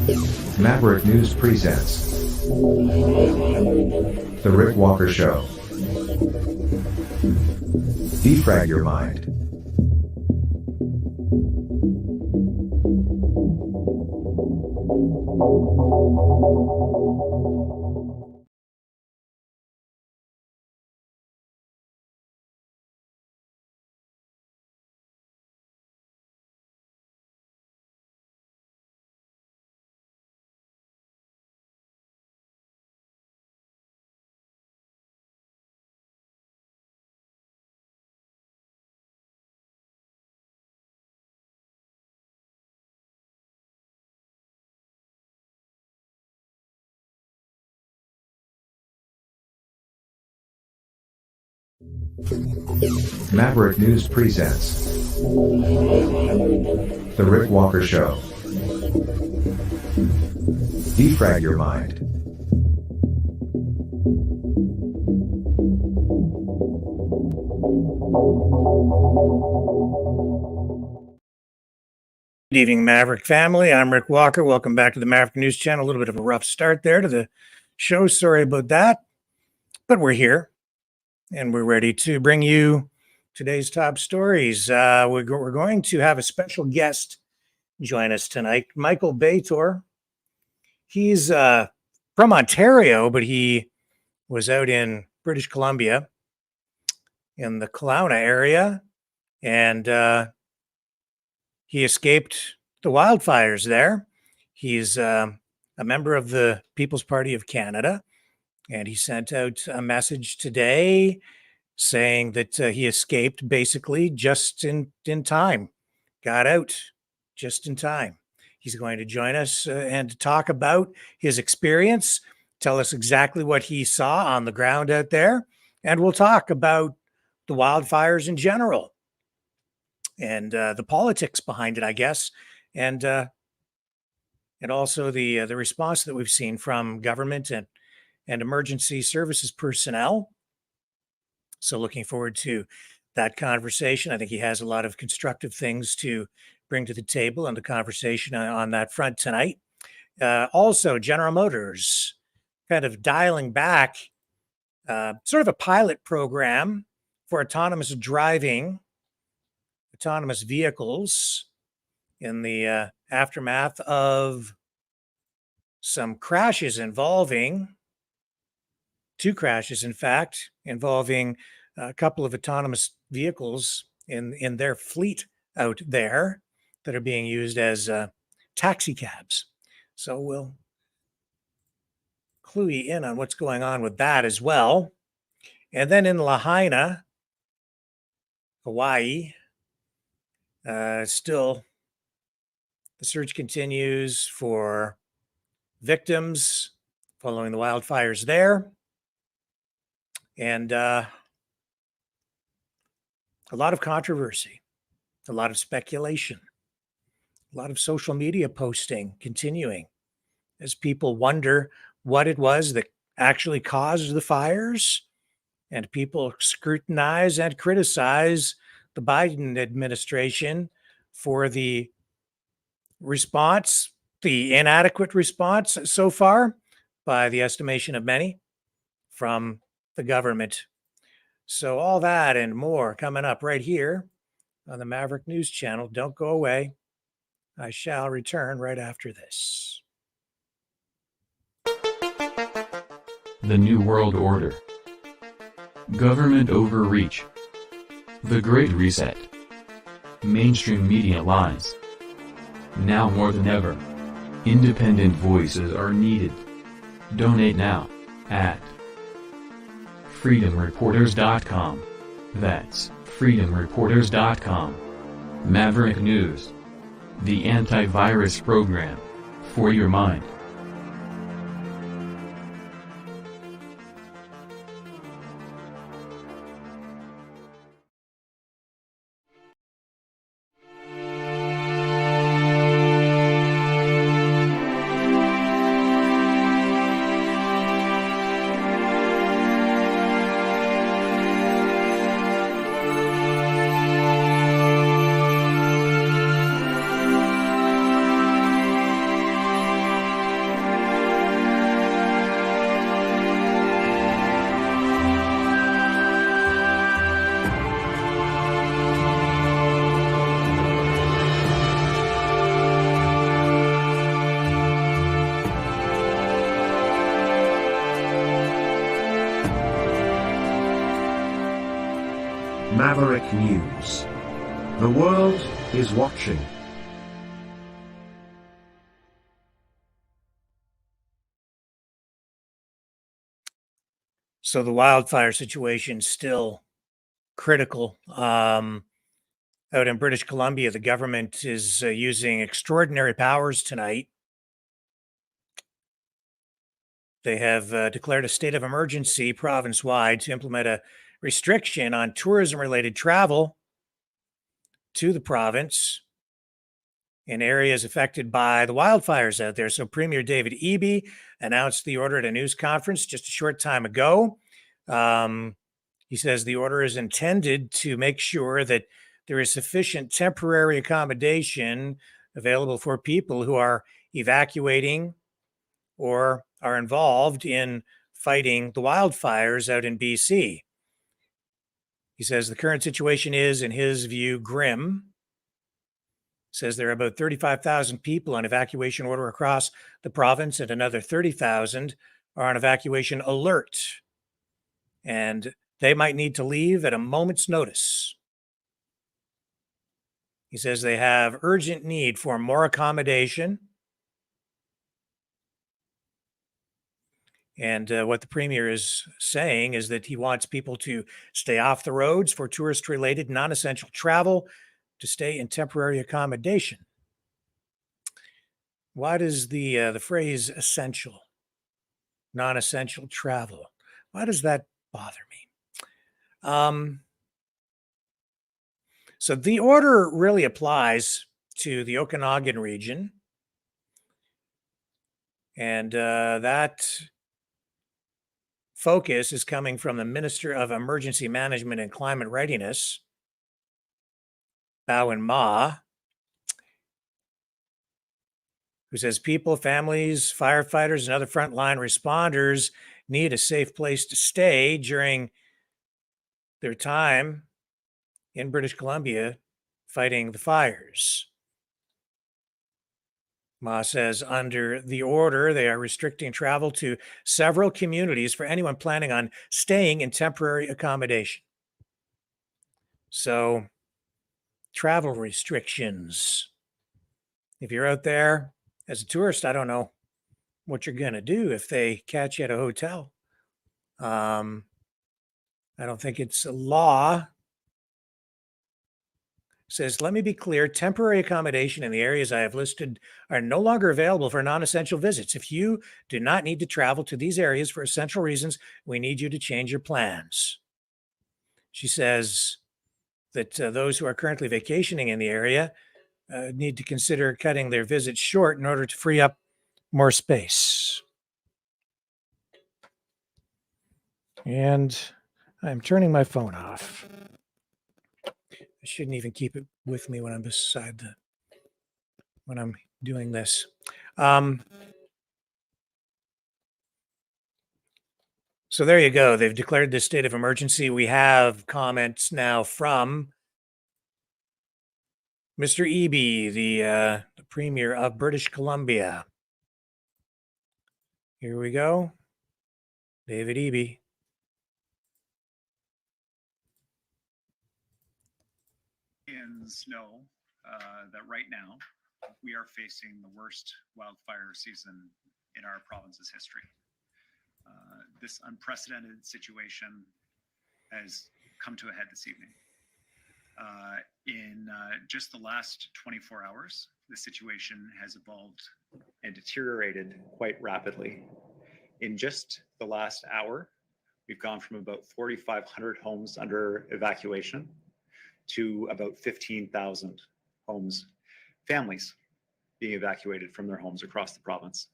Maverick News presents The Rick Walker Show. Defrag your mind. Maverick News presents The Rick Walker Show. Defrag your mind. Good evening, Maverick family. I'm Rick Walker. Welcome back to the Maverick News Channel. A little bit of a rough start there to the show. Sorry about that. But we're here, and we're ready to bring you today's top stories. We're going to have a special guest join us tonight, Michael BATOR. He's from Ontario, but he was out in British Columbia in the KELOWNA area, and he escaped the wildfires there. He's a member of the People's Party of Canada, and he sent out a message today saying that he escaped basically just in time, got out just in time. He's going to join us and talk about his experience, tell us exactly what he saw on the ground out there, and we'll talk about the wildfires in general and the politics behind it, I guess, and also the response that we've seen from government and emergency services personnel. So looking forward to that conversation. I think he has a lot of constructive things to bring to the table and the conversation on that front tonight. Also, General Motors kind of dialing back sort of a pilot program for autonomous driving, autonomous vehicles in the aftermath of some crashes involving, two crashes, in fact, involving a couple of autonomous vehicles in their fleet out there that are being used as taxi cabs. So we'll clue you in on what's going on with that as well. And then in Lahaina, Hawaii, still the search continues for victims following the wildfires there. And a lot of controversy, a lot of speculation, a lot of social media posting continuing as people wonder what it was that actually caused the fires, and people scrutinize and criticize the Biden administration for the response, the inadequate response so far, by the estimation of many, from the government. So all that and more coming up right here on the Maverick News Channel. Don't go away. I shall return right after this. The New World Order. Government overreach. The Great Reset. Mainstream media lies. Now more than ever, independent voices are needed. Donate now at freedomreporters.com. That's freedomreporters.com. Maverick News. The antivirus program for your mind. Maverick News. The world is watching. So the wildfire situation still critical. Out in British Columbia, the government is using extraordinary powers tonight. They have declared a state of emergency province-wide to implement a restriction on tourism-related travel to the province in areas affected by the wildfires out there. So Premier David Eby announced the order at a news conference just a short time ago. He says the order is intended to make sure that there is sufficient temporary accommodation available for people who are evacuating or are involved in fighting the wildfires out in BC. He says the current situation is, in his view, grim. Says there are about 35,000 people on evacuation order across the province, and another 30,000 are on evacuation alert. And they might need to leave at a moment's notice. He says they have urgent need for more accommodation. And what the premier is saying is that he wants people to stay off the roads for tourist-related, non-essential travel, to stay in temporary accommodation. Why does the phrase essential, non-essential travel, why does that bother me? So the order really applies to the Okanagan region. And that focus is coming from the Minister of Emergency Management and Climate Readiness, Bowen Ma, who says people, families, firefighters, and other frontline responders need a safe place to stay during their time in British Columbia fighting the fires. Ma says under the order, they are restricting travel to several communities for anyone planning on staying in temporary accommodation. So, travel restrictions. If you're out there as a tourist, I don't know what you're going to do if they catch you at a hotel. I don't think it's a law. Says, let me be clear, temporary accommodation in the areas I have listed are no longer available for non-essential visits. If you do not need to travel to these areas for essential reasons, we need you to change your plans. She says that those who are currently vacationing in the area need to consider cutting their visits short in order to free up more space. And I'm turning my phone off. I shouldn't even keep it with me when I'm when I'm doing this. So there you go. They've declared this state of emergency. We have comments now from Mr. Eby, the Premier of British Columbia. Here we go. David Eby. Know that right now we are facing the worst wildfire season in our province's history. This unprecedented situation has come to a head this evening. In just the last 24 hours, the situation has evolved and deteriorated quite rapidly. In just the last hour, we've gone from about 4,500 homes under evacuation to about 15,000 homes, families being evacuated from their homes across the province.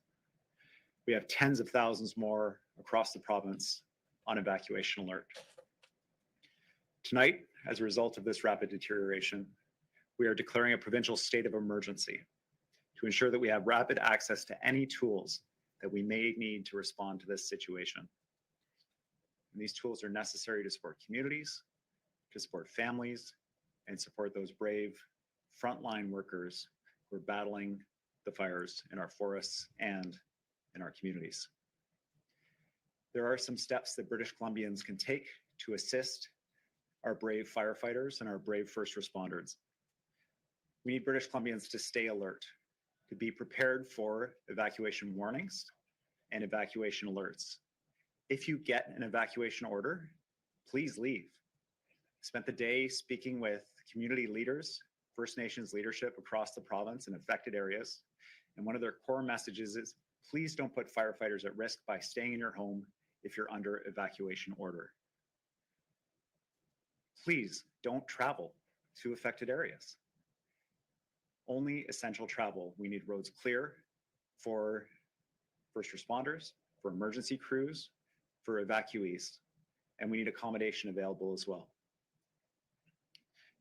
We have tens of thousands more across the province on evacuation alert. Tonight, as a result of this rapid deterioration, we are declaring a provincial state of emergency to ensure that we have rapid access to any tools that we may need to respond to this situation. And these tools are necessary to support communities, to support families, and support those brave frontline workers who are battling the fires in our forests and in our communities. There are some steps that British Columbians can take to assist our brave firefighters and our brave first responders. We need British Columbians to stay alert, to be prepared for evacuation warnings and evacuation alerts. If you get an evacuation order, please leave. I spent the day speaking with community leaders, First Nations leadership across the province in affected areas. And one of their core messages is, please don't put firefighters at risk by staying in your home if you're under evacuation order. Please don't travel to affected areas. Only essential travel. We need roads clear for first responders, for emergency crews, for evacuees, and we need accommodation available as well.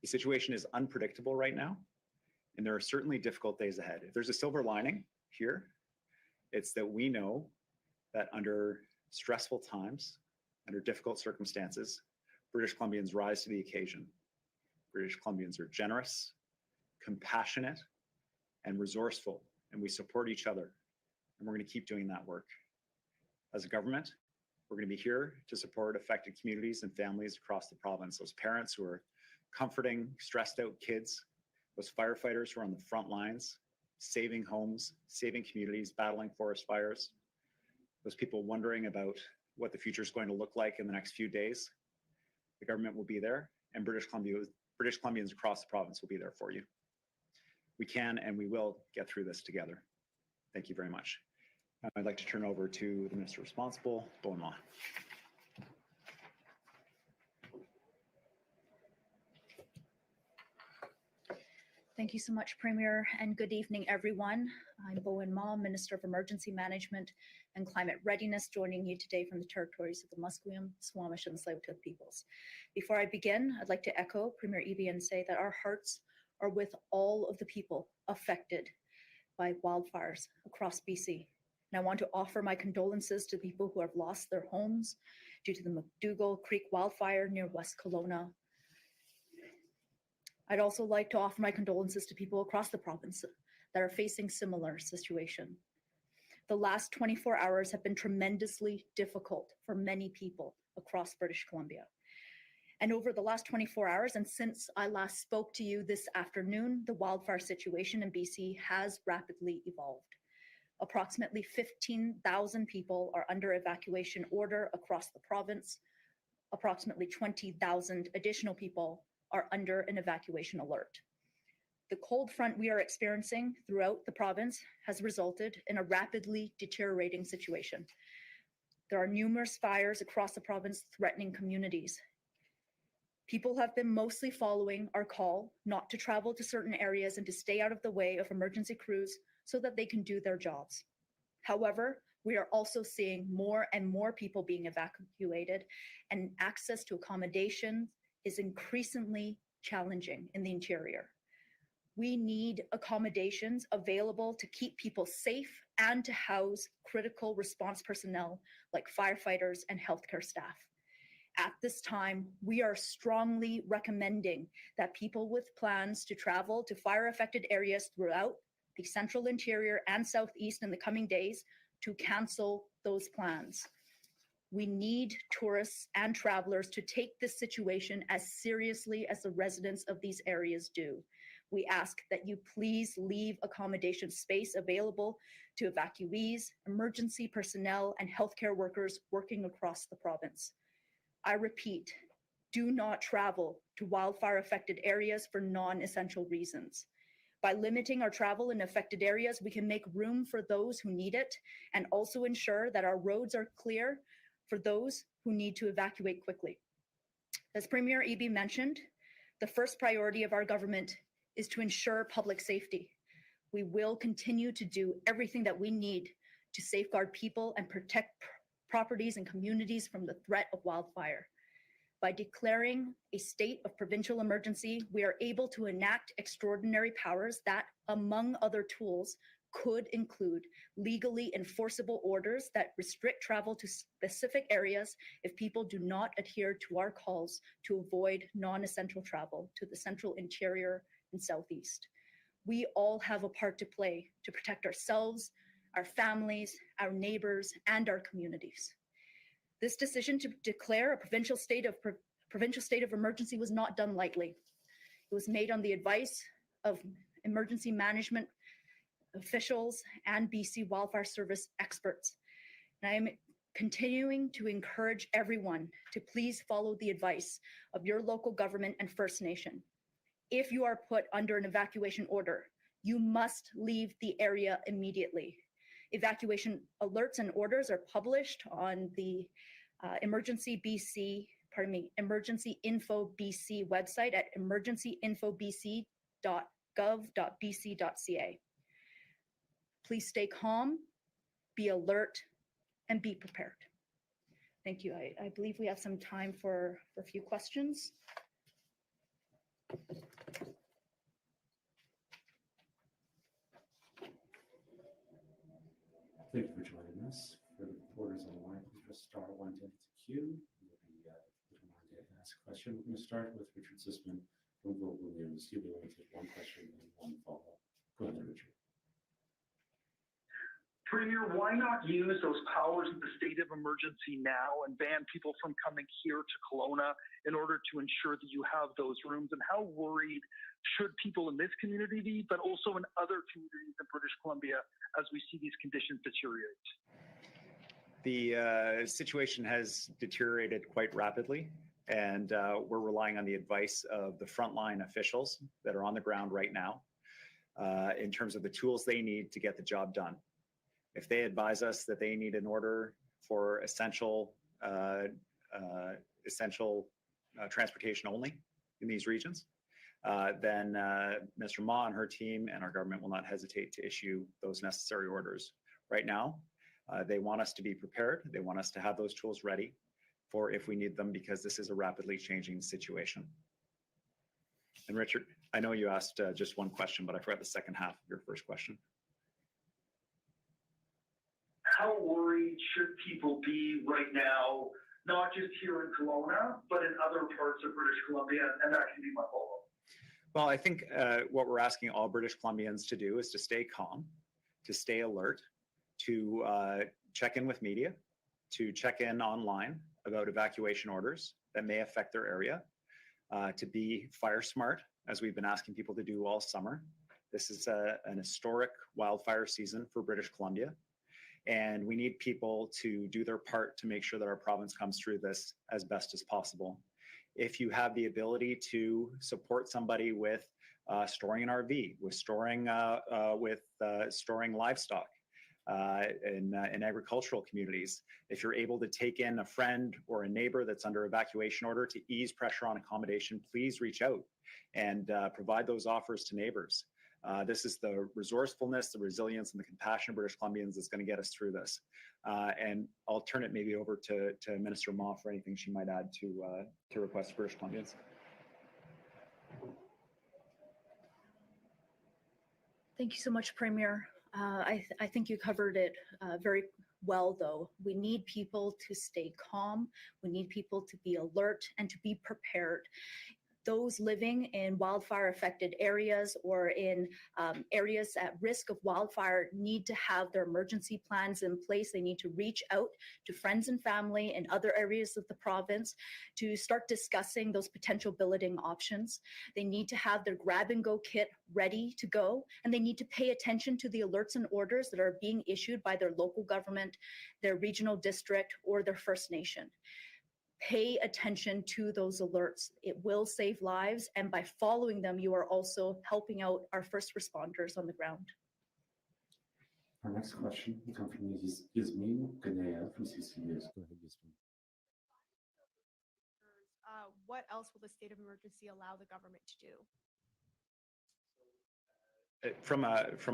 The situation is unpredictable right now, and there are certainly difficult days ahead. If there's a silver lining here, it's that we know that under stressful times, under difficult circumstances, British Columbians rise to the occasion. British Columbians are generous, compassionate, and resourceful, and we support each other, and we're going to keep doing that work. As a government, we're going to be here to support affected communities and families across the province, those parents who are comforting stressed out kids, those firefighters who are on the front lines, saving homes, saving communities, battling forest fires, those people wondering about what the future is going to look like in the next few days. The government will be there, and British Columbians across the province will be there for you. We can and we will get through this together. Thank you very much. Now I'd like to turn over to the Minister responsible, Bowen Law. Thank you so much, Premier, and good evening, everyone. I'm Bowen Ma, Minister of Emergency Management and Climate Readiness, joining you today from the territories of the Musqueam, Squamish, and Tsleil-Waututh peoples. Before I begin, I'd like to echo Premier Eby and say that our hearts are with all of the people affected by wildfires across BC. And I want to offer my condolences to people who have lost their homes due to the McDougall Creek wildfire near West Kelowna. I'd also like to offer my condolences to people across the province that are facing similar situation. The last 24 hours have been tremendously difficult for many people across British Columbia. And over the last 24 hours, and since I last spoke to you this afternoon, the wildfire situation in BC has rapidly evolved. Approximately 15,000 people are under evacuation order across the province. Approximately 20,000 additional people are under an evacuation alert. The cold front we are experiencing throughout the province has resulted in a rapidly deteriorating situation. There are numerous fires across the province threatening communities. People have been mostly following our call not to travel to certain areas and to stay out of the way of emergency crews so that they can do their jobs. However, we are also seeing more and more people being evacuated, and access to accommodation is increasingly challenging in the interior. We need accommodations available to keep people safe and to house critical response personnel like firefighters and healthcare staff. At this time, we are strongly recommending that people with plans to travel to fire-affected areas throughout the central interior and southeast in the coming days to cancel those plans. We need tourists and travelers to take this situation as seriously as the residents of these areas do. We ask that you please leave accommodation space available to evacuees, emergency personnel, and healthcare workers working across the province. I repeat, do not travel to wildfire-affected areas for non-essential reasons. By limiting our travel in affected areas, we can make room for those who need it and also ensure that our roads are clear for those who need to evacuate quickly. As Premier Eby mentioned, the first priority of our government is to ensure public safety. We will continue to do everything that we need to safeguard people and protect properties and communities from the threat of wildfire. By declaring a state of provincial emergency, we are able to enact extraordinary powers that, among other tools, could include legally enforceable orders that restrict travel to specific areas if people do not adhere to our calls to avoid non-essential travel to the central interior and southeast. We all have a part to play to protect ourselves, our families, our neighbors, and our communities. This decision to declare a provincial state of provincial state of emergency was not done lightly. It was made on the advice of emergency management officials and BC Wildfire Service experts. And I am continuing to encourage everyone to please follow the advice of your local government and First Nation. If you are put under an evacuation order, you must leave the area immediately. Evacuation alerts and orders are published on the Emergency Info BC website at emergencyinfobc.gov.bc.ca. Please stay calm, be alert, and be prepared. Thank you. I believe we have some time for a few questions. Thank you for joining us. For the reporters online, please press star one to queue. You'll be reminded to ask a question. We're going to start with Richard Sisman from Global News. You'll be able to take one question and one follow-up. Go ahead, Richard. Premier, why not use those powers of the state of emergency now and ban people from coming here to Kelowna in order to ensure that you have those rooms? And how worried should people in this community be, but also in other communities in British Columbia as we see these conditions deteriorate? The situation has deteriorated quite rapidly, and we're relying on the advice of the frontline officials that are on the ground right now in terms of the tools they need to get the job done. If they advise us that they need an order for essential transportation only in these regions, then Mr. Ma and her team and our government will not hesitate to issue those necessary orders. Right now, they want us to be prepared. They want us to have those tools ready for if we need them, because this is a rapidly changing situation. And Richard, I know you asked just one question, but I forgot the second half of your first question. How worried should people be right now, not just here in Kelowna, but in other parts of British Columbia? And that can be my follow-up. Well, I think what we're asking all British Columbians to do is to stay calm, to stay alert, to check in with media, to check in online about evacuation orders that may affect their area, to be fire smart, as we've been asking people to do all summer. This is an historic wildfire season for British Columbia, and we need people to do their part to make sure that our province comes through this as best as possible. If you have the ability to support somebody with storing an RV, with storing livestock in agricultural communities, if you're able to take in a friend or a neighbor that's under evacuation order to ease pressure on accommodation, please reach out and provide those offers to neighbors. This is the resourcefulness, the resilience, and the compassion of British Columbians that's going to get us through this. And I'll turn it maybe over to Minister Ma for anything she might add to requests of British Columbians. Thank you so much, Premier. I think you covered it very well, though. We need people to stay calm. We need people to be alert and to be prepared. Those living in wildfire affected areas or in areas at risk of wildfire need to have their emergency plans in place. They need to reach out to friends and family in other areas of the province to start discussing those potential billeting options. They need to have their grab and go kit ready to go, and they need to pay attention to the alerts and orders that are being issued by their local government, their regional district, or their First Nation. Pay attention to those alerts. It will save lives, and by following them, you are also helping out our first responders on the ground. Our next question will come from Yasmin Ganea from CC News. Go ahead, Yasmin. What else will the state of emergency allow the government to do? From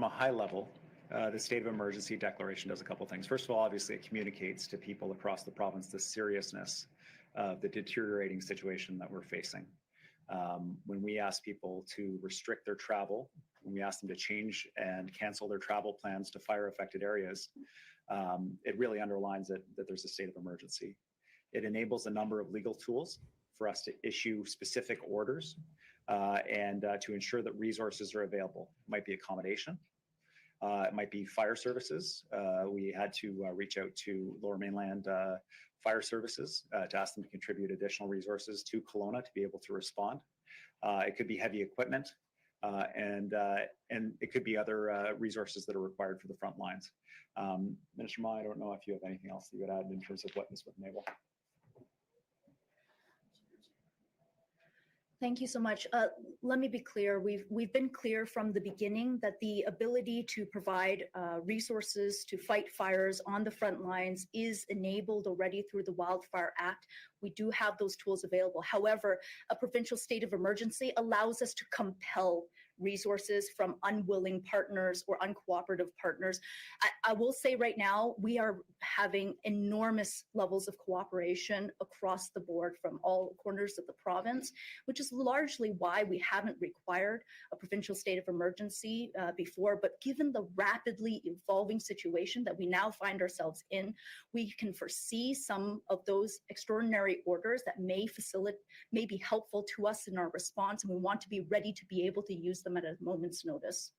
a high level, the state of emergency declaration does a couple things. First of all, obviously, it communicates to people across the province the seriousness of the deteriorating situation that we're facing. When we ask people to restrict their travel, when we ask them to change and cancel their travel plans to fire-affected areas, it really underlines that there's a state of emergency. It enables a number of legal tools for us to issue specific orders and to ensure that resources are available. It might be accommodation, It might be fire services. We had to reach out to Lower Mainland fire services to ask them to contribute additional resources to Kelowna to be able to respond. It could be heavy equipment, and it could be other resources that are required for the front lines. Minister Ma, I don't know if you have anything else that you would add in terms of what this would enable. Thank you so much. Let me be clear. We've been clear from the beginning that the ability to provide resources to fight fires on the front lines is enabled already through the Wildfire Act. We do have those tools available. However, a provincial state of emergency allows us to compel resources from unwilling partners or uncooperative partners. I will say right now, we are having enormous levels of cooperation across the board from all corners of the province, which is largely why we haven't required a provincial state of emergency before. But given the rapidly evolving situation that we now find ourselves in, we can foresee some of those extraordinary orders that may be helpful to us in our response, and we want to be ready to be able to use them at a moment's notice.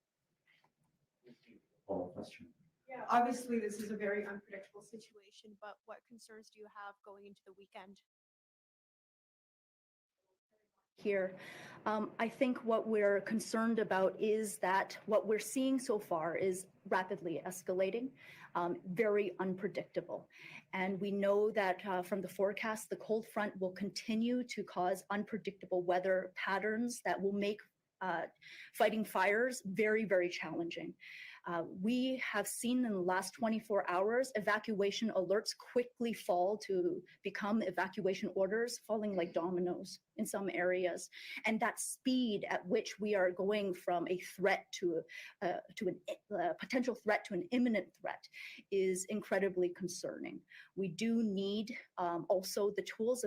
Question. Yeah, obviously this is a very unpredictable situation, but what concerns do you have going into the weekend? Here, I think what we're concerned about is that what we're seeing so far is rapidly escalating, very unpredictable. And we know that from the forecast, the cold front will continue to cause unpredictable weather patterns that will make fighting fires very, very challenging. We have seen in the last 24 hours, evacuation alerts quickly fall to become evacuation orders, falling like dominoes in some areas. And that speed at which we are going from a threat to a potential threat to an imminent threat is incredibly concerning. We do need also the tools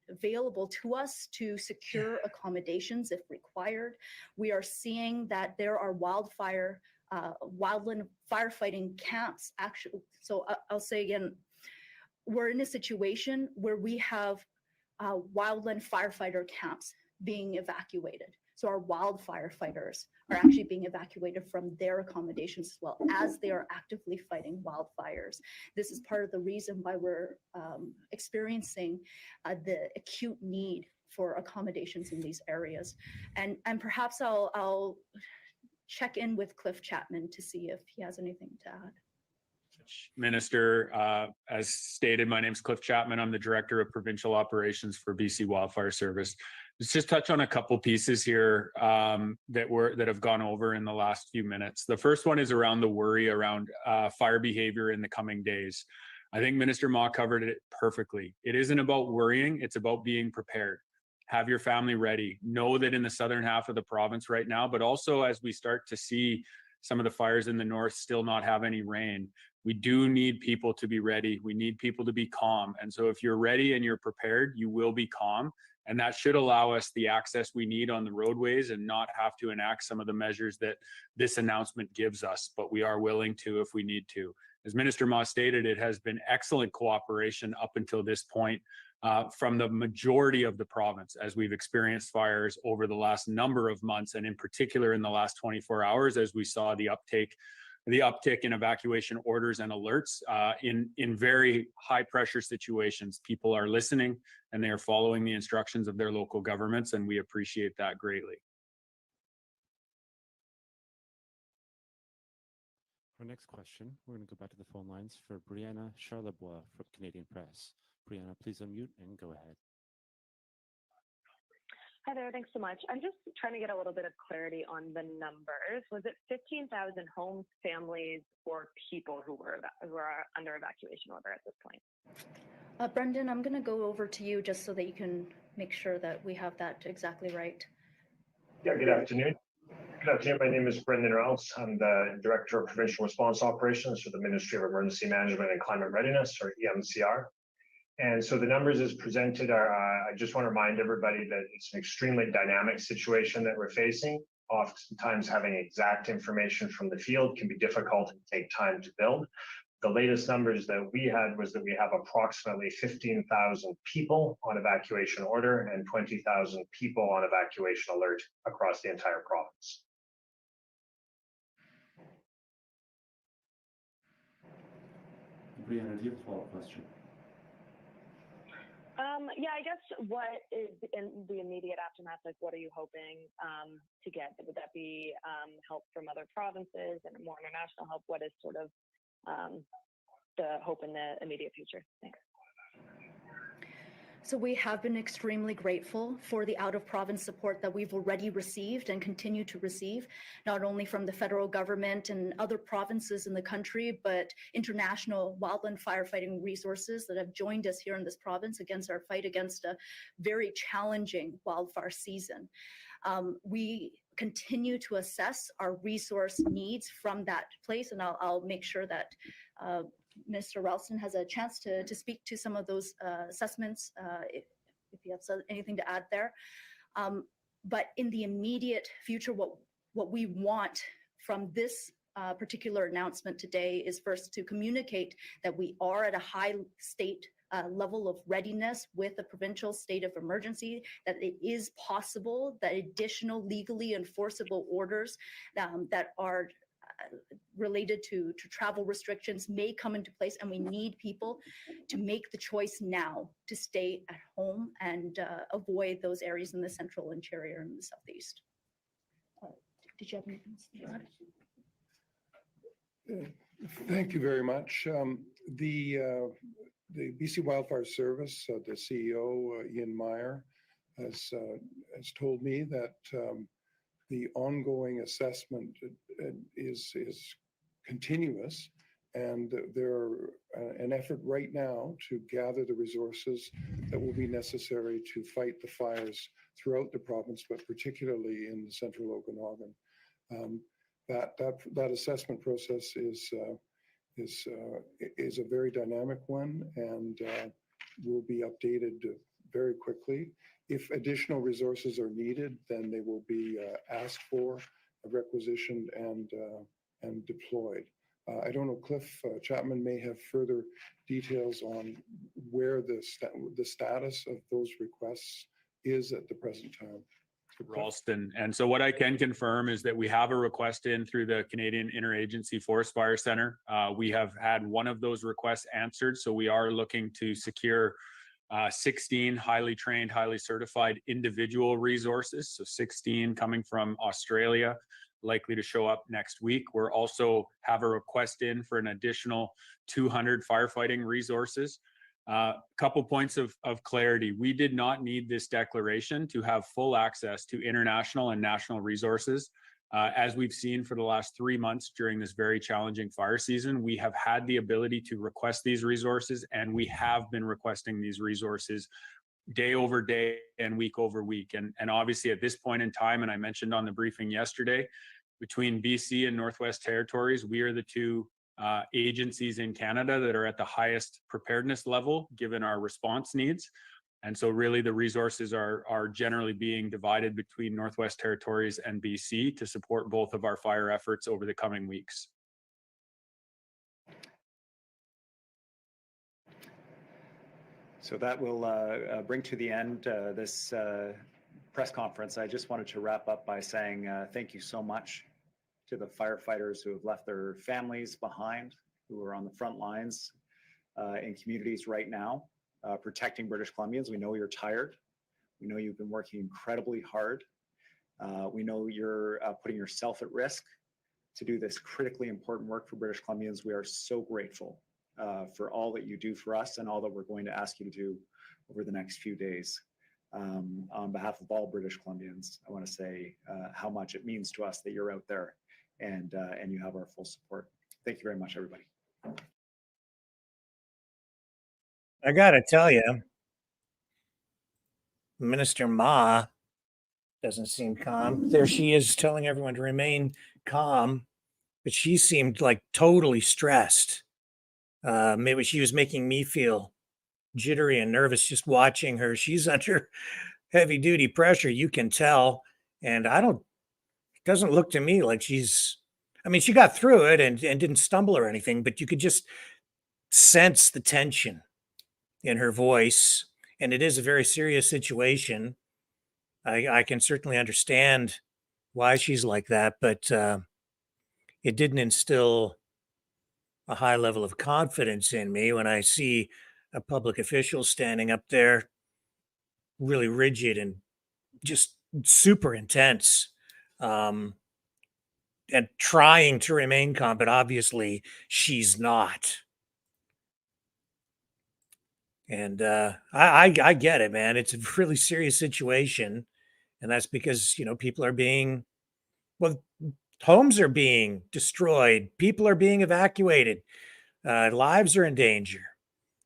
available to us to secure accommodations if required. We are seeing that there are wildland firefighting camps actually. So I'll say again, we're in a situation where we have wildland firefighter camps being evacuated. So our wildfire fighters are actually being evacuated from their accommodations as well as they are actively fighting wildfires. This is part of the reason why we're experiencing the acute need for accommodations in these areas. And perhaps I'll check in with Cliff Chapman to see if he has anything to add. Minister, as stated, my name is Cliff Chapman. I'm the Director of Provincial Operations for BC Wildfire Service. Let's just touch on a couple pieces here that have gone over in the last few minutes. The first one is around the worry around fire behavior in the coming days. I think Minister Ma covered it perfectly. It isn't about worrying, it's about being prepared. Have your family ready. Know that in the southern half of the province right now, but also as we start to see some of the fires in the north still not have any rain, we do need people to be ready. We need people to be calm. And so if you're ready and you're prepared, you will be calm. And that should allow us the access we need on the roadways and not have to enact some of the measures that this announcement gives us, but we are willing to if we need to. As Minister Ma stated, it has been excellent cooperation up until this point from the majority of the province as we've experienced fires over the last number of months, and in particular in the last 24 hours as we saw the uptick in evacuation orders and alerts in very high pressure situations. People are listening and they are following the instructions of their local governments, and we appreciate that greatly. Our next question, we're going to go back to the phone lines for Brianna Charlebois from Canadian Press. Brianna, please unmute and go ahead. Hi there, thanks so much. I'm just trying to get a little bit of clarity on the numbers. Was it 15,000 homes, families, or people who were under evacuation order at this point? Brendan, I'm going to go over to you just so that you can make sure that we have that exactly right. Yeah, good afternoon. Good afternoon. My name is Brendan Rouse. I'm the Director of Provincial Response Operations for the Ministry of Emergency Management and Climate Readiness, or EMCR. And so the numbers as presented are, I just want to remind everybody that it's an extremely dynamic situation that we're facing. Oftentimes having exact information from the field can be difficult and take time to build. The latest numbers that we had was that we have approximately 15,000 people on evacuation order and 20,000 people on evacuation alert across the entire province. Brianna, do you have a follow-up question? Yeah, I guess what is in the immediate aftermath? Like, what are you hoping to get? Would that be help from other provinces and more international help? What is sort of the hope in the immediate future? Thanks. So we have been extremely grateful for the out-of-province support that we've already received and continue to receive, not only from the federal government and other provinces in the country, but international wildland firefighting resources that have joined us here in this province against our fight against a very challenging wildfire season. We continue to assess our resource needs from that place, and I'll make sure that Mr. Ralston has a chance to speak to some of those assessments if you have anything to add there. But in the immediate future, what we want from this particular announcement today is first to communicate that we are at a high state level of readiness with the provincial state of emergency, that it is possible that additional legally enforceable orders that are related to travel restrictions may come into place, and we need people to make the choice now to stay at home and avoid those areas in the central interior and the southeast. Did you have anything to add? Thank you very much. The BC Wildfire Service, the CEO, Ian Meyer, has told me that the ongoing assessment is continuous, and there are an effort right now to gather the resources that will be necessary to fight the fires throughout the province, but particularly in the central Okanagan. That assessment process is a very dynamic one, and will be updated very quickly. If additional resources are needed, then they will be asked for, requisitioned, and deployed. I don't know, Cliff Chapman may have further details on where the status of those requests is at the present time. Ralston. And so what I can confirm is that we have a request in through the Canadian Interagency Forest Fire Center. We have had one of those requests answered, so we are looking to secure 16 highly trained, highly certified individual resources. So 16 coming from Australia, likely to show up next week. We're also have a request in for an additional 200 firefighting resources. Couple points of clarity. We did not need this declaration to have full access to international and national resources. As we've seen for the last 3 months during this very challenging fire season, we have had the ability to request these resources, and we have been requesting these resources day over day and week over week. And obviously at this point in time, and I mentioned on the briefing yesterday, between BC and Northwest Territories, we are the two agencies in Canada that are at the highest preparedness level given our response needs. And so really the resources are generally being divided between Northwest Territories and BC to support both of our fire efforts over the coming weeks. So that will bring to the end this press conference. I just wanted to wrap up by saying thank you so much to the firefighters who have left their families behind, who are on the front lines in communities right now, protecting British Columbians. We know you're tired. We know you've been working incredibly hard. We know you're putting yourself at risk to do this critically important work for British Columbians. We are so grateful for all that you do for us and all that we're going to ask you to do over the next few days. On behalf of all British Columbians, I want to say how much it means to us that you're out there and you have our full support. Thank you very much, everybody. I gotta tell you, Minister Ma doesn't seem calm. There she is telling everyone to remain calm, but she seemed like totally stressed. Maybe she was making me feel jittery and nervous just watching her. She's under heavy duty pressure, you can tell. And it doesn't look to me like she's, I mean, she got through it and didn't stumble or anything, but you could just sense the tension in her voice. And it is a very serious situation. I can certainly understand why she's like that, but it didn't instill a high level of confidence in me when I see a public official standing up there really rigid and just super intense, um, and trying to remain calm, but obviously she's not. And I get it, man. It's a really serious situation, and that's because people are being well, homes are being destroyed, people are being evacuated, lives are in danger,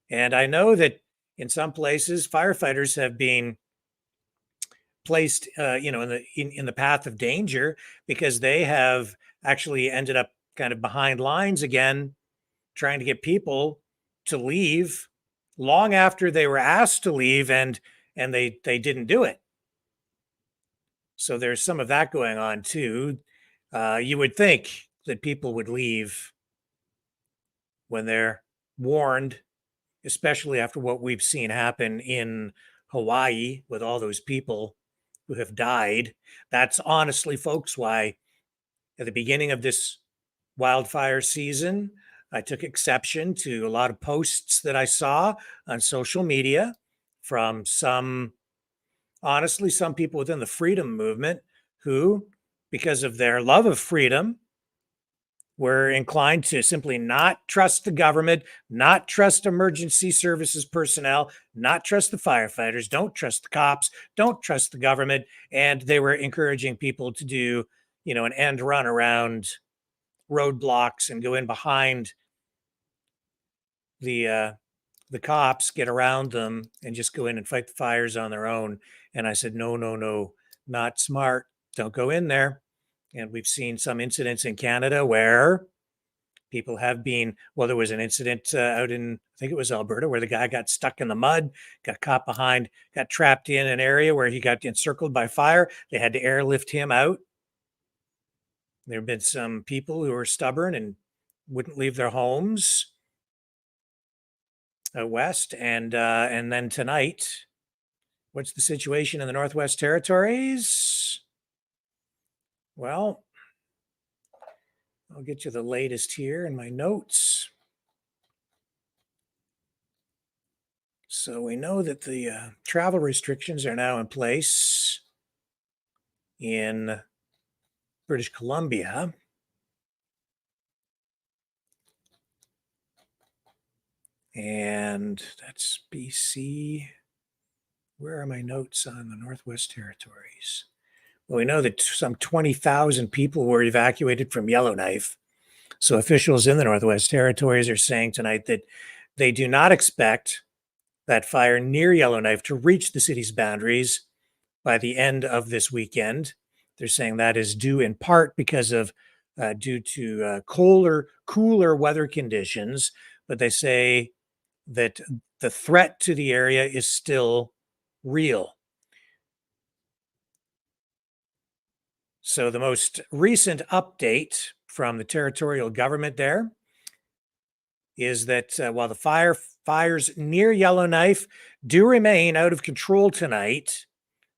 and I know that in some places firefighters have been placed, in the path of danger because they have actually ended up kind of behind lines again, trying to get people to leave long after they were asked to leave, and they didn't do it. So there's some of that going on too. You would think that people would leave when they're warned, especially after what we've seen happen in Hawaii with all those people who have died. That's honestly, folks, why at the beginning of this wildfire season, I took exception to a lot of posts that I saw on social media from honestly, some people within the freedom movement who, because of their love of freedom, were inclined to simply not trust the government, not trust emergency services personnel, not trust the firefighters, don't trust the cops, don't trust the government. And they were encouraging people to do, an end run around roadblocks and go in behind the uh, the cops, get around them, and just go in and fight the fires on their own. And I said, no, no, no, not smart. Don't go in there. And we've seen some incidents in Canada where people have been, well, there was an incident out in, I think it was Alberta, where the guy got stuck in the mud, got caught behind, got trapped in an area where he got encircled by fire. They had to airlift him out. There have been some people who were stubborn and wouldn't leave their homes out west. And then tonight, what's the situation in the Northwest Territories? Well, I'll get you the latest here in my notes. So we know that the travel restrictions are now in place in British Columbia. And that's BC. Where are my notes on the Northwest Territories? Well, we know that some 20,000 people were evacuated from Yellowknife. So officials in the Northwest Territories are saying tonight that they do not expect that fire near Yellowknife to reach the city's boundaries by the end of this weekend. They're saying that is due in part because of due to cooler weather conditions, but they say that the threat to the area is still real. So the most recent update from the territorial government there is that while the fires near Yellowknife do remain out of control tonight,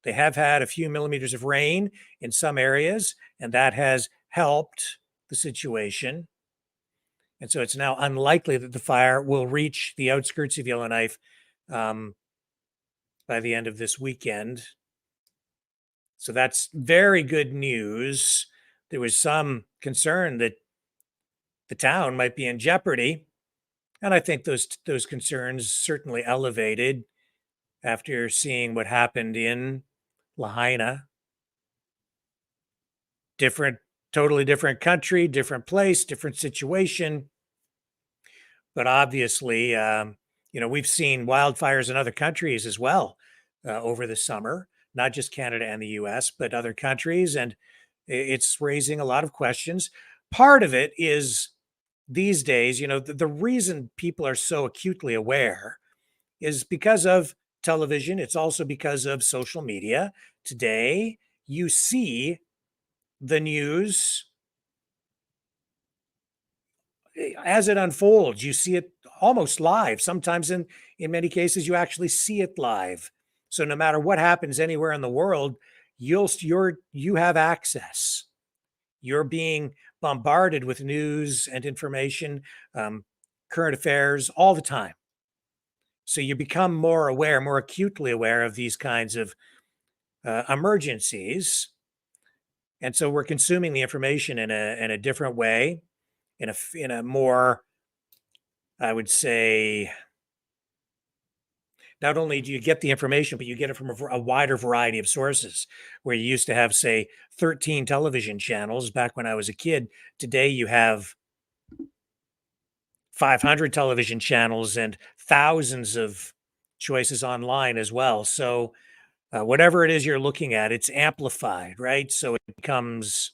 they have had a few millimeters of rain in some areas, and that has helped the situation. And so it's now unlikely that the fire will reach the outskirts of Yellowknife by the end of this weekend. So that's very good news. There was some concern that the town might be in jeopardy. And I think those concerns certainly elevated after seeing what happened in Lahaina. Totally different country, different place, different situation. But obviously, we've seen wildfires in other countries as well over the summer, not just Canada and the US, but other countries. And it's raising a lot of questions. Part of it is these days, the reason people are so acutely aware is because of television. It's also because of social media. Today, you see the news as it unfolds. You see it almost live. Sometimes in many cases, you actually see it live. So no matter what happens anywhere in the world, you have access. You're being bombarded with news and information, current affairs all the time. So you become more aware, more acutely aware of these kinds of emergencies. And so we're consuming the information in a different way, in a more, I would say, not only do you get the information, but you get it from a wider variety of sources. Where you used to have, say, 13 television channels back when I was a kid, today you have 500 television channels and thousands of choices online as well. So whatever it is you're looking at, it's amplified, right? So it becomes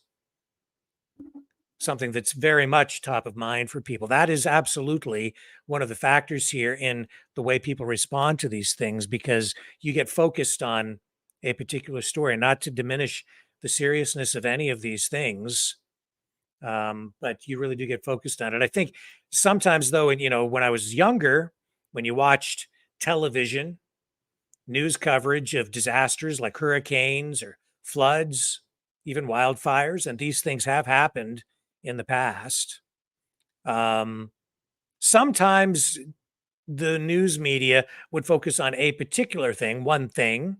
something that's very much top of mind for people. That is absolutely one of the factors here in the way people respond to these things, because you get focused on a particular story, not to diminish the seriousness of any of these things. But you really do get focused on it. I think sometimes, though, and when I was younger, when you watched television, news coverage of disasters like hurricanes or floods, even wildfires, and these things have happened in the past. Sometimes the news media would focus on a particular thing, one thing,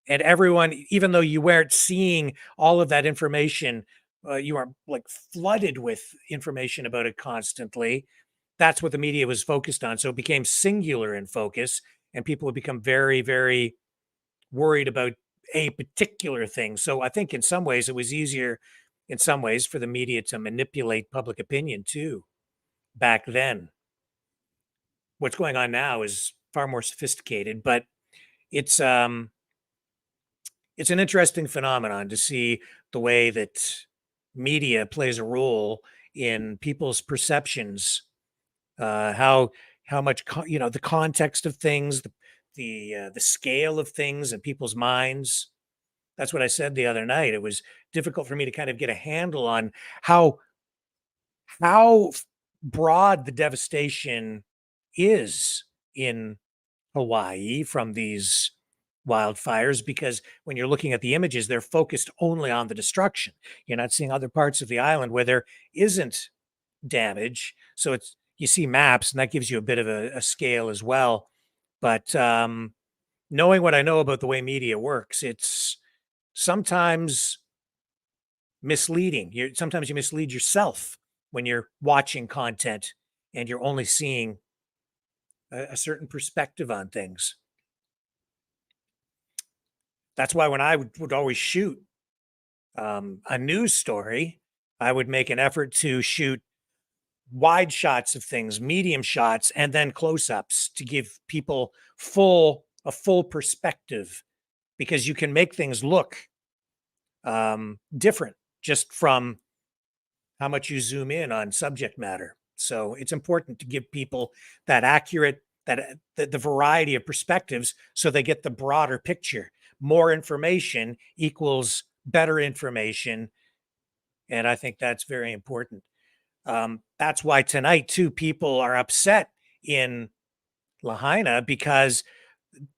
and everyone, even though you weren't seeing all of that information, you are like flooded with information about it constantly. That's what the media was focused on. So it became singular in focus, and people would become very, very worried about a particular thing. So I think in some ways it was easier, in some ways, for the media to manipulate public opinion too, back then. What's going on now is far more sophisticated, but it's an interesting phenomenon to see the way that media plays a role in people's perceptions, how much the context of things, the scale of things in people's minds. That's what I said the other night. It was difficult for me to kind of get a handle on how broad the devastation is in Hawaii from these wildfires, because when you're looking at the images, they're focused only on the destruction. You're not seeing other parts of the island where there isn't damage. So you see maps, and that gives you a bit of a scale as well. But knowing what I know about the way media works, it's sometimes misleading. Sometimes you mislead yourself when you're watching content and you're only seeing a certain perspective on things. That's why when I would always shoot a news story, I would make an effort to shoot wide shots of things, medium shots, and then close-ups to give people a full perspective, because you can make things look different just from how much you zoom in on subject matter. So it's important to give people that accurate, the variety of perspectives, so they get the broader picture. More information equals better information. And I think that's very important. That's why tonight, too, people are upset in Lahaina, because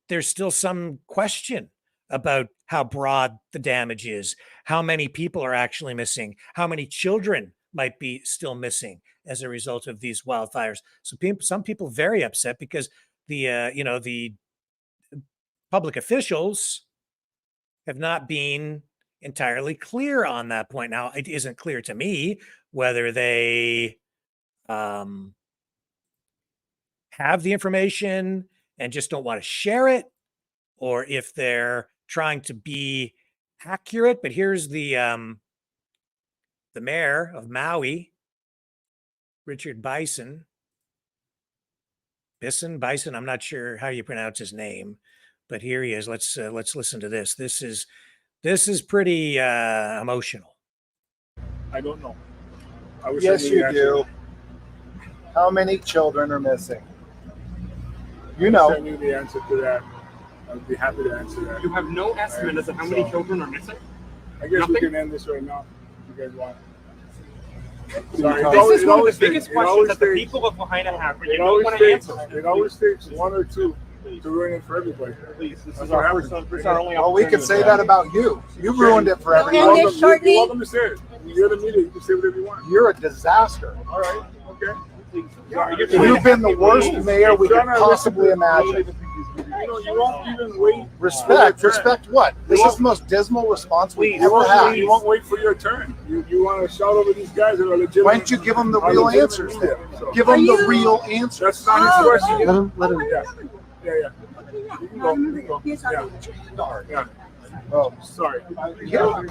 there's still some question about how broad the damage is, how many people are actually missing, how many children might be still missing as a result of these wildfires. So some people very upset because the public officials have not been entirely clear on that point. Now, it isn't clear to me whether they have the information and just don't want to share it, or if they're trying to be accurate. But here's the mayor of Maui, Richard Bison. I'm not sure how you pronounce his name, but here he is. Let's listen to this. This is pretty emotional. I don't know. Yes, you do. How many children are missing? You know. Send you the answer to that. I'd be happy to answer that. You have no estimate as to how many children are missing? I guess Nothing? we can end this right now if you guys want. Sorry, this is one of the biggest questions that the people of Lahaina have, but you don't want to answer. It always takes one or two to ruin it for everybody. Please, this is our only Well, we could say that about you. You ruined it for everyone. You're welcome to say it. You're the media. You can say whatever you want. You're a disaster. All right. Okay. You've been the worst mayor we could possibly imagine. You won't even wait. Respect what? This is the most dismal response we've ever had. You won't wait for your turn. You want to shout over these guys that are legitimate. Why don't you give them the real answers then? Give them the real answers. That's not his question. Let him. Yeah. You can go. You can go. Yeah. Oh, sorry. Yeah.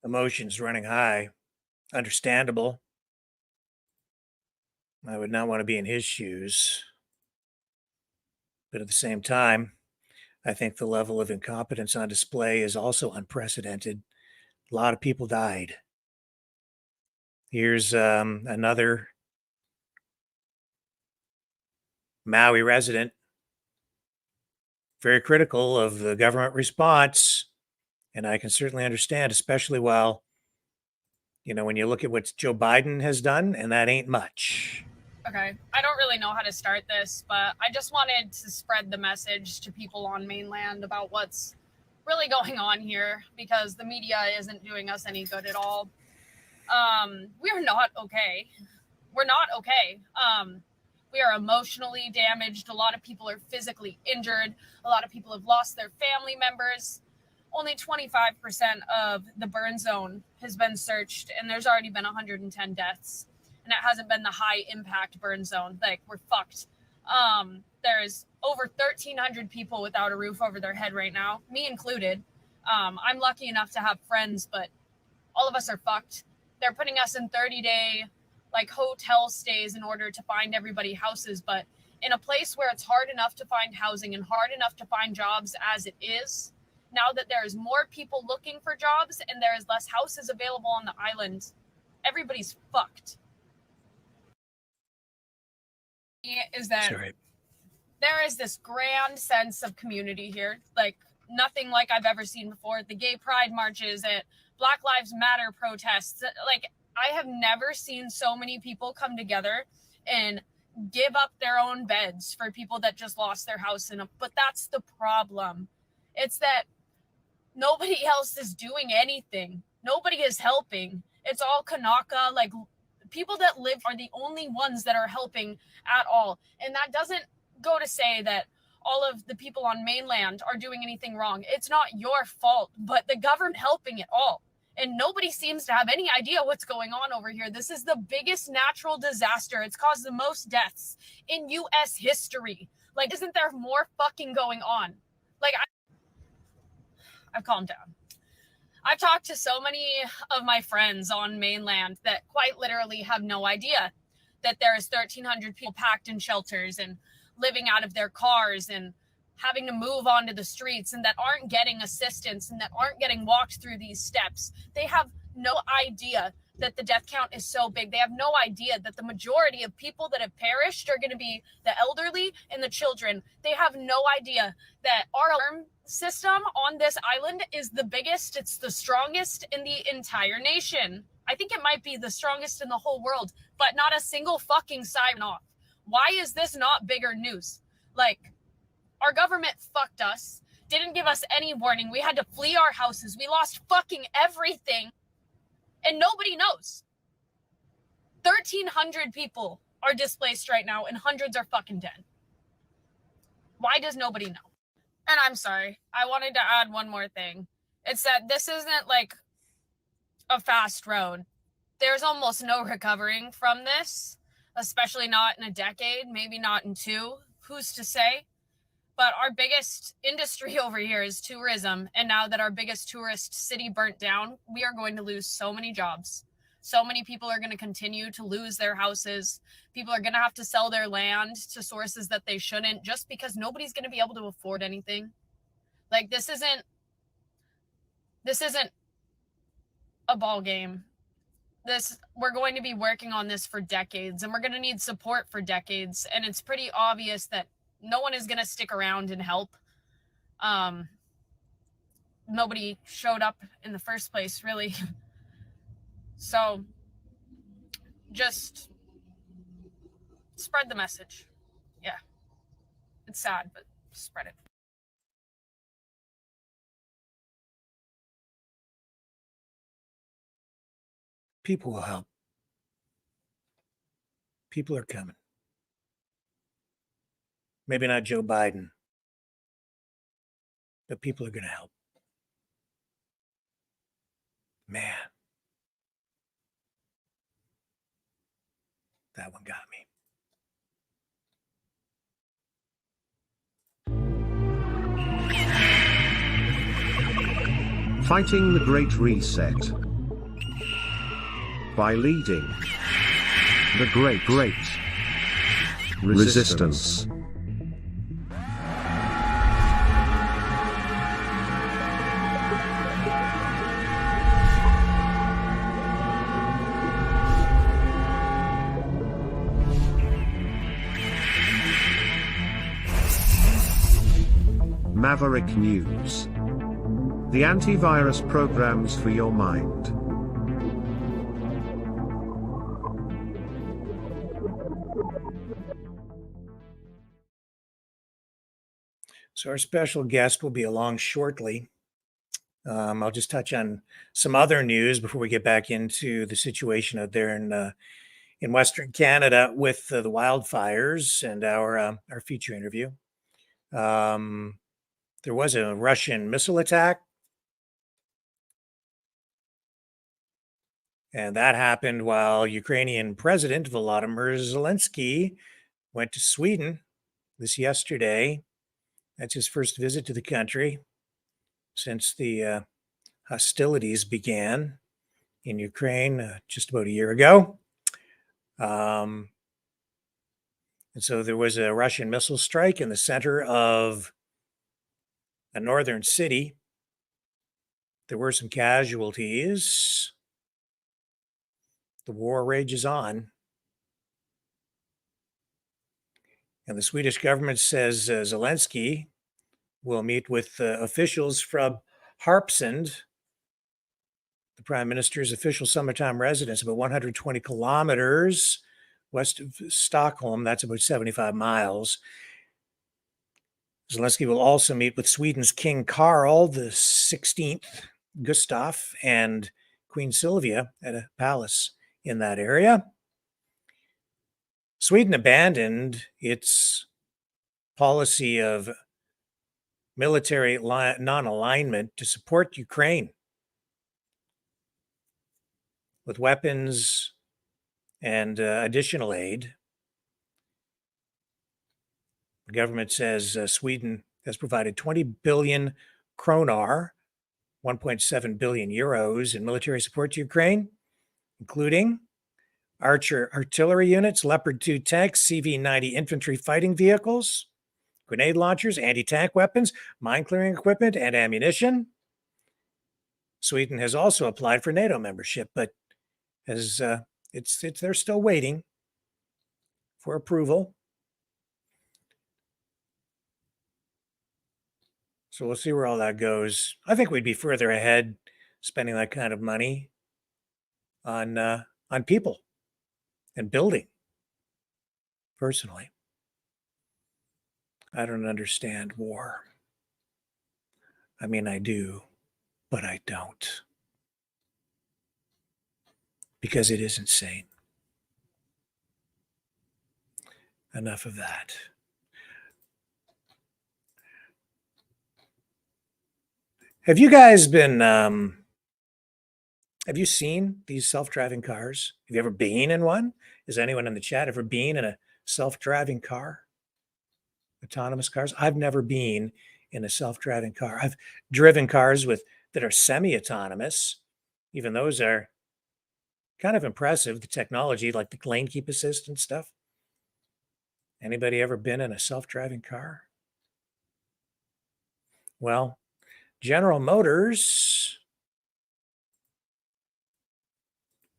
Emotions running high. Understandable. I would not want to be in his shoes. But at the same time, I think the level of incompetence on display is also unprecedented. A lot of people died. Here's another Maui resident, very critical of the government response. And I can certainly understand, especially while, when you look at what Joe Biden has done, and that ain't much. Okay, I don't really know how to start this, but I just wanted to spread the message to people on mainland about what's really going on here, because the media isn't doing us any good at all. We are not okay. We're not okay. We are emotionally damaged. A lot of people are physically injured. A lot of people have lost their family members. Only 25% of the burn zone has been searched, and there's already been 110 deaths. And it hasn't been the high impact burn zone. Like, we're fucked. There's over 1,300 people without a roof over their head right now, me included. I'm lucky enough to have friends, but all of us are fucked. They're putting us in 30-day hotel stays in order to find everybody houses. But in a place where it's hard enough to find housing and hard enough to find jobs as it is, now that there's more people looking for jobs and there is less houses available on the island, everybody's fucked. Is that there is this grand sense of community here, like nothing like I've ever seen before. The gay pride marches, at Black Lives Matter protests, I have never seen so many people come together and give up their own beds for people that just lost their house but that's the problem. It's that nobody else is doing anything. Nobody is helping. It's all Kanaka, people that live are the only ones that are helping at all. And that doesn't go to say that all of the people on mainland are doing anything wrong. It's not your fault, but the government helping it all. And nobody seems to have any idea what's going on over here. This is the biggest natural disaster. It's caused the most deaths in U.S. history. Isn't there more fucking going on? I've calmed down. I've talked to so many of my friends on mainland that quite literally have no idea that there is 1,300 people packed in shelters and living out of their cars and having to move onto the streets, and that aren't getting assistance and that aren't getting walked through these steps. They have no idea that the death count is so big. They have no idea that the majority of people that have perished are going to be the elderly and the children. They have no idea that our alarm system on this island is the biggest, it's the strongest in the entire nation. I think it might be the strongest in the whole world, but not a single fucking siren off. Why is this not bigger news? Our government fucked us, didn't give us any warning. We had to flee our houses. We lost fucking everything, and nobody knows. 1,300 people are displaced right now, and hundreds are fucking dead. Why does nobody know? And I'm sorry, I wanted to add one more thing. It's that this isn't a fast road. There's almost no recovering from this, especially not in a decade, maybe not in 2. Who's to say? But our biggest industry over here is tourism. And now that our biggest tourist city burnt down, we are going to lose so many jobs. So many people are going to continue to lose their houses. People are going to have to sell their land to sources that they shouldn't, just because nobody's going to be able to afford anything. This isn't a ball game. We're going to be working on this for decades, and we're going to need support for decades. And it's pretty obvious that no one is going to stick around and help. Nobody showed up in the first place, really. So just spread the message. Yeah. It's sad, but spread it. People will help. People are coming. Maybe not Joe Biden, but people are going to help. Man, that one got me. Fighting the Great Reset by leading the Great Resistance. Maverick News. The antivirus programs for your mind. So our special guest will be along shortly. I'll just touch on some other news before we get back into the situation out there in Western Canada with the wildfires and our feature interview. There was a Russian missile attack, and that happened while Ukrainian President Volodymyr Zelensky went to Sweden this yesterday. That's his first visit to the country since the hostilities began in Ukraine just about a year ago. And so there was a Russian missile strike in the center of a northern city. There were some casualties. The war rages on. And the Swedish government says Zelensky will meet with officials from Harpsund, the prime minister's official summertime residence, about 120 kilometers west of Stockholm. That's about 75 miles. Zelensky will also meet with Sweden's King Carl the 16th, Gustav, and Queen Sylvia at a palace in that area. Sweden abandoned its policy of military non-alignment to support Ukraine with weapons and additional aid. The government says Sweden has provided 20 billion kroner, 1.7 billion euros in military support to Ukraine, including Archer artillery units, Leopard 2 tanks, CV-90 infantry fighting vehicles, grenade launchers, anti-tank weapons, mine-clearing equipment, and ammunition. Sweden has also applied for NATO membership, but they're still waiting for approval. So we'll see where all that goes. I think we'd be further ahead spending that kind of money on people and building. Personally, I don't understand war. I mean, I do, but I don't. Because it is insane. Enough of that. Have you guys been, have you seen these self-driving cars? Have you ever been in one? Has anyone in the chat ever been in a self-driving car? Autonomous cars? I've never been in a self-driving car. I've driven cars that are semi-autonomous. Even those are kind of impressive, the technology, like the lane keep assist and stuff. Anybody ever been in a self-driving car? Well, General Motors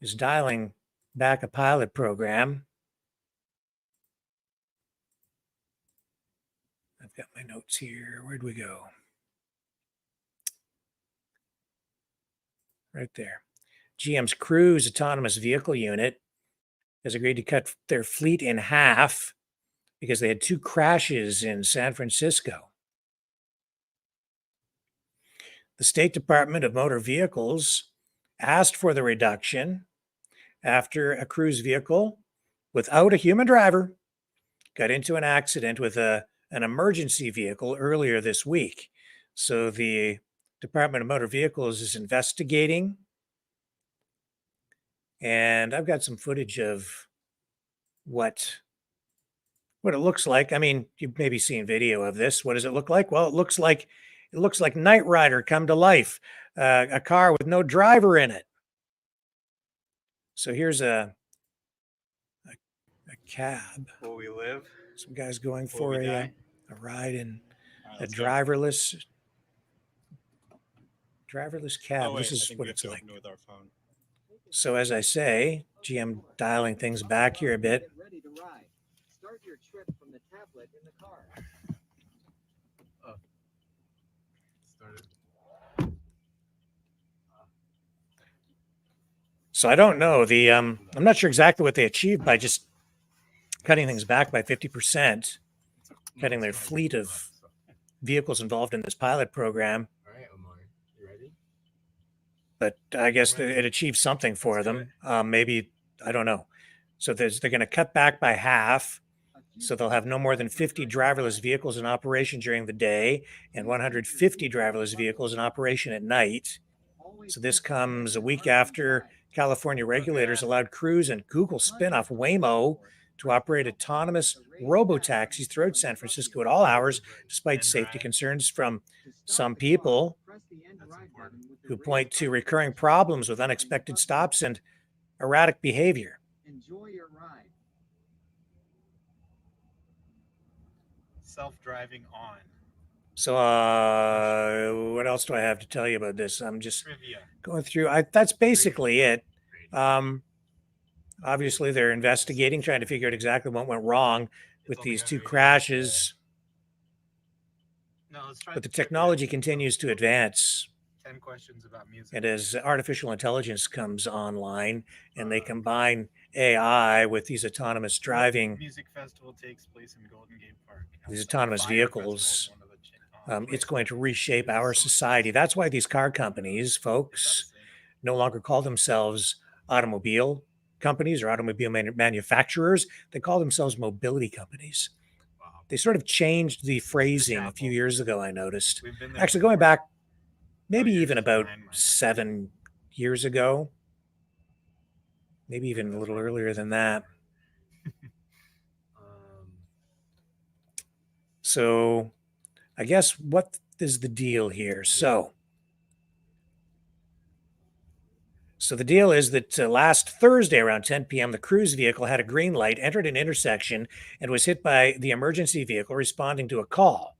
is dialing back a pilot program. I've got my notes here. Where'd we go? Right there. GM's Cruise autonomous vehicle unit has agreed to cut their fleet in half because they had 2 crashes in San Francisco. The State Department of Motor Vehicles asked for the reduction after a cruise vehicle without a human driver got into an accident with an emergency vehicle earlier this week. So the Department of Motor Vehicles is investigating. And I've got some footage of what it looks like. I mean, you've maybe seen video of this. What does it look like? Well, it looks like Knight Rider come to life, a car with no driver in it. So here's a cab. Will we live? Some guys going Will for we a die? ride in a let's go. driverless cab. Oh, wait, This I is think what we have it's to like. open it with our phone. So as I say, I'm dialing things back here a bit. Ready to ride. Start your trip from the tablet in the car. Oh. Started. So I don't know. I'm not sure exactly what they achieved by just cutting things back by 50%, cutting their fleet of vehicles involved in this pilot program. All right, Omar, you ready? But I guess it achieved something for them. Maybe, I don't know. So they're going to cut back by half. So they'll have no more than 50 driverless vehicles in operation during the day and 150 driverless vehicles in operation at night. So this comes a week after California regulators allowed Cruise and Google spinoff Waymo to operate autonomous robo-taxis throughout San Francisco at all hours, despite safety concerns from some people who point to recurring problems with unexpected stops and erratic behavior. Enjoy your ride. Self-driving on. So what else do I have to tell you about this? I'm just Trivia. going through. That's basically it. Obviously, they're investigating, trying to figure out exactly what went wrong with these two crashes. No, let's try But the technology continues to advance. 10 questions about music. And as artificial intelligence comes online and they combine AI with these autonomous driving, Music festival takes place in Golden Gate Park. these autonomous vehicles, it's going to reshape our society. That's why these car companies, folks, no longer call themselves automobile companies or automobile manufacturers. They call themselves mobility companies. They sort of changed the phrasing a few years ago, I noticed. Actually, going back maybe even about 7 years ago, maybe even a little earlier than that. So I guess what is the deal here? So the deal is that last Thursday around 10 p.m., the Cruise vehicle had a green light, entered an intersection, and was hit by the emergency vehicle responding to a call.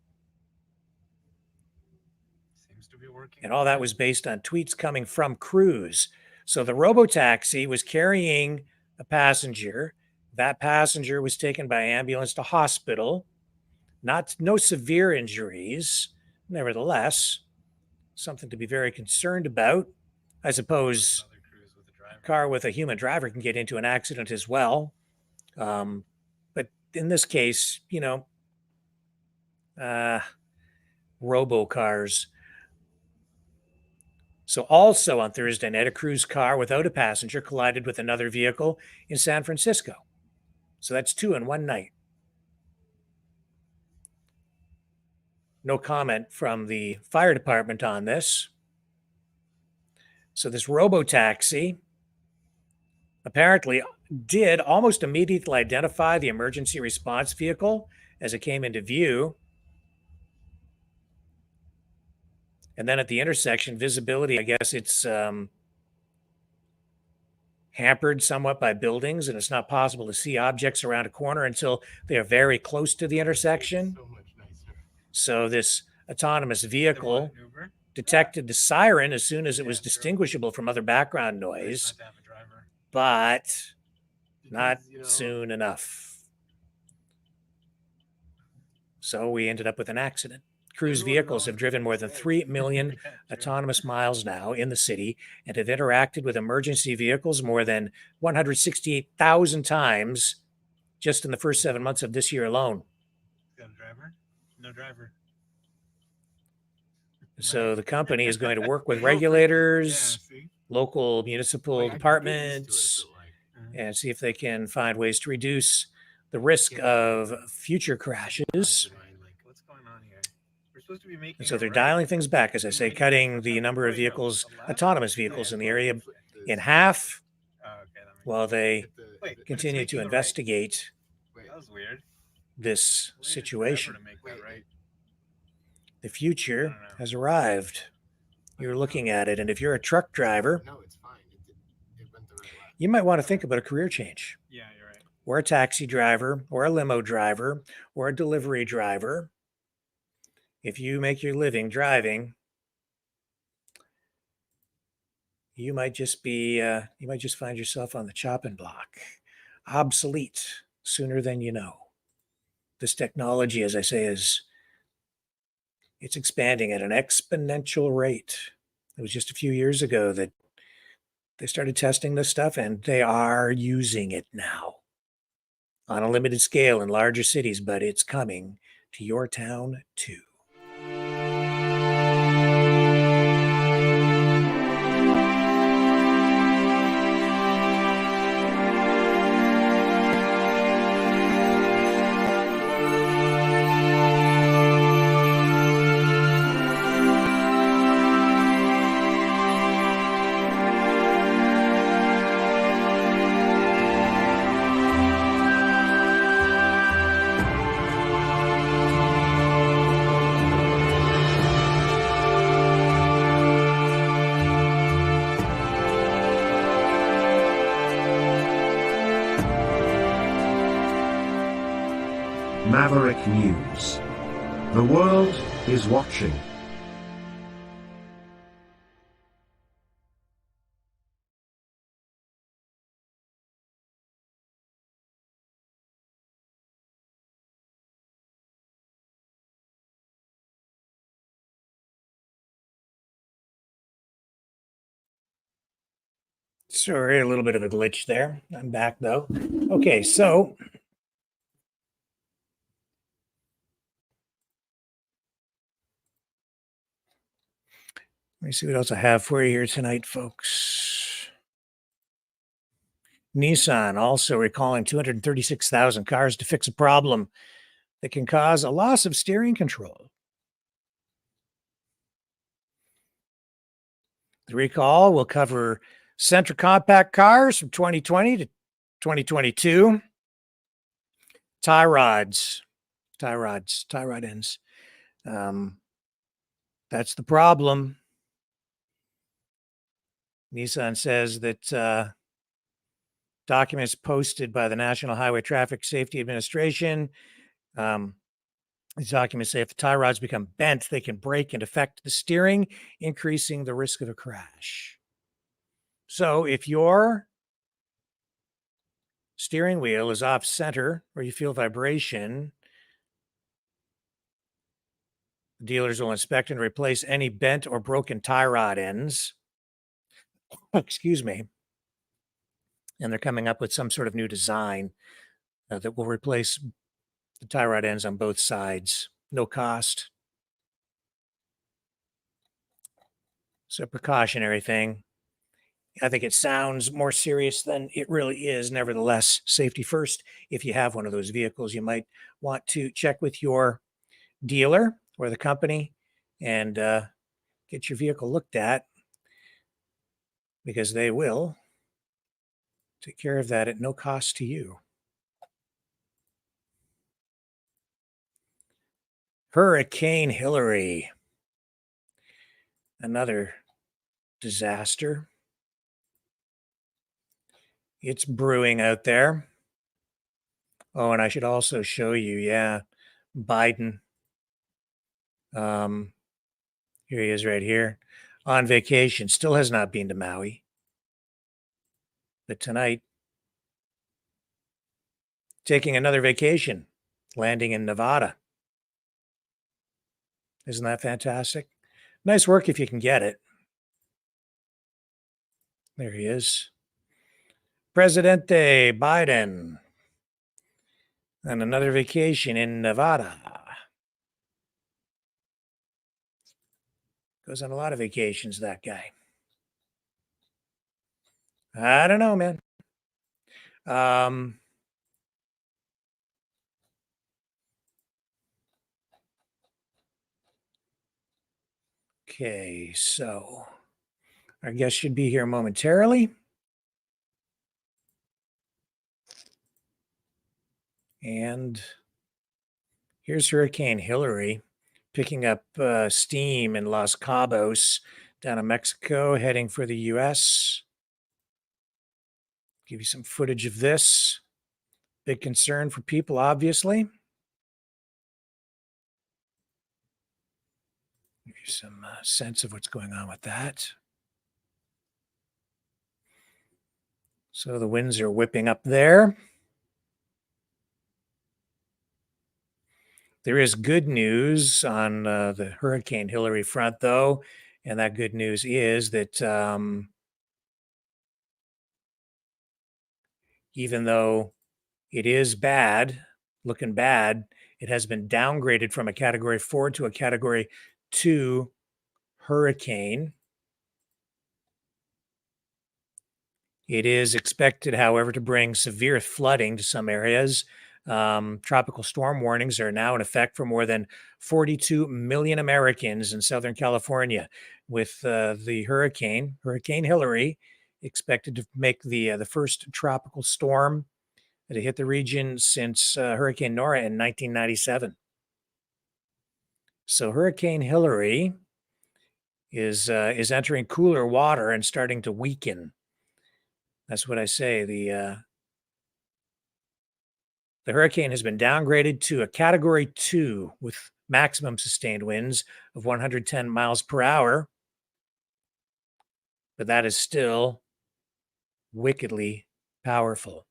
Seems to be working. And all that was based on tweets coming from Cruise. So the robotaxi was carrying a passenger. That passenger was taken by ambulance to hospital. No severe injuries. Nevertheless, something to be very concerned about. I suppose a car with a human driver can get into an accident as well. But in this case, robo cars. So also on Thursday night, a Cruise car without a passenger collided with another vehicle in San Francisco. So that's 2 in one night. No comment from the fire department on this. So this robotaxi apparently did almost immediately identify the emergency response vehicle as it came into view. And then at the intersection, visibility, I guess it's hampered somewhat by buildings, and it's not possible to see objects around a corner until they are very close to the intersection. So this autonomous vehicle detected the siren as soon as it was distinguishable from other background noise, but not soon enough. So we ended up with an accident. Cruise vehicles have driven more than 3 million autonomous miles now in the city and have interacted with emergency vehicles more than 168,000 times just in the first 7 months of this year alone. Got a driver? No driver. So the company is going to work with regulators, local municipal departments, and see if they can find ways to reduce the risk of future crashes. What's going on here? We're supposed to be making And so a they're right. dialing things back, as I say, cutting the number of vehicles, autonomous vehicles in the area in half, while they continue to investigate That was weird. this situation. To make that right. The future has arrived. You're looking at it, and if you're a truck driver, you might want to think about a career change. Yeah, you're right. Or a taxi driver, or a limo driver, or a delivery driver. If you make your living driving, you might just find yourself on the chopping block, obsolete sooner than you know. This technology, as I say, it's expanding at an exponential rate. It was just a few years ago that they started testing this stuff, and they are using it now on a limited scale in larger cities, but it's coming to your town too. Maverick News. The world is watching. Sorry, a little bit of a glitch there. I'm back though. Okay, so let me see what else I have for you here tonight, folks. Nissan also recalling 236,000 cars to fix a problem that can cause a loss of steering control. The recall will cover Sentra compact cars from 2020 to 2022. Tie rod ends. That's the problem. Nissan says that documents posted by the National Highway Traffic Safety Administration, these documents say if the tie rods become bent, they can break and affect the steering, increasing the risk of a crash. So if your steering wheel is off center or you feel vibration, dealers will inspect and replace any bent or broken tie rod ends. Excuse me. And they're coming up with some sort of new design that will replace the tie rod ends on both sides. No cost. It's a precautionary thing. I think it sounds more serious than it really is. Nevertheless, safety first. If you have one of those vehicles, you might want to check with your dealer or the company and get your vehicle looked at, because they will take care of that at no cost to you. Hurricane Hillary, another disaster. It's brewing out there. Oh, and I should also show you, Biden. Here he is right here on vacation. Still has not been to Maui. But tonight, taking another vacation, landing in Nevada. Isn't that fantastic? Nice work if you can get it. There he is. Presidente Biden. And another vacation in Nevada. Goes on a lot of vacations, that guy. I don't know, man. Okay, so our guest should be here momentarily. And here's Hurricane Hillary picking up steam in Los Cabos down in Mexico, heading for the US. Give you some footage of this. Big concern for people, obviously. Give you some sense of what's going on with that. So the winds are whipping up there. There is good news on the Hurricane Hillary front, though, and that good news is that even though it is bad, looking bad, it has been downgraded from a Category 4 to a Category 2 hurricane. It is expected, however, to bring severe flooding to some areas. Tropical storm warnings are now in effect for more than 42 million Americans in Southern California, with the Hurricane Hillary, expected to make the first tropical storm that hit the region since Hurricane Nora in 1997. So Hurricane Hillary is entering cooler water and starting to weaken. That's what I say. The hurricane has been downgraded to a Category 2 with maximum sustained winds of 110 miles per hour. But that is still wickedly powerful.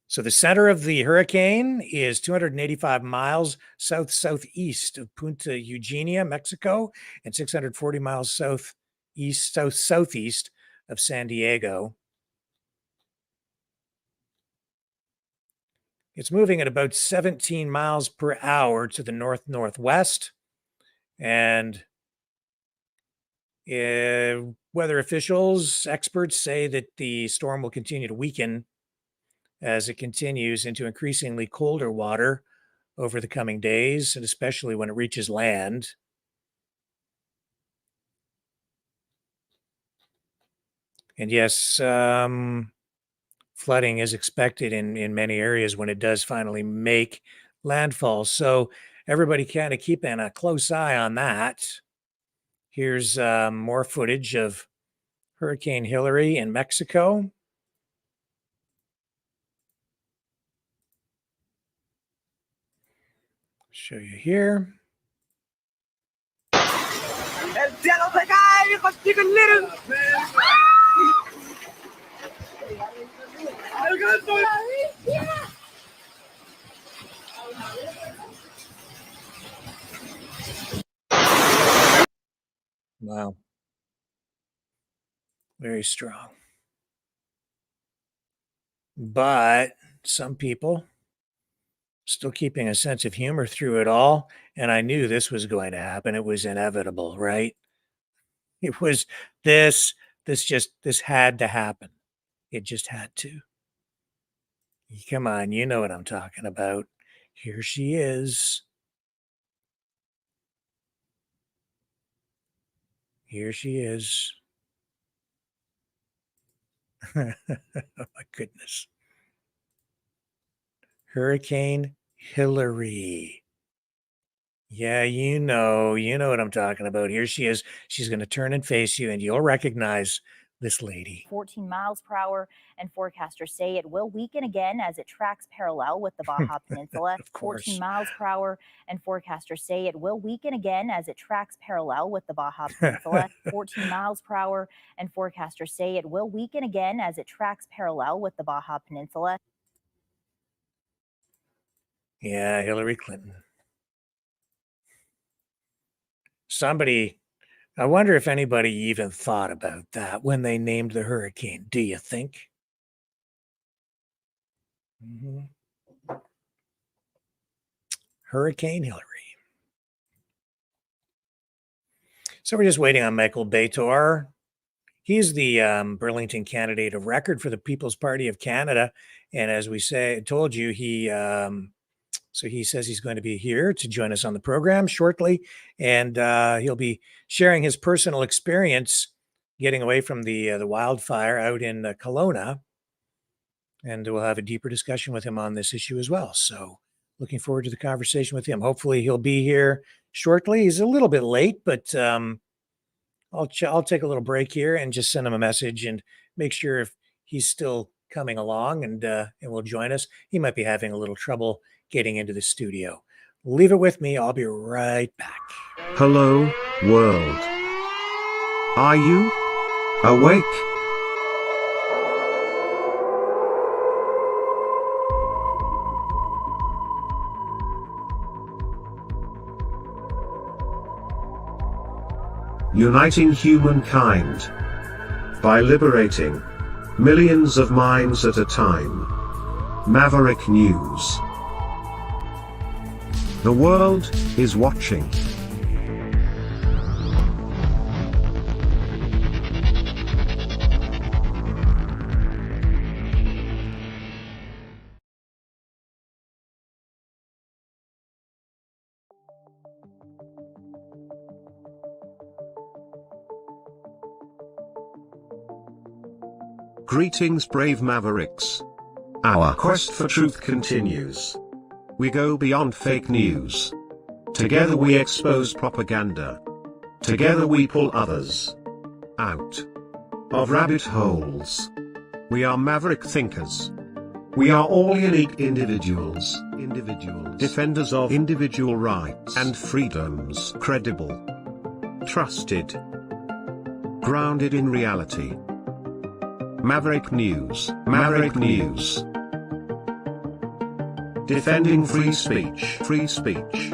So the center of the hurricane is 285 miles south-southeast of Punta Eugenia, Mexico, and 640 miles southeast of San Diego. It's moving at about 17 miles per hour to the north-northwest, and weather officials, experts say that the storm will continue to weaken as it continues into increasingly colder water over the coming days, and especially when it reaches land. And yes, flooding is expected in many areas when it does finally make landfall. So everybody kind of keeping a close eye on that. Here's more footage of Hurricane Hillary in Mexico. Show you here. El cielo se cae, hijos chicos little. Wow. Very strong. But some people still keeping a sense of humor through it all. And I knew this was going to happen. It was inevitable, right? It was this had to happen. It just had to. Come on, you know what I'm talking about. Here she is. Here she is. Oh my goodness. Hurricane Hillary. Yeah, you know what I'm talking about. Here she is. She's going to turn and face you, and you'll recognize this lady. 14 miles per hour, and forecasters say it will weaken again as it tracks parallel with the Baja Peninsula. Of course. 14 miles per hour, and forecasters say it will weaken again as it tracks parallel with the Baja Peninsula. 14 miles per hour, and forecasters say it will weaken again as it tracks parallel with the Baja Peninsula. Yeah, Hillary Clinton. Somebody, I wonder if anybody even thought about that when they named the hurricane. Do you think? Hurricane Hillary. So we're just waiting on Michael BATOR. He's the Burlington candidate of record for the People's Party of Canada. And as we told you, so he says he's going to be here to join us on the program shortly. And he'll be sharing his personal experience getting away from the wildfire out in Kelowna. And we'll have a deeper discussion with him on this issue as well. So looking forward to the conversation with him. Hopefully he'll be here shortly. He's a little bit late, but I'll take a little break here and just send him a message and make sure if he's still coming along and will join us. He might be having a little trouble getting into the studio. Leave it with me. I'll be right back. Hello, world. Are you awake? Uniting humankind by liberating millions of minds at a time. Maverick News. The world is watching. Greetings, brave Mavericks. Our quest for truth continues. We go beyond fake news. Together we expose propaganda. Together we pull others out of rabbit holes. We are maverick thinkers. We are all unique individuals. Defenders of individual rights and freedoms. Credible. Trusted. Grounded in reality. Maverick News. Maverick News. Defending free speech. Free speech.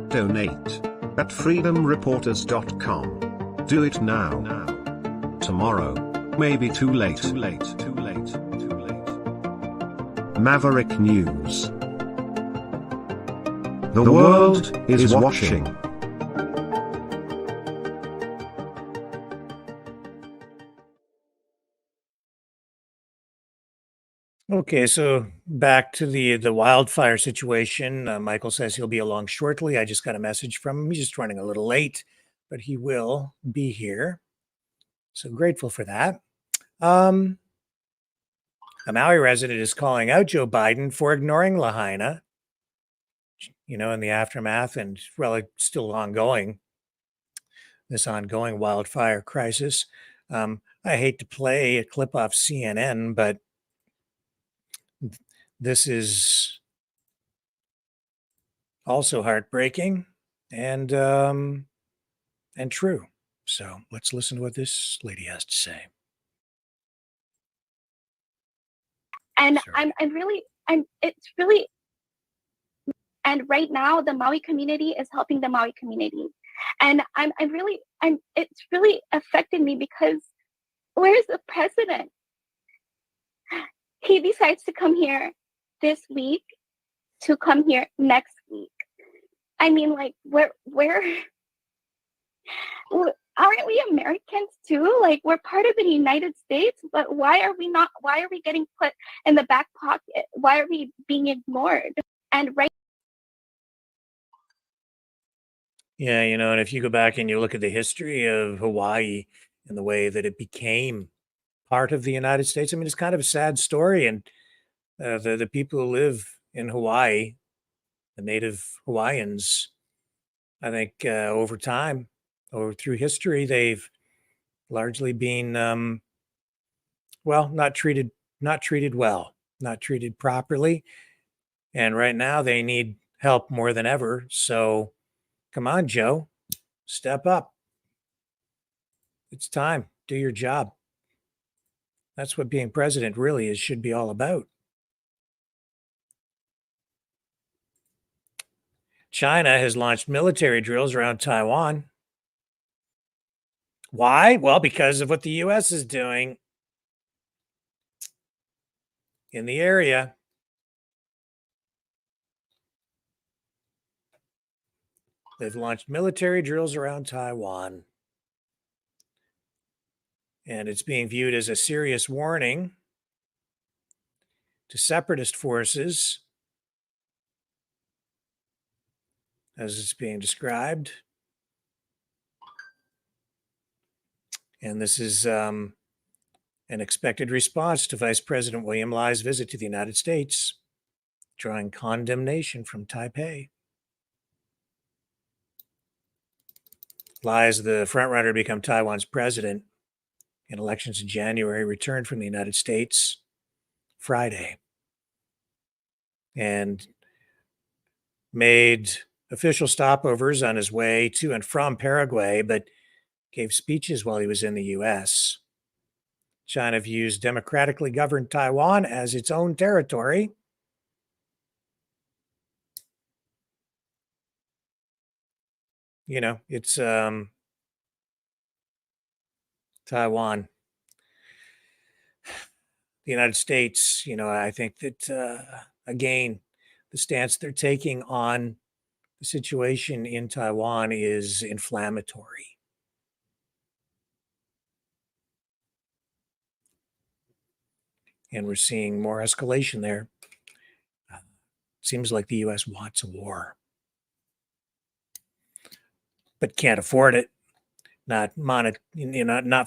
Donate at freedomreporters.com. Do it now. Tomorrow may be too late. Maverick News. The world is watching. Okay, so back to the wildfire situation. Michael says he'll be along shortly. I just got a message from him. He's just running a little late, but he will be here. So grateful for that. A Maui resident is calling out Joe Biden for ignoring Lahaina, in the aftermath and really still ongoing, this ongoing wildfire crisis. I hate to play a clip off CNN, but this is also heartbreaking and true. So let's listen to what this lady has to say. And it's really, and right now the Maui community is helping the Maui community. And it's really affected me because where's the president? He decides to come here this week, to come here next week. I mean, like, where aren't we Americans too? Like, we're part of the United States, but why are we getting put in the back pocket? Why are we being ignored? And Yeah, and if you go back and you look at the history of Hawaii and the way that it became part of the United States, I mean, it's kind of a sad story. And the people who live in Hawaii, the native Hawaiians, I think over time, or through history, they've largely been, not treated well, not treated properly. And right now they need help more than ever. So come on, Joe, step up. It's time. Do your job. That's what being president really should be all about. China has launched military drills around Taiwan. Why? Well, because of what the U.S. is doing in the area. They've launched military drills around Taiwan. And it's being viewed as a serious warning to separatist forces, as it's being described. And this is an expected response to Vice President William Lai's visit to the United States, drawing condemnation from Taipei. Lai is the frontrunner to become Taiwan's president in elections in January, returned from the United States Friday and made official stopovers on his way to and from Paraguay, but gave speeches while he was in the U.S. China views democratically governed Taiwan as its own territory. You know, it's Taiwan. The United States, you know, I think that, again, the stance they're taking on the situation in Taiwan is inflammatory. And we're seeing more escalation there. Seems like the U.S. wants a war, but can't afford it. Not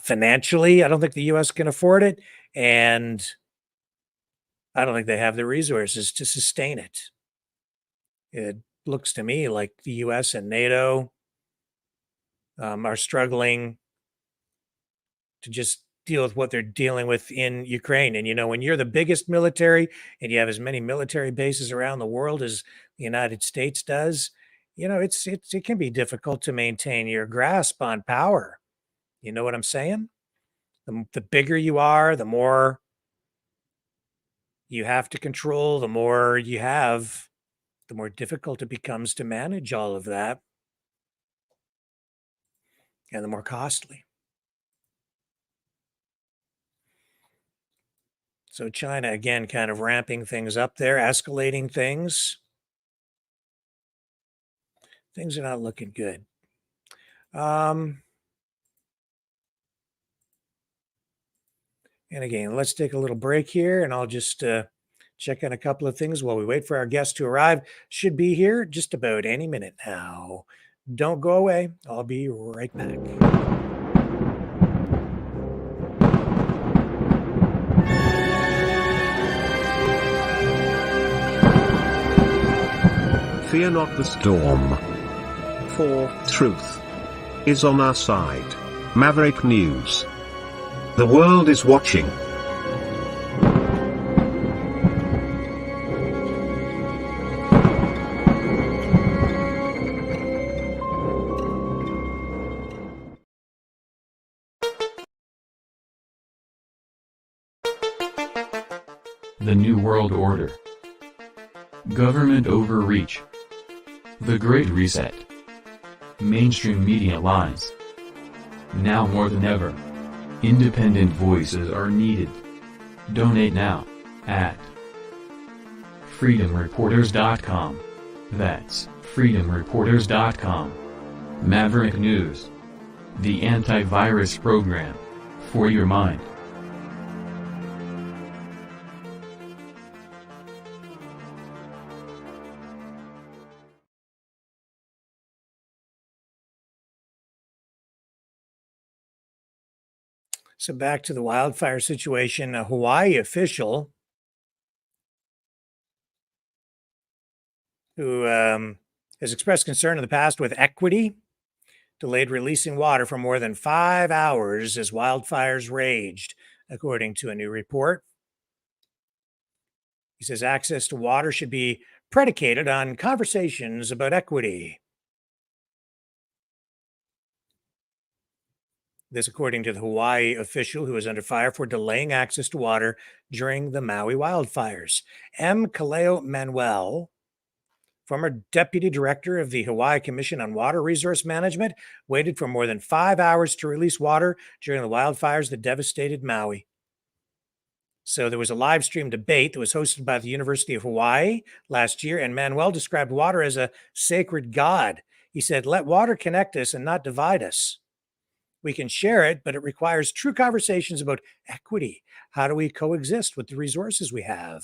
financially. I don't think the U.S. can afford it, and I don't think they have the resources to sustain it. It looks to me like the U.S. and NATO are struggling to just deal with what they're dealing with in Ukraine. And, you know, when you're the biggest military and you have as many military bases around the world as the United States does, you know, it can be difficult to maintain your grasp on power. You know what I'm saying? The bigger you are, the more you have to control, the more you have, the more difficult it becomes to manage all of that, and the more costly. So China, again, kind of ramping things up there, escalating things. Things are not looking good. And again, let's take a little break here, and I'll just check on a couple of things while we wait for our guest to arrive. Should be here just about any minute now. Don't go away. I'll be right back. Fear not the storm, for truth is on our side. Maverick News. The world is watching. The New World Order. Government overreach. The Great Reset. Mainstream media lies. Now more than ever, independent voices are needed. Donate now at freedomreporters.com. That's freedomreporters.com. Maverick News. The antivirus program for your mind. So back to the wildfire situation. A Hawaii official who has expressed concern in the past with equity delayed releasing water for more than 5 hours as wildfires raged, according to a new report. He says access to water should be predicated on conversations about equity. This, according to the Hawaii official who is under fire for delaying access to water during the Maui wildfires. M. Kaleo Manuel, former deputy director of the Hawaii Commission on Water Resource Management, waited for more than 5 hours to release water during the wildfires that devastated Maui. So there was a live stream debate that was hosted by the University of Hawaii last year, and Manuel described water as a sacred god. He said, "Let water connect us and not divide us." We can share it, but it requires true conversations about equity. How do we coexist with the resources we have?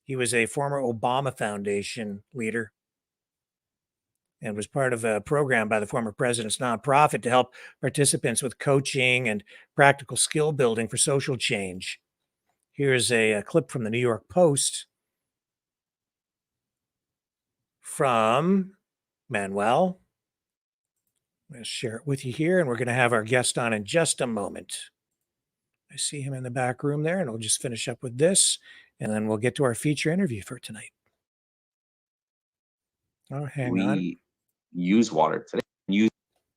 He was a former Obama Foundation leader and was part of a program by the former president's nonprofit to help participants with coaching and practical skill building for social change. Here's a clip from the New York Post from Manuel. I'm going to share it with you here, and we're going to have our guest on in just a moment. I see him in the back room there, and we'll just finish up with this, and then we'll get to our feature interview for tonight. Oh, hang on. We use water today,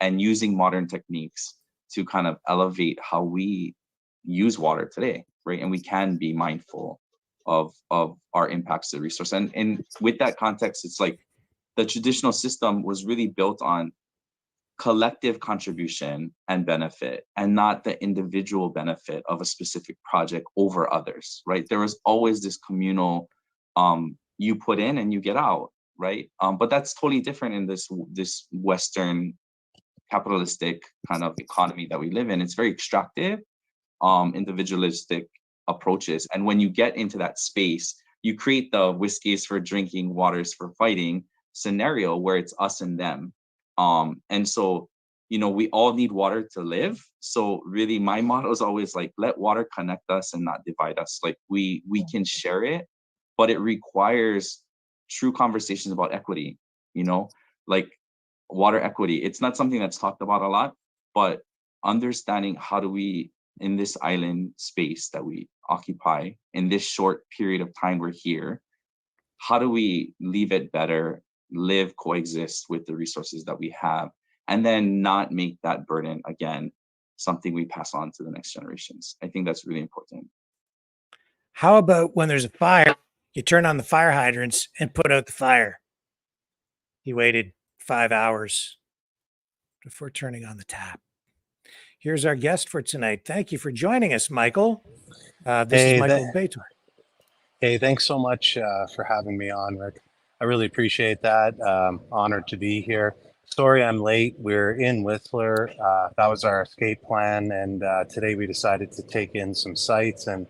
using modern techniques to kind of elevate how we use water today, right? And we can be mindful of our impacts to the resource. And with that context, it's like the traditional system was really built on collective contribution and benefit, and not the individual benefit of a specific project over others, right? There was always this communal, you put in and you get out, right? But that's totally different in this Western capitalistic kind of economy that we live in. It's very extractive, individualistic approaches. And when you get into that space, you create the whiskeys for drinking, waters for fighting scenario where it's us and them. And so, you know, we all need water to live. So really my motto is always like, let water connect us and not divide us. Like we can share it, but it requires true conversations about equity, you know, like water equity. It's not something that's talked about a lot, but understanding how do we, in this island space that we occupy, in this short period of time we're here, how do we leave it better, live, coexist with the resources that we have, and then not make that burden, again, something we pass on to the next generations. I think that's really important. How about when there's a fire, you turn on the fire hydrants and put out the fire? He waited 5 hours before turning on the tap. Here's our guest for tonight. Thank you for joining us, Michael. This is Michael BATOR. Hey, thanks so much for having me on, Rick. I really appreciate that. Honored to be here. Sorry I'm late. We're in Whistler. That was our escape plan. And today we decided to take in some sights. And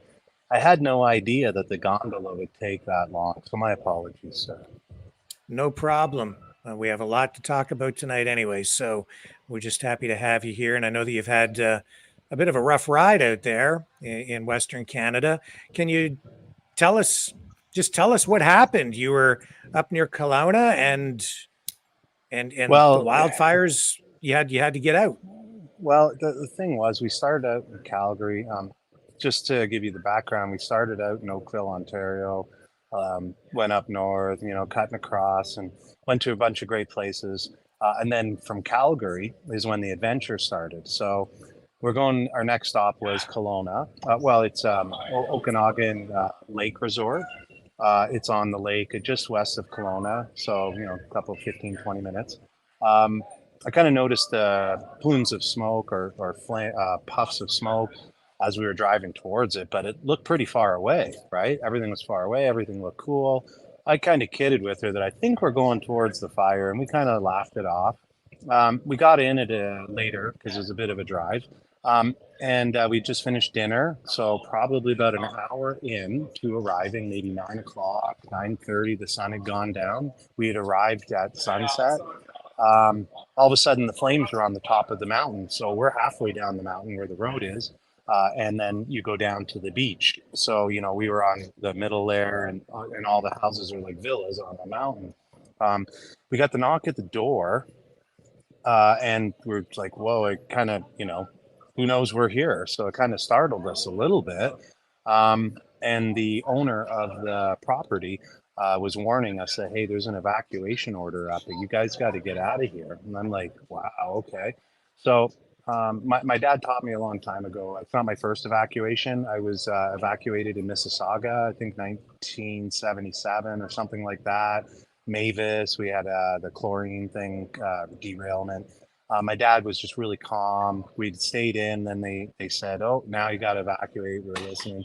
I had no idea that the gondola would take that long. So my apologies, sir. No problem. We have a lot to talk about tonight anyway. So we're just happy to have you here. And I know that you've had a bit of a rough ride out there in Western Canada. Can you tell us what happened? You were up near Kelowna and well, the wildfires, you had to get out. Well, the thing was, we started out in Calgary. Just to give you the background, we started out in Oakville, Ontario, went up north, you know, cutting across and went to a bunch of great places. And then from Calgary is when the adventure started. So our next stop was Kelowna. It's Okanagan Lake Resort. It's on the lake just west of Kelowna. So, you know, a couple of 15, 20 minutes. I kind of noticed plumes of smoke or puffs of smoke as we were driving towards it, but it looked pretty far away, right? Everything was far away. Everything looked cool. I kind of kidded with her that I think we're going towards the fire, and we kind of laughed it off. We got in it later because it was a bit of a drive. And we just finished dinner. So probably about an hour in to arriving, maybe 9 o'clock, 9:30, the sun had gone down. We had arrived at sunset. All of a sudden the flames were on the top of the mountain. So we're halfway down the mountain where the road is. And then you go down to the beach. So, you know, we were on the middle there and all the houses are like villas on the mountain. We got the knock at the door and we're like, whoa, it kind of, you know, who knows we're here. So it kind of startled us a little bit. And the owner of the property was warning us that, hey, there's an evacuation order up there. You guys got to get out of here. And I'm like, wow, okay. So my dad taught me a long time ago. It's not my first evacuation. I was evacuated in Mississauga, I think 1977 or something like that. Mavis, we had the chlorine thing, derailment. My dad was just really calm. We'd stayed in, then they said, oh, now you got to evacuate. We were listening.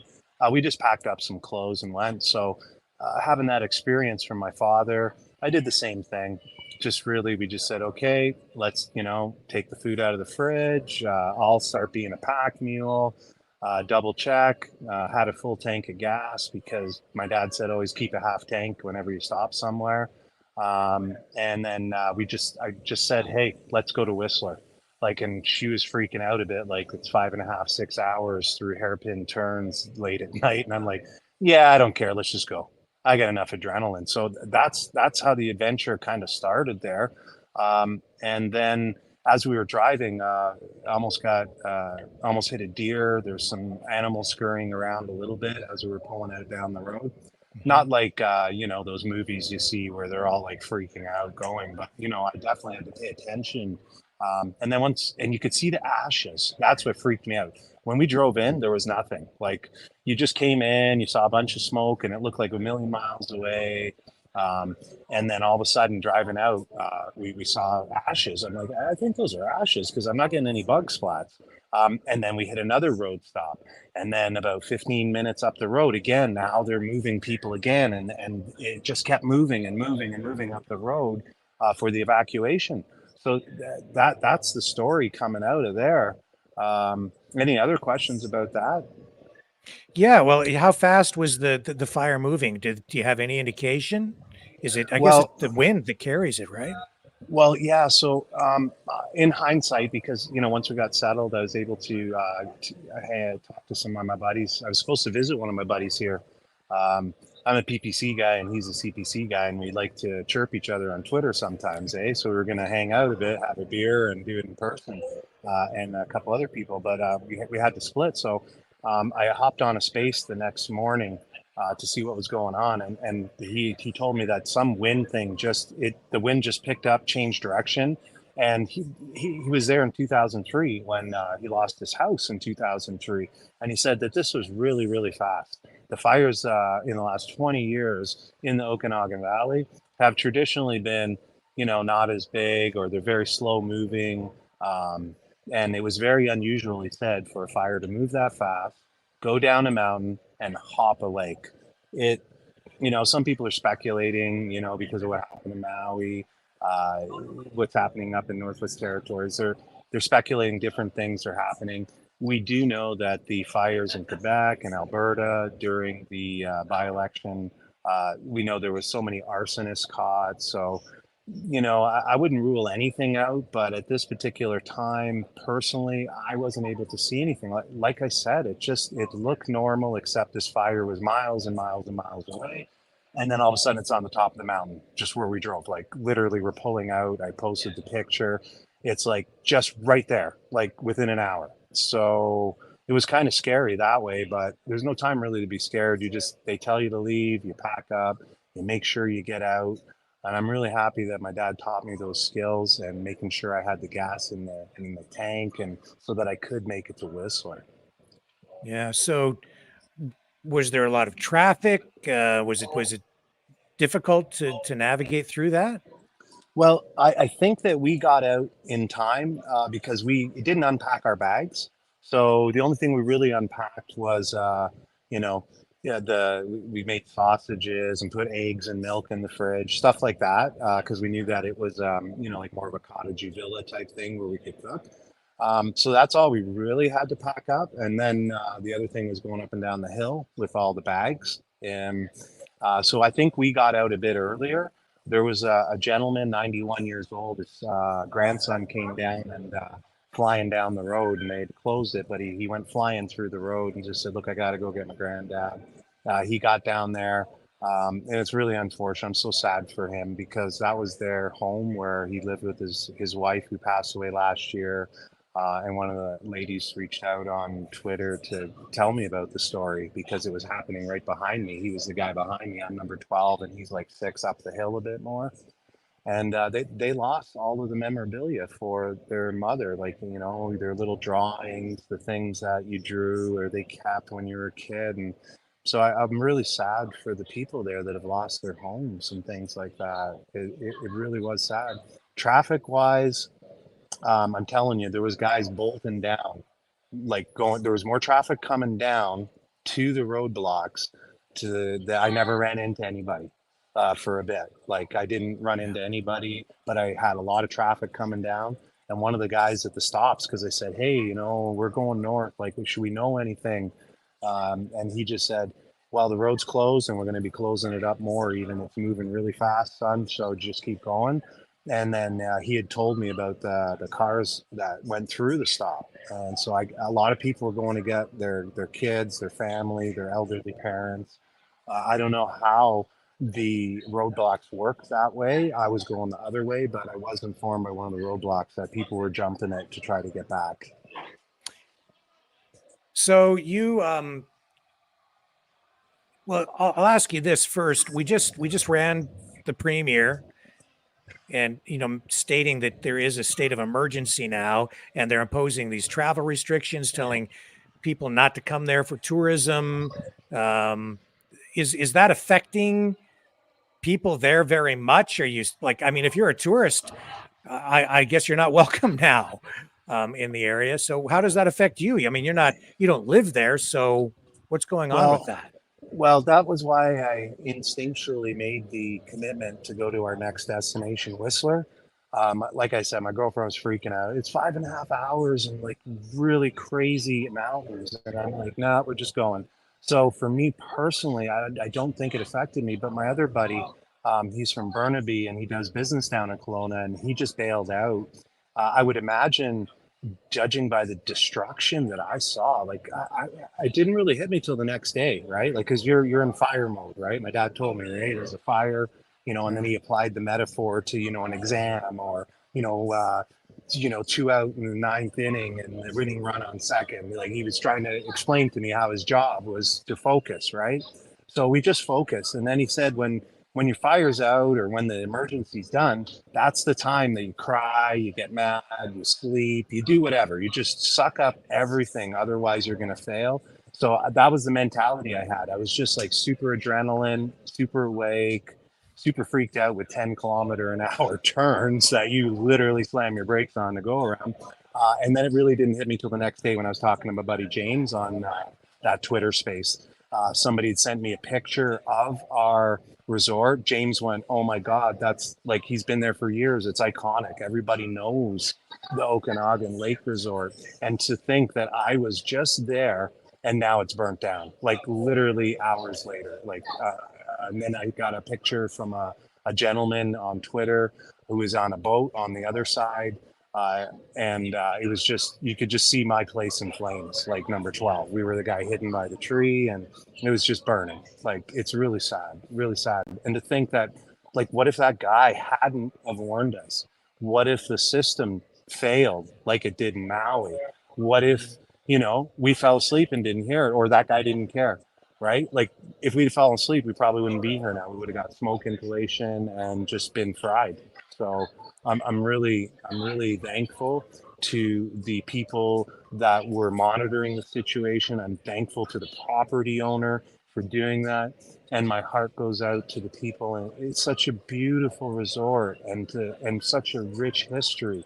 We just packed up some clothes and went. So having that experience from my father, I did the same thing. just really, we just said, okay, let's, take the food out of the fridge. I'll start being a pack mule, double check, had a full tank of gas because my dad said always keep a half tank whenever you stop somewhere. And then I just said, hey, let's go to Whistler. And she was freaking out a bit, it's 5.5, 6 hours through hairpin turns late at night. And I'm like, yeah, I don't care. Let's just go. I got enough adrenaline. So that's how the adventure kind of started there. And then as we were driving, almost hit a deer. There's some animals scurrying around a little bit as we were pulling out down the road. Not like, those movies you see where they're all freaking out going, but, I definitely had to pay attention. And then and you could see the ashes. That's what freaked me out. When we drove in, there was nothing. You just came in, you saw a bunch of smoke and it looked like a million miles away. And then all of a sudden driving out, we saw ashes. I'm like, I think those are ashes because I'm not getting any bug splats. And then we hit another road stop. And then about 15 minutes up the road again, now they're moving people again. And it just kept moving and moving and moving up the road for the evacuation. So that's the story coming out of there. Any other questions about that? Yeah, well, how fast was the fire moving? Do you have any indication? Is it? I guess Well, it's the wind that carries it, right? Well, yeah. So in hindsight, because once we got settled, I was able to talk to some of my buddies. I was supposed to visit one of my buddies here. I'm a PPC guy and he's a CPC guy, and we like to chirp each other on Twitter sometimes, eh? So we were going to hang out a bit, have a beer, and do it in person, and a couple other people. But we had to split, so I hopped on a space the next morning to see what was going on, and he told me that some wind thing the wind just picked up, changed direction, and he was there in 2003 when he lost his house in 2003, and he said that this was really, really fast. The fires in the last 20 years in the Okanagan Valley have traditionally been, not as big, or they're very slow moving, and it was very unusual, he said, for a fire to move that fast, go down a mountain, and hop a lake. Some people are speculating, because of what happened in Maui, what's happening up in Northwest Territories. They're speculating different things are happening. We do know that the fires in Quebec and Alberta during the by-election, we know there was so many arsonists caught. So, I wouldn't rule anything out, but at this particular time, personally, I wasn't able to see anything. Like I said, it looked normal, except this fire was miles and miles and miles away. And then all of a sudden it's on the top of the mountain, just where we drove. Literally we're pulling out. I posted the picture. It's just right there, within an hour. So it was kind of scary that way, but there's no time really to be scared. They tell you to leave, you pack up, you make sure you get out. And I'm really happy that my dad taught me those skills and making sure I had the gas in the tank, and so that I could make it to Whistler. Yeah. So was there a lot of traffic? Was it difficult to navigate through that? Well, I think that we got out in time because we didn't unpack our bags. So the only thing we really unpacked was, we made sausages and put eggs and milk in the fridge, stuff like that, because we knew that it was, more of a cottagey villa type thing where we could cook. So that's all we really had to pack up. And then the other thing was going up and down the hill with all the bags. And so I think we got out a bit earlier. There was a gentleman, 91 years old. His grandson came down and flying down the road, and they had closed it, but he went flying through the road and just said, look, I got to go get my granddad. He got down there, and it's really unfortunate. I'm so sad for him because that was their home where he lived with his wife, who passed away last year. And one of the ladies reached out on Twitter to tell me about the story because it was happening right behind me. He was the guy behind me. I'm number 12, and he's 6 up the hill a bit more. And they lost all of the memorabilia for their mother, their little drawings, the things that you drew or they kept when you were a kid. And so I'm really sad for the people there that have lost their homes and things like that. It really was sad. Traffic wise, I'm telling you, there was guys bolting down, there was more traffic coming down to the roadblocks that I never ran into anybody. for a bit. Like I didn't run into anybody, but I had a lot of traffic coming down. And one of the guys at the stops, because I said, hey, you know, we're going north. Like, should we know anything? And he just said, well, the road's closed and we're going to be closing it up more, even it's moving really fast, son. So just keep going. And then he had told me about the cars that went through the stop. And so a lot of people were going to get their kids, their family, their elderly parents. I don't know how the roadblocks work that way. I was going the other way, but I was informed by one of the roadblocks that people were jumping it to try to get back. So you, well, I'll ask you this first. We just ran the premiere, and stating that there is a state of emergency now, and they're imposing these travel restrictions, telling people not to come there for tourism. Is that affecting people there very much? Are you like, I mean, if you're a tourist, I guess you're not welcome now in the area. So how does that affect you? I mean, you don't live there. So what's going on with that? Well, that was why I instinctually made the commitment to go to our next destination, Whistler. Like I said, my girlfriend was freaking out. It's 5.5 hours and like really crazy mountains. And I'm like, nah, we're just going. So for me personally, I don't think it affected me, but my other buddy, he's from Burnaby and he does business down in Kelowna and he just bailed out. I would imagine, judging by the destruction that I saw, like I didn't really hit me till the next day, right? Like, cause you're in fire mode, right? My dad told me, hey, there's a fire, and then he applied the metaphor to, an exam or, 2 out in the 9th inning and the winning run on second. Like he was trying to explain to me how his job was to focus, right? So we just focused. And then he said, when your fire's out or when the emergency's done, that's the time that you cry, you get mad, you sleep, you do whatever. You just suck up everything. Otherwise, you're going to fail. So that was the mentality I had. I was just like super adrenaline, super awake, super freaked out with 10-kilometer-an-hour turns that you literally slam your brakes on to go around. And then it really didn't hit me till the next day when I was talking to my buddy James on that Twitter space. Somebody had sent me a picture of our resort. James went, oh my God, that's like, he's been there for years. It's iconic. Everybody knows the Okanagan Lake Resort. And to think that I was just there and now it's burnt down, like literally hours later. And then I got a picture from a gentleman on Twitter who was on a boat on the other side. It was just, you could just see my place in flames, like number 12. We were the guy hidden by the tree and it was just burning. Like, it's really sad, really sad. And to think that, like, what if that guy hadn't have warned us? What if the system failed like it did in Maui? What if, we fell asleep and didn't hear it, or that guy didn't care, right? Like, if we'd fallen asleep, we probably wouldn't be here now. We would have got smoke inhalation and just been fried. So I'm really thankful to the people that were monitoring the situation. I'm thankful to the property owner for doing that. And my heart goes out to the people. And it's such a beautiful resort and such a rich history.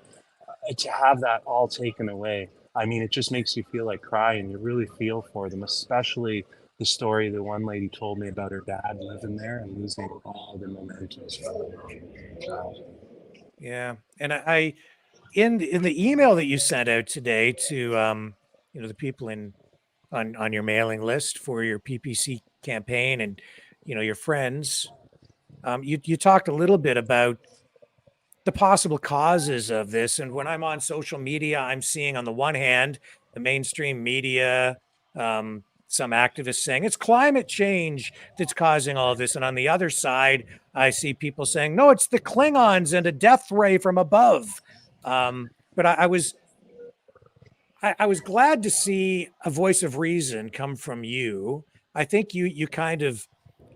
To have that all taken away, I mean, it just makes you feel like crying. You really feel for them, especially the story the one lady told me about her dad living there and losing all the mementos from it. Yeah. And I in the email that you sent out today to the people on your mailing list for your PPC campaign and your friends, you talked a little bit about the possible causes of this. And when I'm on social media, I'm seeing on the one hand the mainstream media, some activists saying it's climate change that's causing all of this, and on the other side I see people saying no, it's the Klingons and a death ray from above. But I was glad to see a voice of reason come from you. I think you kind of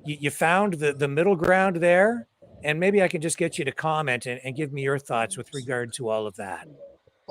you found the middle ground there, and maybe I can just get you to comment and give me your thoughts with regard to all of that.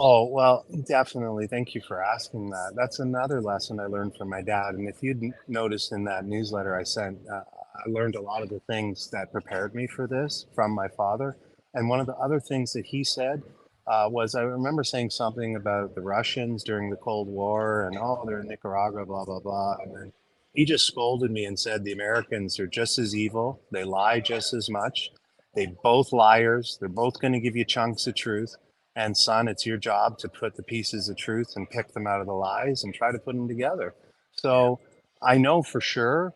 Oh, well, definitely. Thank you for asking that. That's another lesson I learned from my dad. And if you'd noticed in that newsletter I sent, I learned a lot of the things that prepared me for this from my father. And one of the other things that he said was, I remember saying something about the Russians during the Cold War and, oh, they're in Nicaragua, blah, blah, blah. And then he just scolded me and said the Americans are just as evil. They lie just as much. They both liars. They're both going to give you chunks of truth. And son, it's your job to put the pieces of truth and pick them out of the lies and try to put them together. So I know for sure,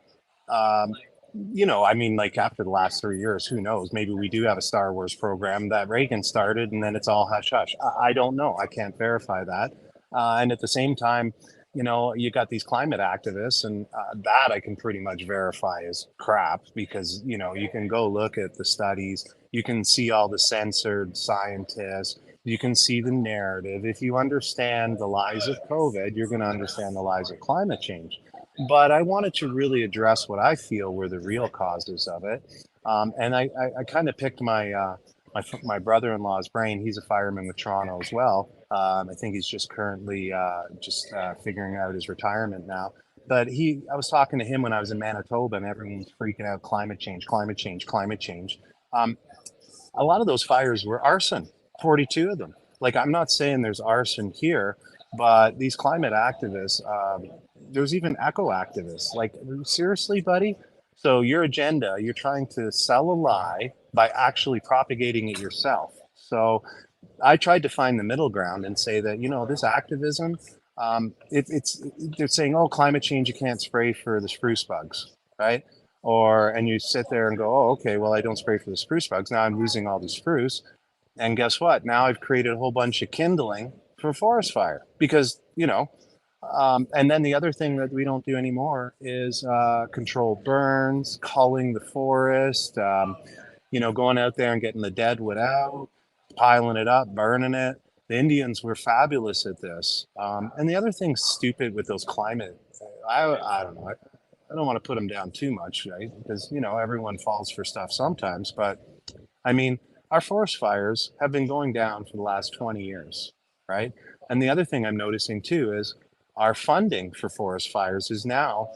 um, I mean, like after the last 3 years, who knows? Maybe we do have a Star Wars program that Reagan started and then it's all hush hush. I don't know. I can't verify that. And at the same time, you got these climate activists, and that I can pretty much verify is crap because, you can go look at the studies, you can see all the censored scientists, you can see the narrative. If you understand the lies of COVID, you're going to understand the lies of climate change. But I wanted to really address what I feel were the real causes of it. And I kind of picked my brother-in-law's brain. He's a fireman with Toronto as well. I think he's just currently figuring out his retirement now. But I was talking to him when I was in Manitoba, and everyone was freaking out, climate change, climate change, climate change. A lot of those fires were arson, 42 of them. Like, I'm not saying there's arson here, but these climate activists, there's even eco activists. Like, seriously, buddy? So your agenda, you're trying to sell a lie by actually propagating it yourself. So I tried to find the middle ground and say that, this activism, they're saying, oh, climate change, you can't spray for the spruce bugs, right? And you sit there and go, oh, okay, well, I don't spray for the spruce bugs. Now I'm losing all the spruce. And guess what? Now I've created a whole bunch of kindling for forest fire because, and then the other thing that we don't do anymore is controlled burns, culling the forest, going out there and getting the dead wood out, piling it up, burning it. The Indians were fabulous at this. And the other thing stupid with those climate, I don't know, I don't want to put them down too much, right? Because, everyone falls for stuff sometimes. But I mean, our forest fires have been going down for the last 20 years, right? And the other thing I'm noticing too is our funding for forest fires is now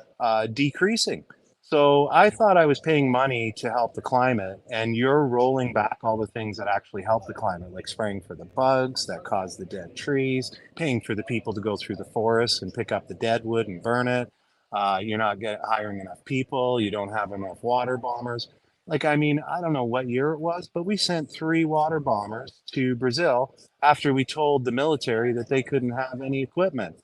decreasing. So I thought I was paying money to help the climate, and you're rolling back all the things that actually help the climate, like spraying for the bugs that cause the dead trees, paying for the people to go through the forest and pick up the dead wood and burn it. You're not hiring enough people. You don't have enough water bombers. Like, I mean, I don't know what year it was, but we sent 3 water bombers to Brazil after we told the military that they couldn't have any equipment.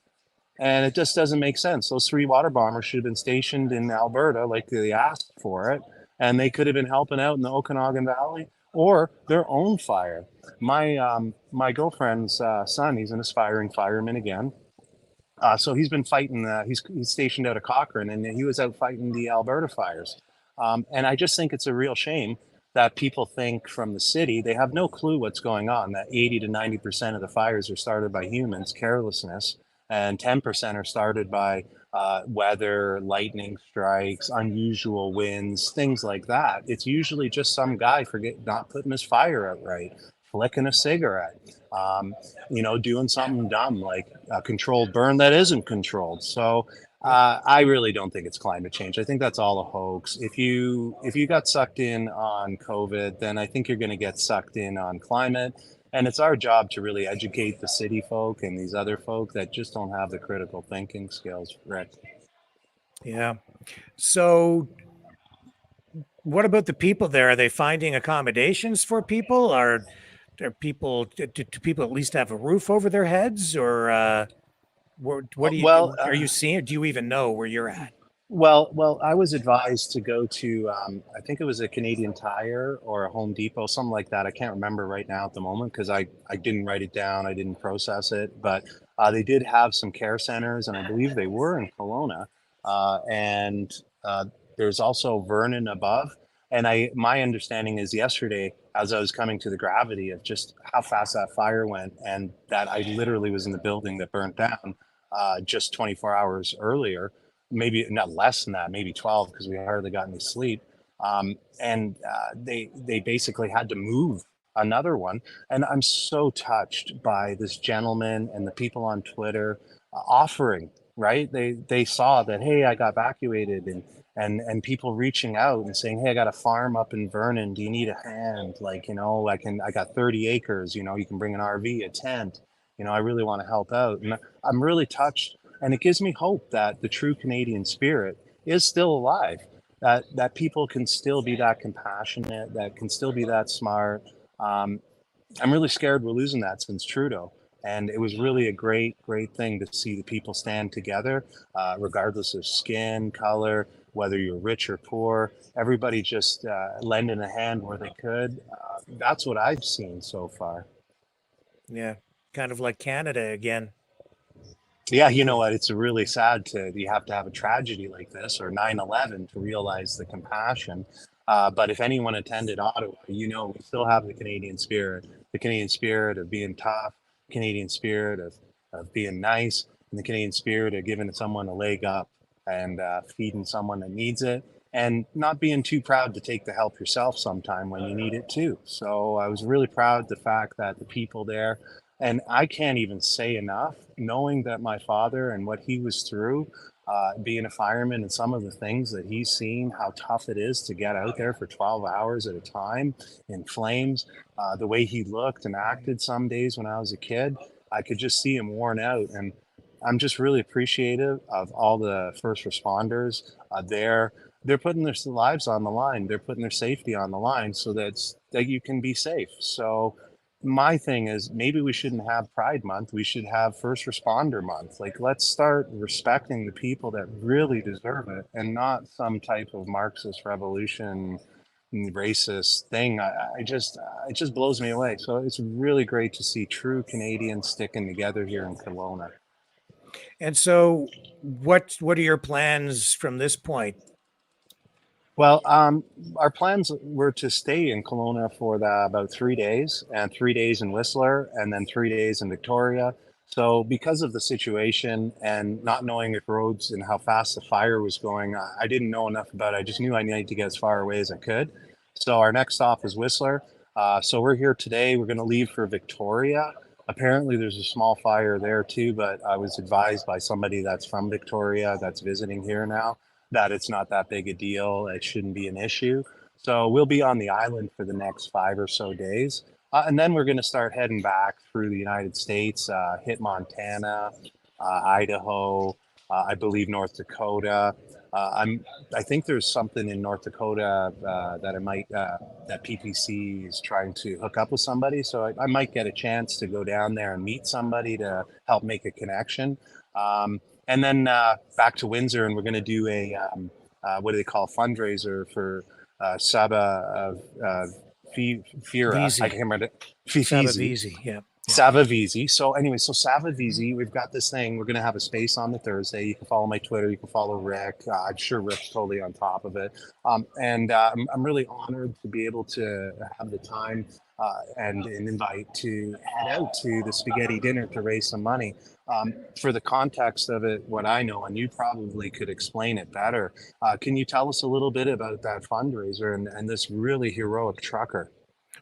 And it just doesn't make sense. Those 3 water bombers should have been stationed in Alberta like they asked for it. And they could have been helping out in the Okanagan Valley or their own fire. My girlfriend's son, he's an aspiring fireman again. So he's been fighting, he's stationed out of Cochrane, and he was out fighting the Alberta fires. And I just think it's a real shame that people think from the city, they have no clue what's going on, that 80 to 90% of the fires are started by humans, carelessness, and 10% are started by weather, lightning strikes, unusual winds, things like that. It's usually just some guy not putting his fire out right, flicking a cigarette, doing something dumb like a controlled burn that isn't controlled. So I really don't think it's climate change. I think that's all a hoax. If you got sucked in on COVID, then I think you're going to get sucked in on climate. And it's our job to really educate the city folk and these other folk that just don't have the critical thinking skills, Rick. Yeah. So what about the people there? Are they finding accommodations for people? Are people, do people at least have a roof over their heads? Or what do you, are you seeing? Do you even know where you're at? Well, I was advised to go to, I think it was a Canadian Tire or a Home Depot, something like that. I can't remember right now at the moment because I didn't write it down. I didn't process it, but they did have some care centers, and I believe they were in Kelowna. And there's also Vernon above. And my understanding is yesterday, as I was coming to the gravity of just how fast that fire went, and that I literally was in the building that burnt down just 24 hours earlier, maybe not less than that, maybe 12, because we hardly got any sleep. And they basically had to move another one. And I'm so touched by this gentleman and the people on Twitter offering, right? They saw that, hey, I got evacuated, and people reaching out and saying, hey, I got a farm up in Vernon. Do you need a hand? Like, I got 30 acres, you can bring an RV, a tent, I really want to help out. And I'm really touched. And it gives me hope that the true Canadian spirit is still alive. That people can still be that compassionate, that can still be that smart. I'm really scared we're losing that since Trudeau. And it was really a great, great thing to see the people stand together, regardless of skin, color, whether you're rich or poor. Everybody just lending a hand where they could. That's what I've seen so far. Yeah, kind of like Canada again. Yeah, you know what? It's really sad you have to have a tragedy like this or 9/11 to realize the compassion. But if anyone attended Ottawa, you know, we still have the Canadian spirit of being tough, Canadian spirit of being nice, and the Canadian spirit of giving someone a leg up and feeding someone that needs it, and not being too proud to take the help yourself sometime when you need it too. So I was really proud the fact that the people there, and I can't even say enough, knowing that my father and what he was through, being a fireman and some of the things that he's seen, how tough it is to get out there for 12 hours at a time in flames, the way he looked and acted some days when I was a kid, I could just see him worn out. And I'm just really appreciative of all the first responders there. They're putting their lives on the line. They're putting their safety on the line so that you can be safe. So my thing is maybe we shouldn't have Pride Month. We should have First Responder Month. Like, let's start respecting the people that really deserve it and not some type of Marxist revolution racist thing. It just blows me away. So it's really great to see true Canadians sticking together here in Kelowna. And so what are your plans from this point? Well, our plans were to stay in Kelowna for about 3 days, and 3 days in Whistler, and then 3 days in Victoria. So because of the situation and not knowing if roads and how fast the fire was going, I didn't know enough about it. I just knew I needed to get as far away as I could. So our next stop is Whistler. So we're here today. We're going to leave for Victoria. Apparently there's a small fire there too, but I was advised by somebody that's from Victoria that's visiting here now that it's not that big a deal. It shouldn't be an issue. So we'll be on the island for the next 5 or so days. And then we're going to start heading back through the United States, hit Montana, Idaho, I believe North Dakota. I think there's something in North Dakota that PPC is trying to hook up with somebody. So I might get a chance to go down there and meet somebody to help make a connection. And then back to Windsor, and we're going to do a what do they call fundraiser for Saba Fira. I can't remember it. Savavisi, yeah. Savavisi. So anyway, so Savavisi, we've got this thing. We're going to have a space on the Thursday. You can follow my Twitter. You can follow Rick. I'm sure Rick's totally on top of it. And I'm really honored to be able to have the time and an invite to head out to the spaghetti dinner to raise some money. For the context of it, what I know, and you probably could explain it better, can you tell us a little bit about that fundraiser and this really heroic trucker?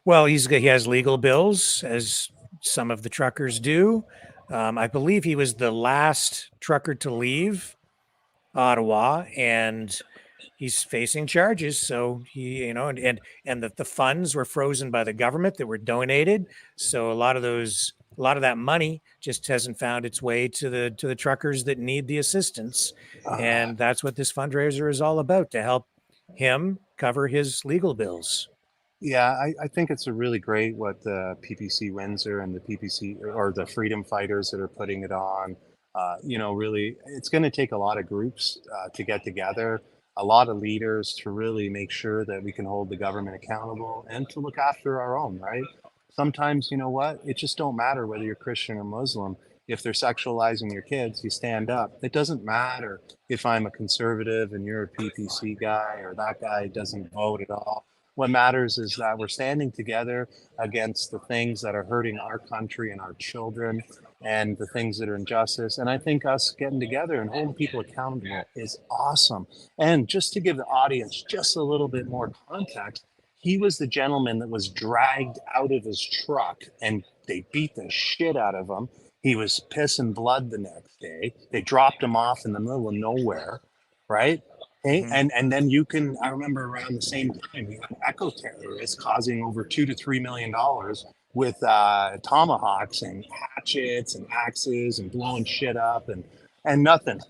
Well, he has legal bills, as some of the truckers do. I believe he was the last trucker to leave Ottawa, and he's facing charges. So he, and the funds were frozen by the government that were donated. So a lot of that money just hasn't found its way to the truckers that need the assistance. And that's what this fundraiser is all about, to help him cover his legal bills. Yeah, I think it's a really great what the PPC Windsor and the PPC or the Freedom Fighters that are putting it on. Really, it's going to take a lot of groups to get together, a lot of leaders to really make sure that we can hold the government accountable and to look after our own, right? Sometimes, you know what? It just don't matter whether you're Christian or Muslim. If they're sexualizing your kids, you stand up. It doesn't matter if I'm a conservative and you're a PPC guy or that guy doesn't vote at all. What matters is that we're standing together against the things that are hurting our country and our children and the things that are injustice. And I think us getting together and holding people accountable is awesome. And just to give the audience just a little bit more context, he was the gentleman that was dragged out of his truck and they beat the shit out of him. He was piss and blood the next day. They dropped him off in the middle of nowhere, right? Okay. And then I remember around the same time, we had eco terrorists causing over $2 to $3 million with tomahawks and hatchets and axes and blowing shit up and nothing.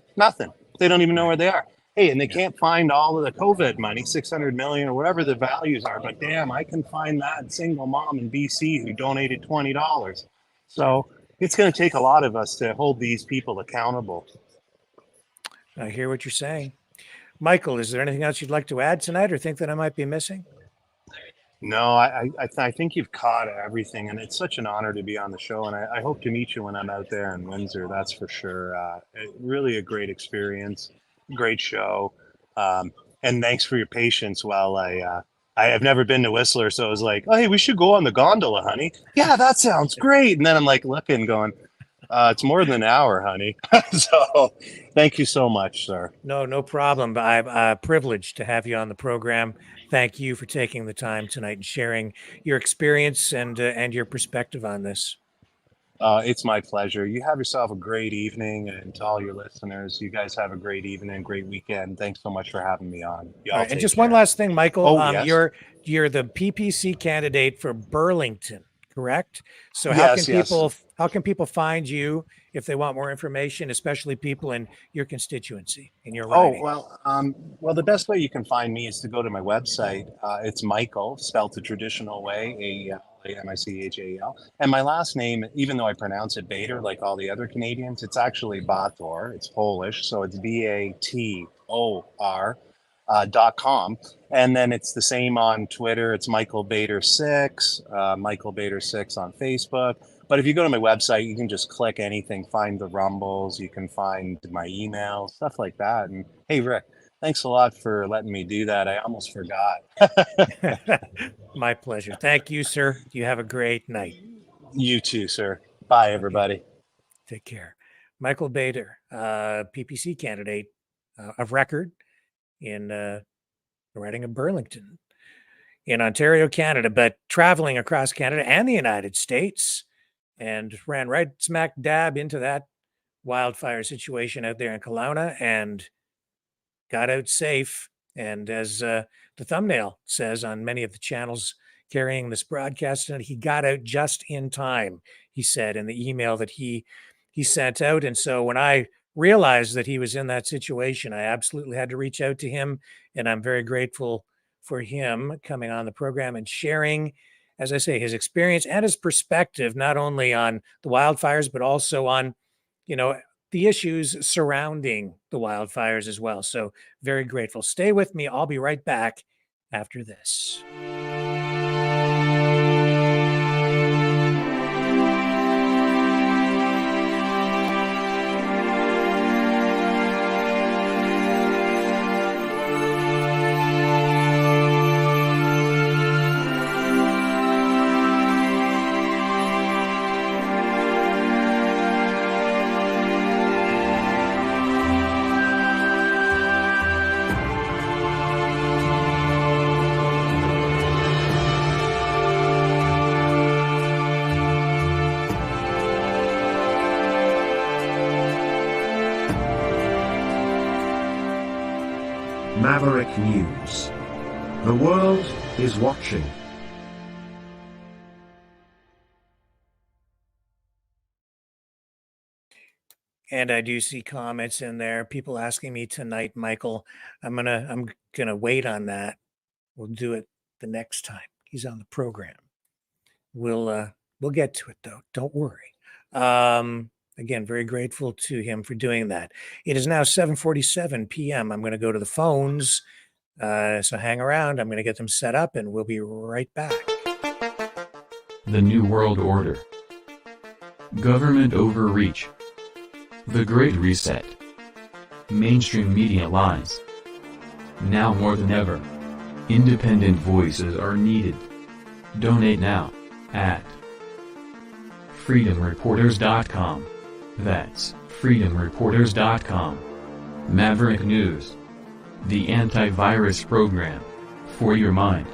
They don't even know where they are. Hey, and they can't find all of the COVID money, 600 million or whatever the values are, but damn, I can find that single mom in BC who donated $20. So it's going to take a lot of us to hold these people accountable. I hear what you're saying. Michael, is there anything else you'd like to add tonight or think that I might be missing? No, I think you've caught everything, and it's such an honor to be on the show. And I hope to meet you when I'm out there in Windsor. That's for sure. Really a great experience, great show, and thanks for your patience while I have never been to Whistler, so I was like, oh, hey, we should go on the gondola, honey. Yeah, that sounds great. And then I'm like looking, going, it's more than an hour, honey. So thank you so much, sir. No problem. I'm privileged to have you on the program. Thank you for taking the time tonight and sharing your experience and your perspective on this. It's my pleasure. You have yourself a great evening, and to all your listeners, you guys have a great evening, great weekend. Thanks so much for having me on. All right, and just one last thing, Michael. Yes. You're the PPC candidate for Burlington, correct? So Yes. how can people find you if they want more information, especially people in your constituency, in your riding? Well, the best way you can find me is to go to my website. It's Michael, spelled the traditional way, Michal. And my last name, even though I pronounce it BATOR like all the other Canadians, it's actually BATOR. It's Polish, so it's BATOR. .com, and then it's the same on Twitter. It's Michael Bator 6, Michael Bator 6 on Facebook. But if you go to my website, you can just click anything, find the rumbles, you can find my email, stuff like that. And hey, Rick, thanks a lot for letting me do that. I almost forgot. My pleasure. Thank you, sir. You have a great night. You too, sir. Bye, everybody. Take care. Michael Bator, PPC candidate of record in the riding of Burlington in Ontario, Canada, but traveling across Canada and the United States, and ran right smack dab into that wildfire situation out there in Kelowna and got out safe. And as the thumbnail says on many of the channels carrying this broadcast, he got out just in time, he said in the email that he sent out. And so when I realized that he was in that situation, I absolutely had to reach out to him, and I'm very grateful for him coming on the program and sharing, as I say, his experience and his perspective, not only on the wildfires, but also on, the issues surrounding the wildfires as well. So very grateful. Stay with me. I'll be right back after this. Maverick News. The world is watching. And I do see comments in there, people asking me tonight, Michael, I'm gonna wait on that. We'll do it the next time he's on the program. We'll get to it though. Don't worry. Again, very grateful to him for doing that. It is now 7:47 p.m. I'm going to go to the phones. So hang around. I'm going to get them set up and we'll be right back. The New World Order. Government overreach. The Great Reset. Mainstream media lies. Now more than ever, independent voices are needed. Donate now at freedomreporters.com. That's freedomreporters.com. Maverick News. The antivirus program for your mind.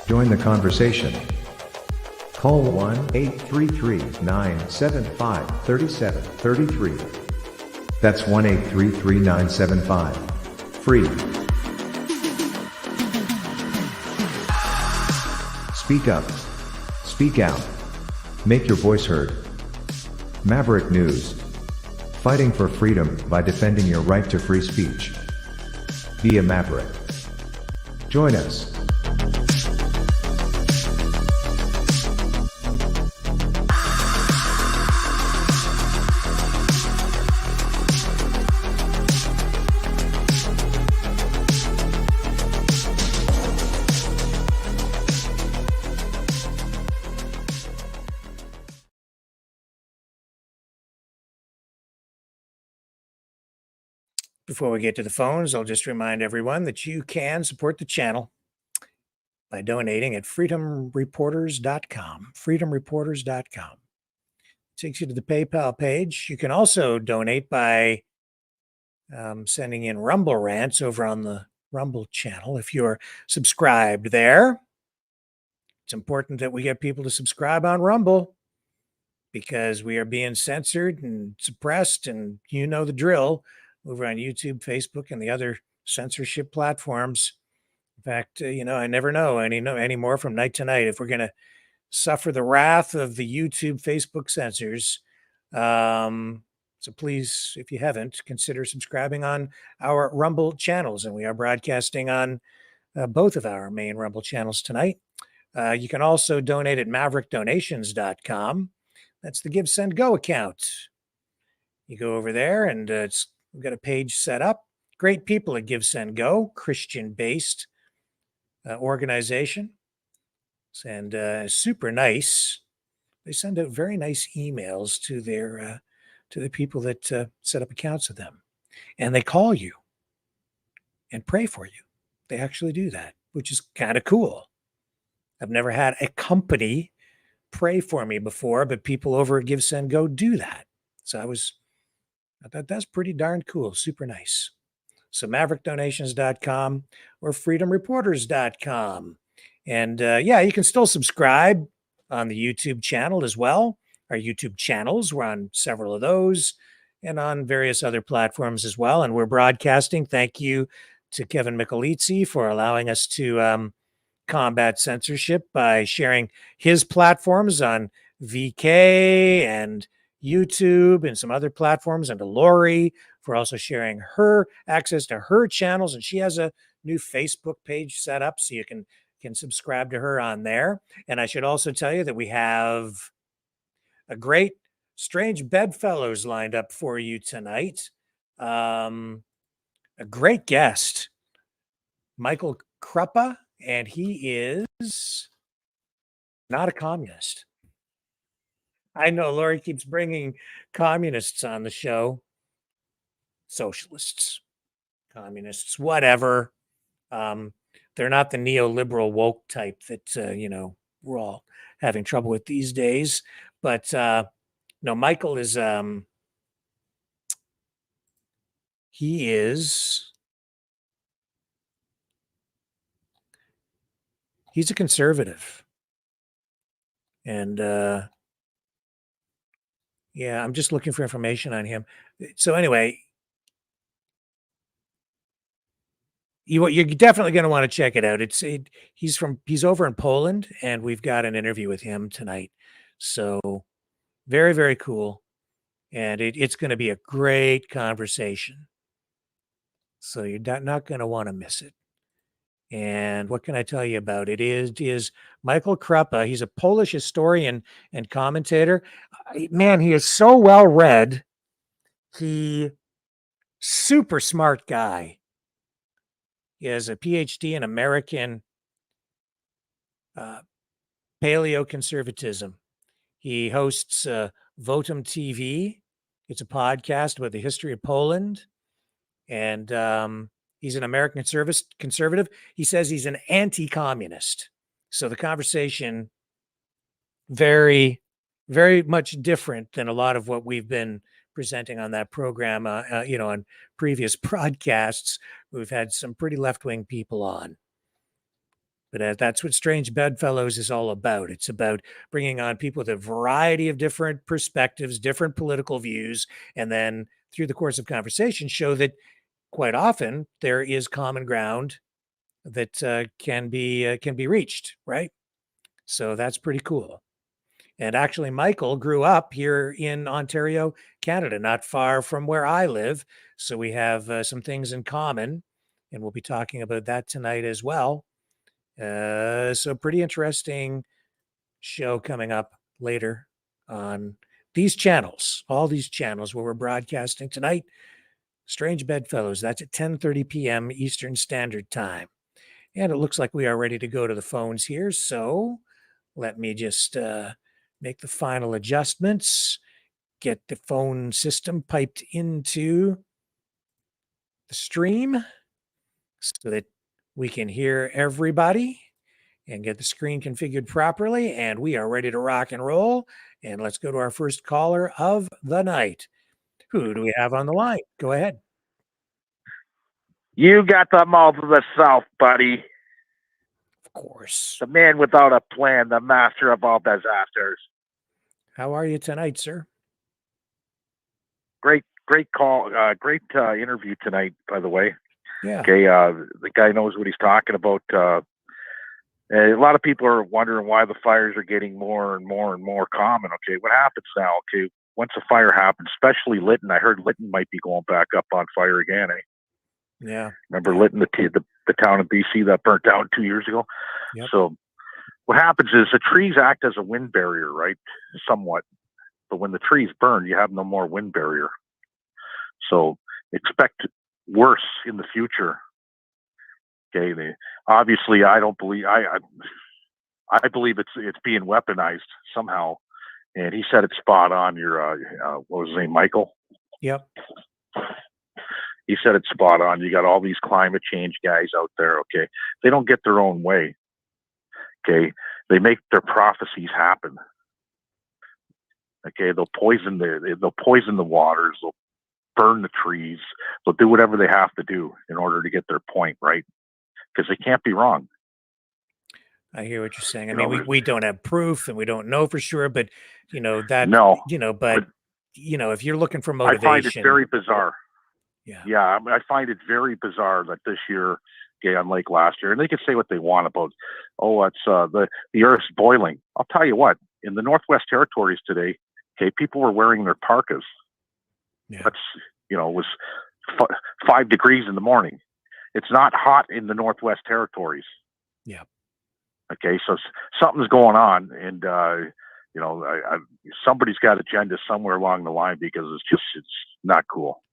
Join the conversation. Call 1-833-975-3733. That's 1-833-975-FREE. Speak up. Speak out. Make your voice heard. Maverick News. Fighting for freedom by defending your right to free speech. Be a Maverick. Join us. Before we get to the phones, I'll just remind everyone that you can support the channel by donating at freedomreporters.com. Freedomreporters.com. Takes you to the PayPal page. You can also donate by sending in Rumble rants over on the Rumble channel if you're subscribed there. It's important that we get people to subscribe on Rumble because we are being censored and suppressed, and you know the drill over on YouTube, Facebook, and the other censorship platforms. In fact, I never know anymore from night to night if we're going to suffer the wrath of the YouTube, Facebook censors. So please, if you haven't, consider subscribing on our Rumble channels. And we are broadcasting on both of our main Rumble channels tonight. You can also donate at maverickdonations.com. That's the Give, Send, Go account. You go over there and we've got a page set up. Great people at Give, Send, Go, Christian-based organization. And super nice. They send out very nice emails to their to the people that set up accounts with them. And they call you and pray for you. They actually do that, which is kind of cool. I've never had a company pray for me before, but people over at Give, Send, Go do that. So I thought that's pretty darn cool. Super nice. So maverickdonations.com or freedomreporters.com. And you can still subscribe on the YouTube channel as well. Our YouTube channels, we're on several of those and on various other platforms as well. And we're broadcasting. Thank you to Kevin Michelizzi for allowing us to combat censorship by sharing his platforms on VK and YouTube and some other platforms, and to Lori for also sharing her access to her channels. And she has a new Facebook page set up, so you can subscribe to her on there. And I should also tell you that we have a great Strange Bedfellows lined up for you tonight. A great guest, Michael Kruppa, and he is not a communist. I know Lori keeps bringing communists on the show. Socialists, communists, whatever. They're not the neoliberal woke type that, we're all having trouble with these days. But no, Michael is, he's a conservative. And I'm just looking for information on him. So anyway, you're definitely going to want to check it out. He's over in Poland, and we've got an interview with him tonight. So very, very cool. And it's going to be a great conversation. So you're not going to want to miss it. And what can I tell you about it? Is Michael Kruppa. He's a Polish historian and commentator. Man, he is so well read. Super smart guy. He has a PhD in American paleoconservatism. He hosts Votum TV. It's a podcast about the history of Poland. And he's an American conservative. He says he's an anti-communist. So the conversation, very, very much different than a lot of what we've been presenting on that program. On previous broadcasts, we've had some pretty left-wing people on. But that's what Strange Bedfellows is all about. It's about bringing on people with a variety of different perspectives, different political views, and then through the course of conversation, show that quite often there is common ground that can be reached, right? So that's pretty cool. And actually, Michael grew up here in Ontario, Canada, not far from where I live. So we have some things in common, and we'll be talking about that tonight as well. So pretty interesting show coming up later on these channels, all these channels where we're broadcasting tonight. Strange Bedfellows, that's at 10:30 p.m. Eastern Standard Time. And it looks like we are ready to go to the phones here. So let me just make the final adjustments, get the phone system piped into the stream so that we can hear everybody and get the screen configured properly. And we are ready to rock and roll. And let's go to our first caller of the night. Who do we have on the line? Go ahead. You got the mouth of the South, buddy. Of course. The man without a plan, the master of all disasters. How are you tonight, sir? Great call. Great interview tonight, by the way. Yeah. Okay. The guy knows what he's talking about. A lot of people are wondering why the fires are getting more and more and more common. Okay. What happens now? Okay. Once a fire happens, especially Lytton, I heard Lytton might be going back up on fire again. Yeah. Remember Lytton, the town of BC that burnt down 2 years ago? Yep. So what happens is the trees act as a wind barrier, right? Somewhat. But when the trees burn, you have no more wind barrier. So expect worse in the future. Okay. Obviously, I don't believe I believe it's being weaponized somehow. And he said it spot on. Your what was his name, Michael? Yep. He said it's spot on. You got all these climate change guys out there. Okay, they don't get their own way. Okay, they make their prophecies happen. Okay, they'll poison the waters. They'll burn the trees. They'll do whatever they have to do in order to get their point, right? Because they can't be wrong. I hear what you're saying. I mean, we don't have proof and we don't know for sure, but that, but if you're looking for motivation, I find it very bizarre. Yeah. I find it very bizarre that this year, okay, unlike last year, and they can say what they want about, it's the Earth's boiling. I'll tell you what, in the Northwest Territories today, okay, people were wearing their parkas. Yeah. That's, it was 5 degrees in the morning. It's not hot in the Northwest Territories. Yeah. Okay, so something's going on, and somebody's got agenda somewhere along the line because it's not cool.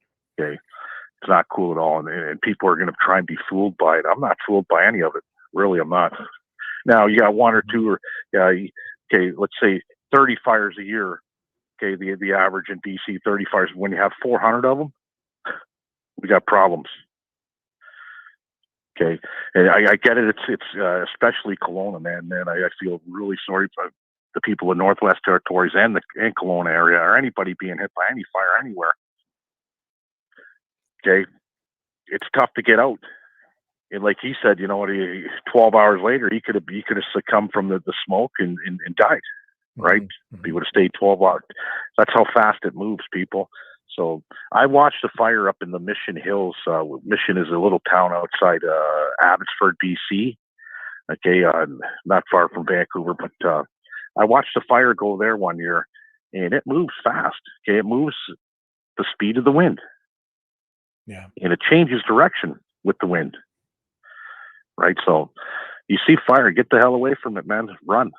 Okay, it's not cool at all, and people are going to try and be fooled by it. I'm not fooled by any of it. Really, I'm not. Now you got one or two, okay, let's say 30 fires a year. Okay, the average in BC 30 fires. When you have 400 of them, we got problems. Okay, and I get it. It's especially Kelowna, man. I feel really sorry for the people in Northwest Territories and Kelowna area, or anybody being hit by any fire anywhere. Okay, it's tough to get out. And like he said, 12 hours later, he could have succumbed from the smoke and died. Right? Mm-hmm. He would have stayed 12 hours. That's how fast it moves, people. So I watched the fire up in the Mission Hills. Mission is a little town outside Abbotsford, BC. Okay, not far from Vancouver. But I watched the fire go there one year, and it moves fast. Okay, it moves the speed of the wind. Yeah, and it changes direction with the wind. Right, so you see fire, get the hell away from it, man. Run.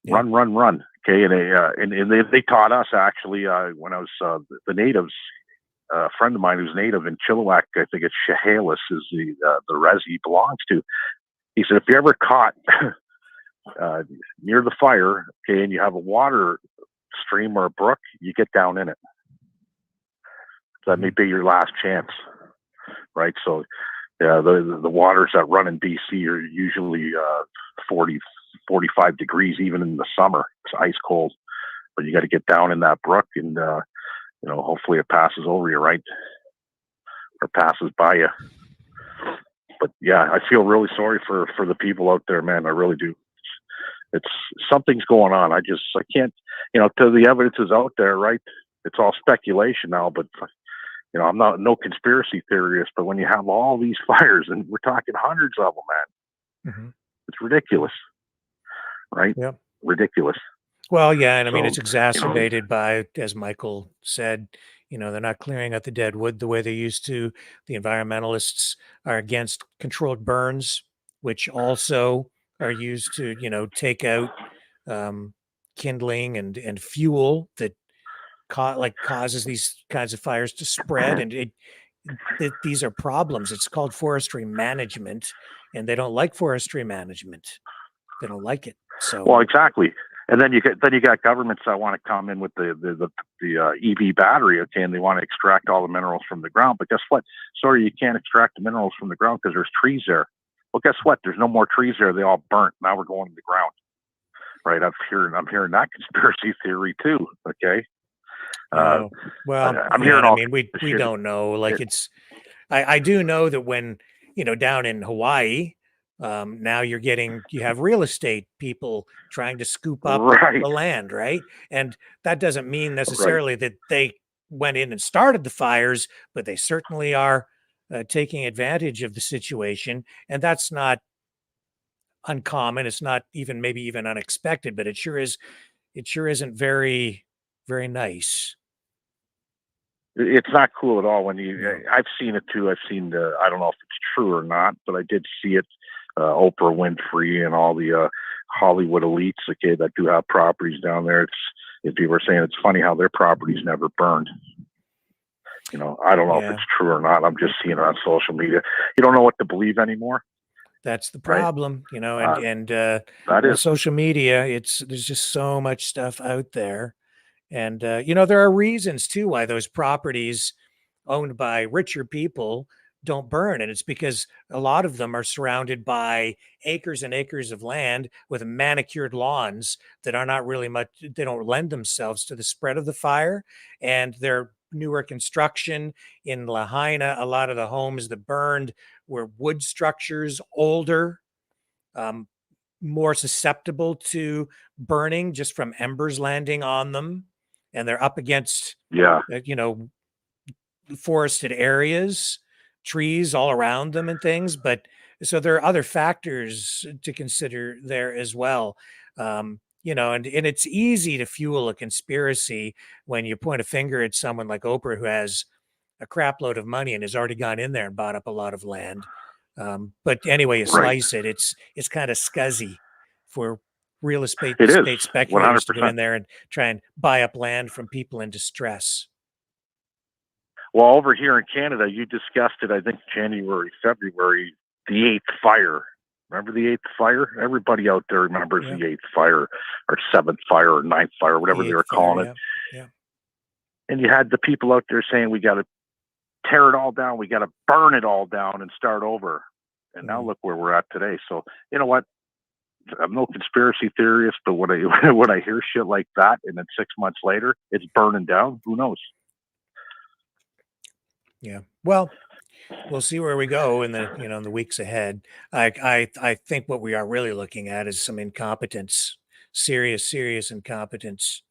Yeah. Run. Okay, and they taught us actually when I was the natives. A friend of mine who's native in Chilliwack, I think it's Chehalis is the res he belongs to. He said if you're ever caught near the fire, okay, and you have a water stream or a brook, you get down in it. That may be your last chance, right? So the waters that run in BC are usually 40, 45 degrees, even in the summer. It's ice cold, but you got to get down in that brook, and hopefully it passes over you, right, or passes by you. But yeah, I feel really sorry for the people out there, man. I really do. It's something's going on. I can't, till the evidence is out there, right? It's all speculation now, but I'm not no conspiracy theorist, but when you have all these fires, and we're talking hundreds of them, man, it's ridiculous, right? Yep. Ridiculous. Well, yeah, and I mean, So, it's exacerbated by, as Michael said, they're not clearing out the dead wood the way they used to. The environmentalists are against controlled burns, which also are used to, take out kindling and fuel that causes these kinds of fires to spread. And these are problems. It's called forestry management, and they don't like forestry management. They don't like it. So, well, exactly. And then you got governments that want to come in with the EV battery, okay, and they want to extract all the minerals from the ground. But guess what? Sorry, you can't extract the minerals from the ground because there's trees there. Well, guess what? There's no more trees there. They all burnt. Now we're going to the ground, right? I'm hearing that conspiracy theory too. Okay. Well, I'm hearing all. I mean, we don't know. Like I do know that when down in Hawaii. Now you have real estate people trying to scoop up the land, right? And that doesn't mean necessarily that they went in and started the fires, but they certainly are taking advantage of the situation. And that's not uncommon. It's not maybe even unexpected, but it sure isn't very, very nice. It's not cool at all when I've seen it too. I've seen I don't know if it's true or not, but I did see it. Oprah Winfrey and all the Hollywood elites, okay, that do have properties down there. If people are saying it's funny how their properties never burned. I don't know if it's true or not. I'm just seeing it on social media. You don't know what to believe anymore. That's the problem, and that is social media. There's just so much stuff out there. And, there are reasons too why those properties owned by richer people don't burn. And it's because a lot of them are surrounded by acres and acres of land with manicured lawns that are not really much, they don't lend themselves to the spread of the fire. And they're newer construction in Lahaina. A lot of the homes that burned were wood structures, older, more susceptible to burning just from embers landing on them. And they're up against, forested areas, trees all around them and things. But so there are other factors to consider there as well. And it's easy to fuel a conspiracy when you point a finger at someone like Oprah, who has a crap load of money and has already gone in there and bought up a lot of land. But anyway, you slice it, it's kind of scuzzy for real estate speculators 100%. to go in there and try and buy up land from people in distress. Well, over here in Canada, you discussed it, I think, January, February, the 8th fire. Remember the 8th fire? Everybody out there remembers the 8th fire or 7th fire or 9th fire, whatever they were calling it. Yeah. And you had the people out there saying, we got to tear it all down. We got to burn it all down and start over. And now look where we're at today. So, you know what? I'm no conspiracy theorist, but when I hear shit like that, and then 6 months later it's burning down, who knows? Yeah. Well, we'll see where we go in the in the weeks ahead. I think what we are really looking at is some incompetence, serious incompetence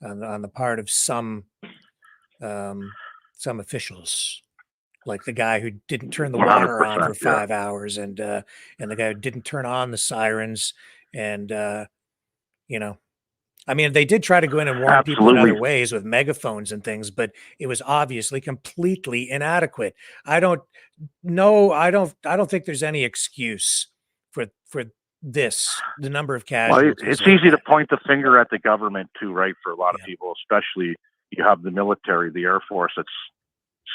on the part of some officials. Like the guy who didn't turn the water on for 5 hours, and the guy who didn't turn on the sirens, and I mean, they did try to go in and warn people in other ways with megaphones and things, but it was obviously completely inadequate. I don't think there's any excuse for this. The number of casualties. Well, it's easy to point the finger at the government too, right? For a lot of people, especially you have the military, the Air Force, that's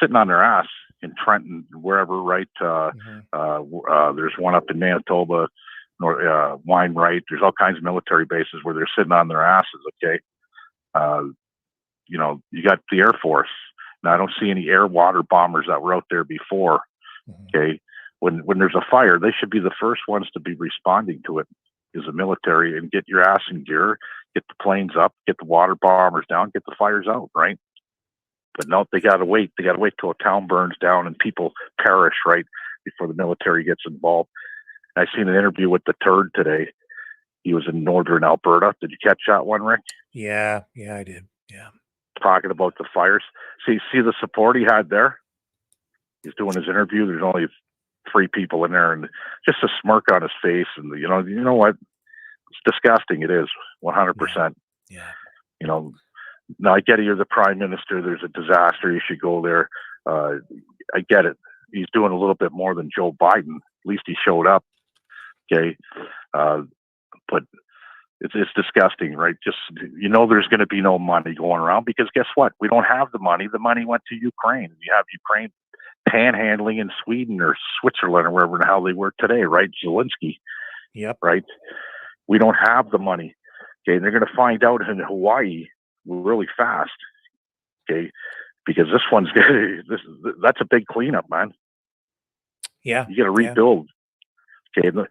sitting on their ass in Trenton, wherever, right? There's one up in Manitoba, Wainwright. There's all kinds of military bases where they're sitting on their asses. Okay, you got the Air Force. Now I don't see any air water bombers that were out there before. Okay, when there's a fire, they should be the first ones to be responding to it. Is the military, and get your ass in gear, get the planes up, get the water bombers down, get the fires out, right? But no, they got to wait. They got to wait till a town burns down and people perish, right? before the military gets involved. I seen an interview with the Turd today. He was in northern Alberta. Did you catch that one, Rick? Yeah, I did. Yeah. Talking about the fires. See the support he had there? He's doing his interview. There's only 3 people in there, and just a smirk on his face. And you know what? It's disgusting. It is 100%. Yeah. Now I get it. You're the prime minister. There's a disaster. You should go there. I get it. He's doing a little bit more than Joe Biden. At least he showed up. Okay. But it's disgusting, right? Just, there's going to be no money going around because guess what? We don't have the money. The money went to Ukraine. You have Ukraine panhandling in Sweden or Switzerland or wherever the hell they were today, right? Zelensky. Yep. Right. We don't have the money. Okay. And they're going to find out in Hawaii really fast. Okay. Because this one's that's a big cleanup, man. Yeah. You got to rebuild. Okay. The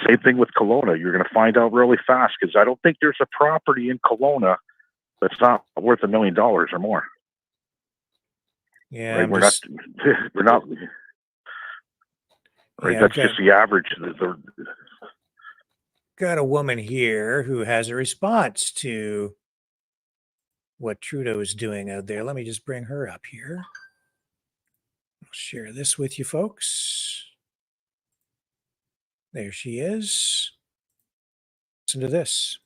same thing with Kelowna. You're going to find out really fast because I don't think there's a property in Kelowna that's not worth $1 million or more. Yeah. Right? We're not. Right. Yeah, That's just the average. Got a woman here who has a response to what Trudeau is doing out there. Let me just bring her up here. I'll share this with you folks. There she is. Listen to this.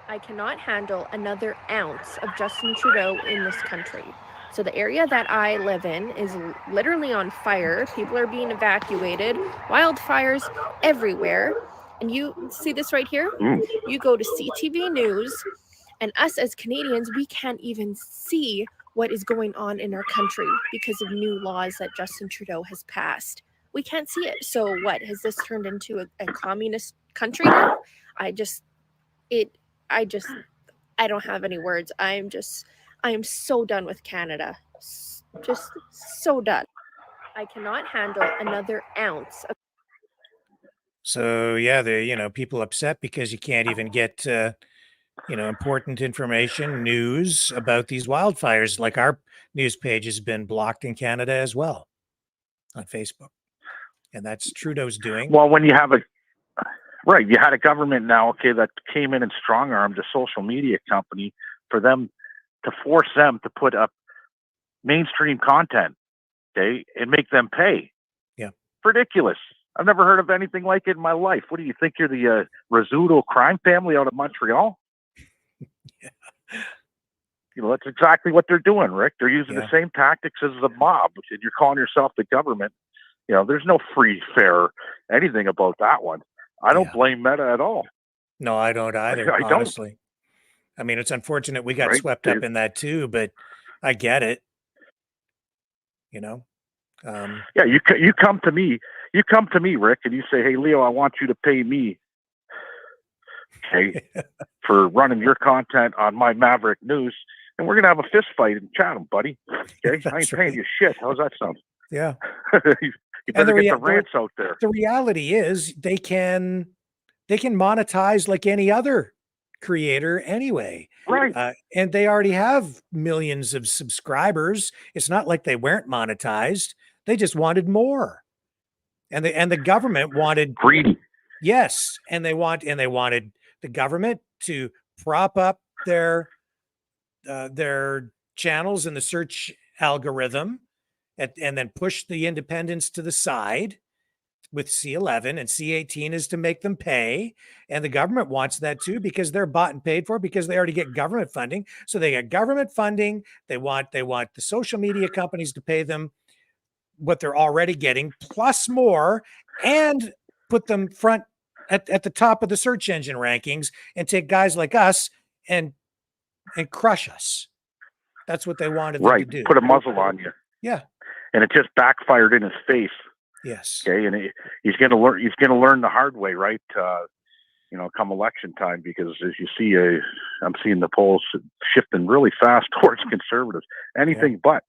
I cannot handle another ounce of Justin Trudeau in this country. So the area that I live in is literally on fire. People are being evacuated, wildfires everywhere. And you see this right here? You go to CTV News, and us as Canadians, we can't even see what is going on in our country because of new laws that Justin Trudeau has passed. We can't see it. So what, has this turned into a communist country now? I don't have any words. I am so done with Canada. Just so done. I cannot handle another ounce of. So yeah, people upset because you can't even get important information, news about these wildfires. Like our news page has been blocked in Canada as well on Facebook. And that's Trudeau's doing. Well, when you have you had a government now, okay, that came in and strong-armed a social media company for them to force them to put up mainstream content, okay, and make them pay. Yeah. Ridiculous. I've never heard of anything like it in my life. What do you think? You're the Rizzuto crime family out of Montreal? Yeah. That's exactly what they're doing, Rick. They're using the same tactics as the mob, and you're calling yourself the government. There's no free, fair, anything about that one. I don't blame Meta at all. No, I don't either, honestly. I mean, it's unfortunate we got swept up in that too, but I get it. Yeah, you come to me, Rick, and you say, "Hey, Leo, I want you to pay me, okay, for running your content on my Maverick News, and we're gonna have a fist fight in Chatham, buddy. Okay, I ain't paying you shit. How's that sound? Yeah." You better get the rants out there. The reality is they can monetize like any other creator anyway. Right. And they already have millions of subscribers. It's not like they weren't monetized. They just wanted more. And the government wanted greedy. Yes. And they wanted the government to prop up their channels in the search algorithm. And then push the independents to the side with C11, and C18 is to make them pay. And the government wants that too because they're bought and paid for because they already get government funding. So they get government funding. They want the social media companies to pay them what they're already getting plus more and put them front at the top of the search engine rankings and take guys like us and crush us. That's what they wanted them to do. Put a muzzle on you. Yeah. And it just backfired in his face. Yes. Okay. And he's going to learn. He's going to learn the hard way, right? Come election time, because as you see, I'm seeing the polls shifting really fast towards conservatives. Anything but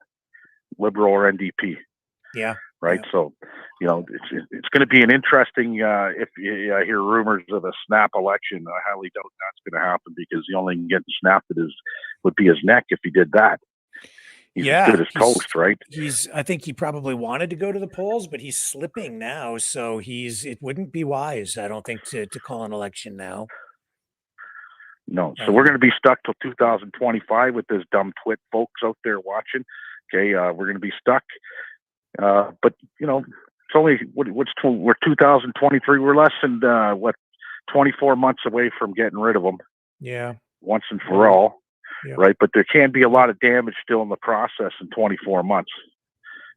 Liberal or NDP. Yeah. Right. Yeah. So, it's going to be an interesting. If you hear rumors of a snap election, I highly doubt that's going to happen because the only thing getting snapped would be his neck if he did that. He's as good as toast, right? I think he probably wanted to go to the polls, but he's slipping now. So it wouldn't be wise, I don't think, to call an election now. No. So we're going to be stuck till 2025 with this dumb twit folks out there watching. Okay. We're going to be stuck. But you know, it's only, we're 2023. We're less than, 24 months away from getting rid of them. Yeah. Once and for all. Yeah. Right. But there can be a lot of damage still in the process in 24 months.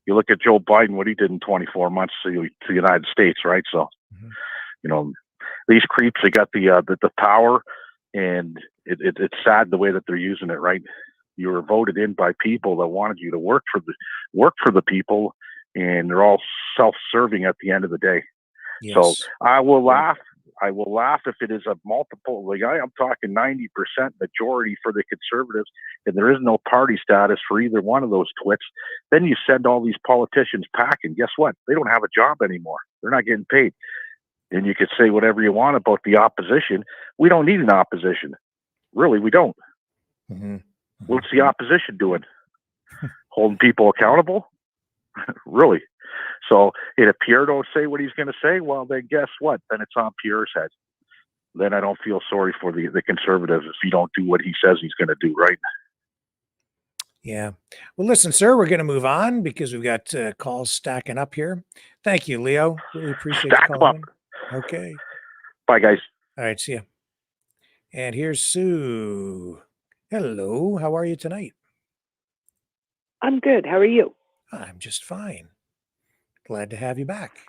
You look at Joe Biden, what he did in 24 months to the United States. Right. So, you know, these creeps, they got the power, and it's sad the way that they're using it. Right. You were voted in by people that wanted you to work for the people, and they're all self-serving at the end of the day. Yes. So I will laugh. I will laugh if it is a multiple. Like I'm talking 90% majority for the Conservatives, and there is no party status for either one of those twits. Then you send all these politicians packing. Guess what? They don't have a job anymore. They're not getting paid. And you could say whatever you want about the opposition. We don't need an opposition. Really, we don't. What's the opposition doing? Holding people accountable? Really? So if Pierre don't say what he's going to say, well, then guess what? Then it's on Pierre's head. Then I don't feel sorry for the Conservatives if he don't do what he says he's going to do, right? Yeah. Well, listen, sir, we're going to move on because we've got calls stacking up here. Thank you, Leo. Really appreciate you calling. Okay. Bye, guys. All right. See ya. And here's Sue. Hello. How are you tonight? I'm good. How are you? I'm just fine. Glad to have you back.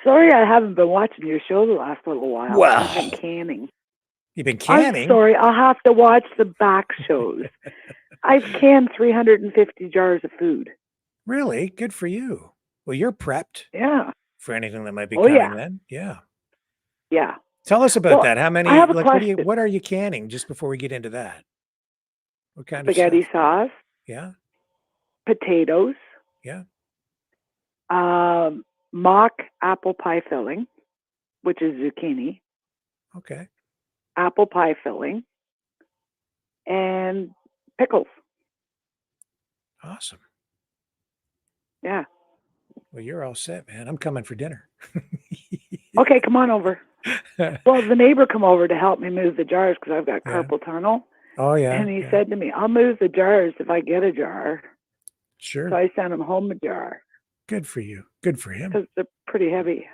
Sorry I haven't been watching your show the last little while. Wow. I've been canning. You've been canning? I'm sorry. I'll have to watch the back shows. I've canned 350 jars of food. Really? Good for you. Well, you're prepped. Yeah. For anything that might be coming then. Yeah. Yeah. Tell us about that. How many, I have a like, question. what are you canning just before we get into that? What kind Spaghetti of stuff? sauce, Yeah. potatoes, Yeah. mock apple pie filling, which is zucchini, Okay. apple pie filling, and pickles. Awesome. Yeah. Well, you're all set, man. I'm coming for dinner. Okay, come on over. Well, the neighbor come over to help me move the jars because I've got carpal tunnel. Oh, yeah. And he said to me, I'll move the jars if I get a jar. Sure. So I sent him home a jar. Good for you. Good for him. Because they're pretty heavy.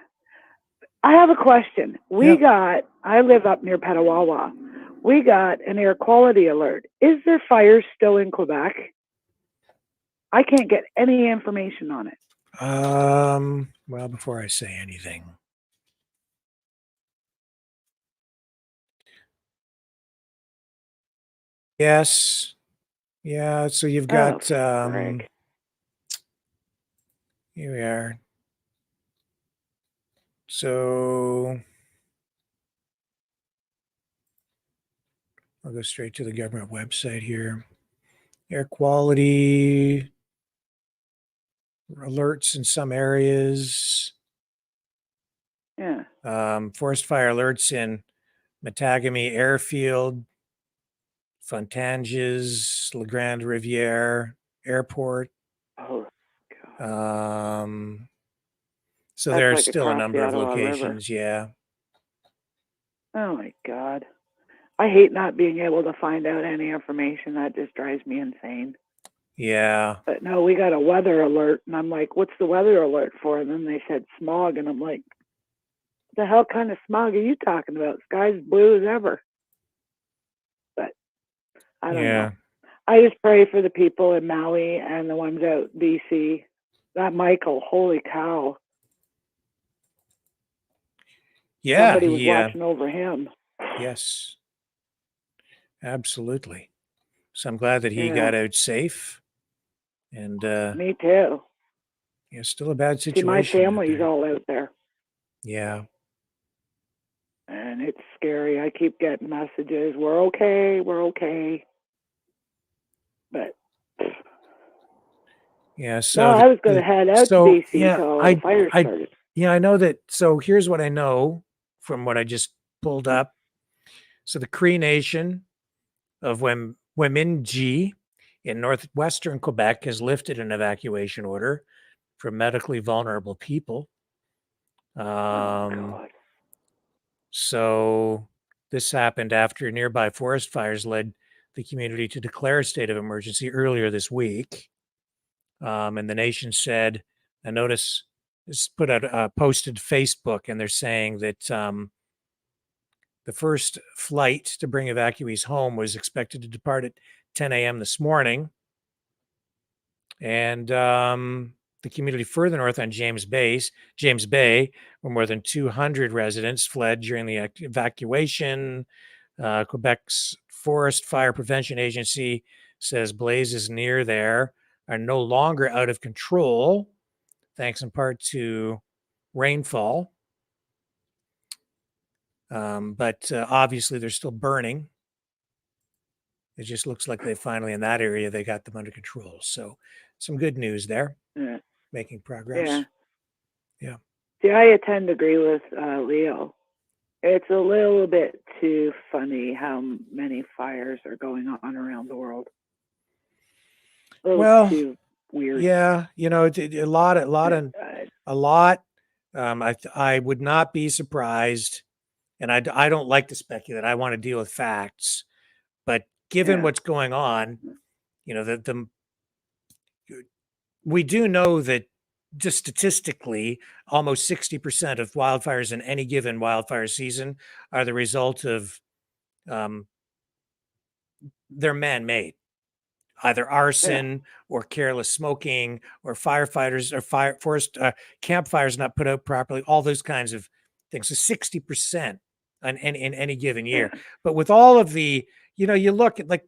I have a question. I live up near Petawawa. We got an air quality alert. Is there fires still in Quebec? I can't get any information on it. Well, before I say anything. Yes. Yeah. So you've got, here we are. So I'll go straight to the government website here. Air quality alerts in some areas. Yeah. Forest fire alerts in Matagami Airfield, Fontanges, La Grande Riviere Airport. Oh, so That's there's like still a across number the of Ottawa locations. Yeah. Oh my God. I hate not being able to find out any information. That just drives me insane. Yeah. But no, we got a weather alert. And I'm like, what's the weather alert for? And then they said smog. And I'm like, the hell kind of smog are you talking about? Sky's blue as ever. But I don't know. I just pray for the people in Maui and the ones out BC. That Michael, holy cow. Yeah. Somebody was watching over him. Yes. Absolutely. So I'm glad that he got out safe. And me too. Yeah, still a bad See, situation. my family's all out there. Yeah. And it's scary. I keep getting messages. We're okay. We're okay. But yeah, so no, I was going to head out to BC until the fire started. Yeah, I know that. So here's what I know from what I just pulled up. So the Cree Nation of Wemindji in northwestern Quebec has lifted an evacuation order for medically vulnerable people. So this happened after nearby forest fires led the community to declare a state of emergency earlier this week. And the nation said, a notice is put out, posted Facebook, and they're saying that the first flight to bring evacuees home was expected to depart at 10 a.m. this morning. And the community further north on James Bay, where more than 200 residents fled during the evacuation. Quebec's Forest Fire Prevention Agency says blazes near there are no longer out of control, thanks in part to rainfall. But obviously they're still burning. It just looks like they finally, in that area, they got them under control. So some good news there. Yeah. Making progress. Yeah. See, I tend to agree with Leo. It's a little bit too funny how many fires are going on around the world. Well, too weird. Yeah, you know, a lot. I would not be surprised, and I don't like to speculate. I want to deal with facts, but given what's going on, you know, we do know that just statistically, almost 60% of wildfires in any given wildfire season are the result of they're man-made. Either arson or careless smoking or firefighters or forest campfires not put out properly, all those kinds of things. So 60% in any given year. But with all of the, you know, you look at like,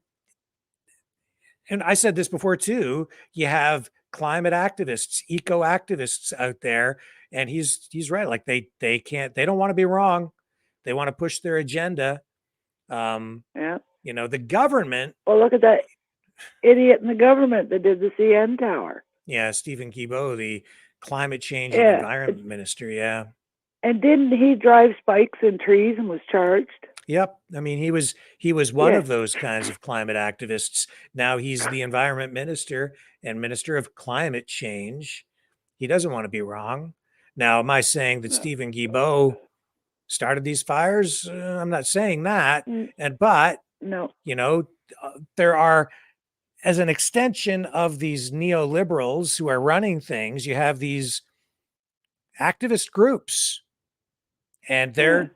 and I said this before too, you have climate activists, eco activists out there, and he's right. Like they don't want to be wrong. They want to push their agenda. You know, the government. Well, look at that idiot in the government that did the CN Tower. Yeah, Stephen Guilbeault, the climate change and environment minister. Yeah. And didn't he drive spikes in trees and was charged? Yep. I mean, he was one of those kinds of climate activists. Now he's the environment minister and minister of climate change. He doesn't want to be wrong. Now, am I saying that Stephen Guilbeault started these fires? I'm not saying that. But no, you know, there are, as an extension of these neoliberals who are running things, you have these activist groups, and they're,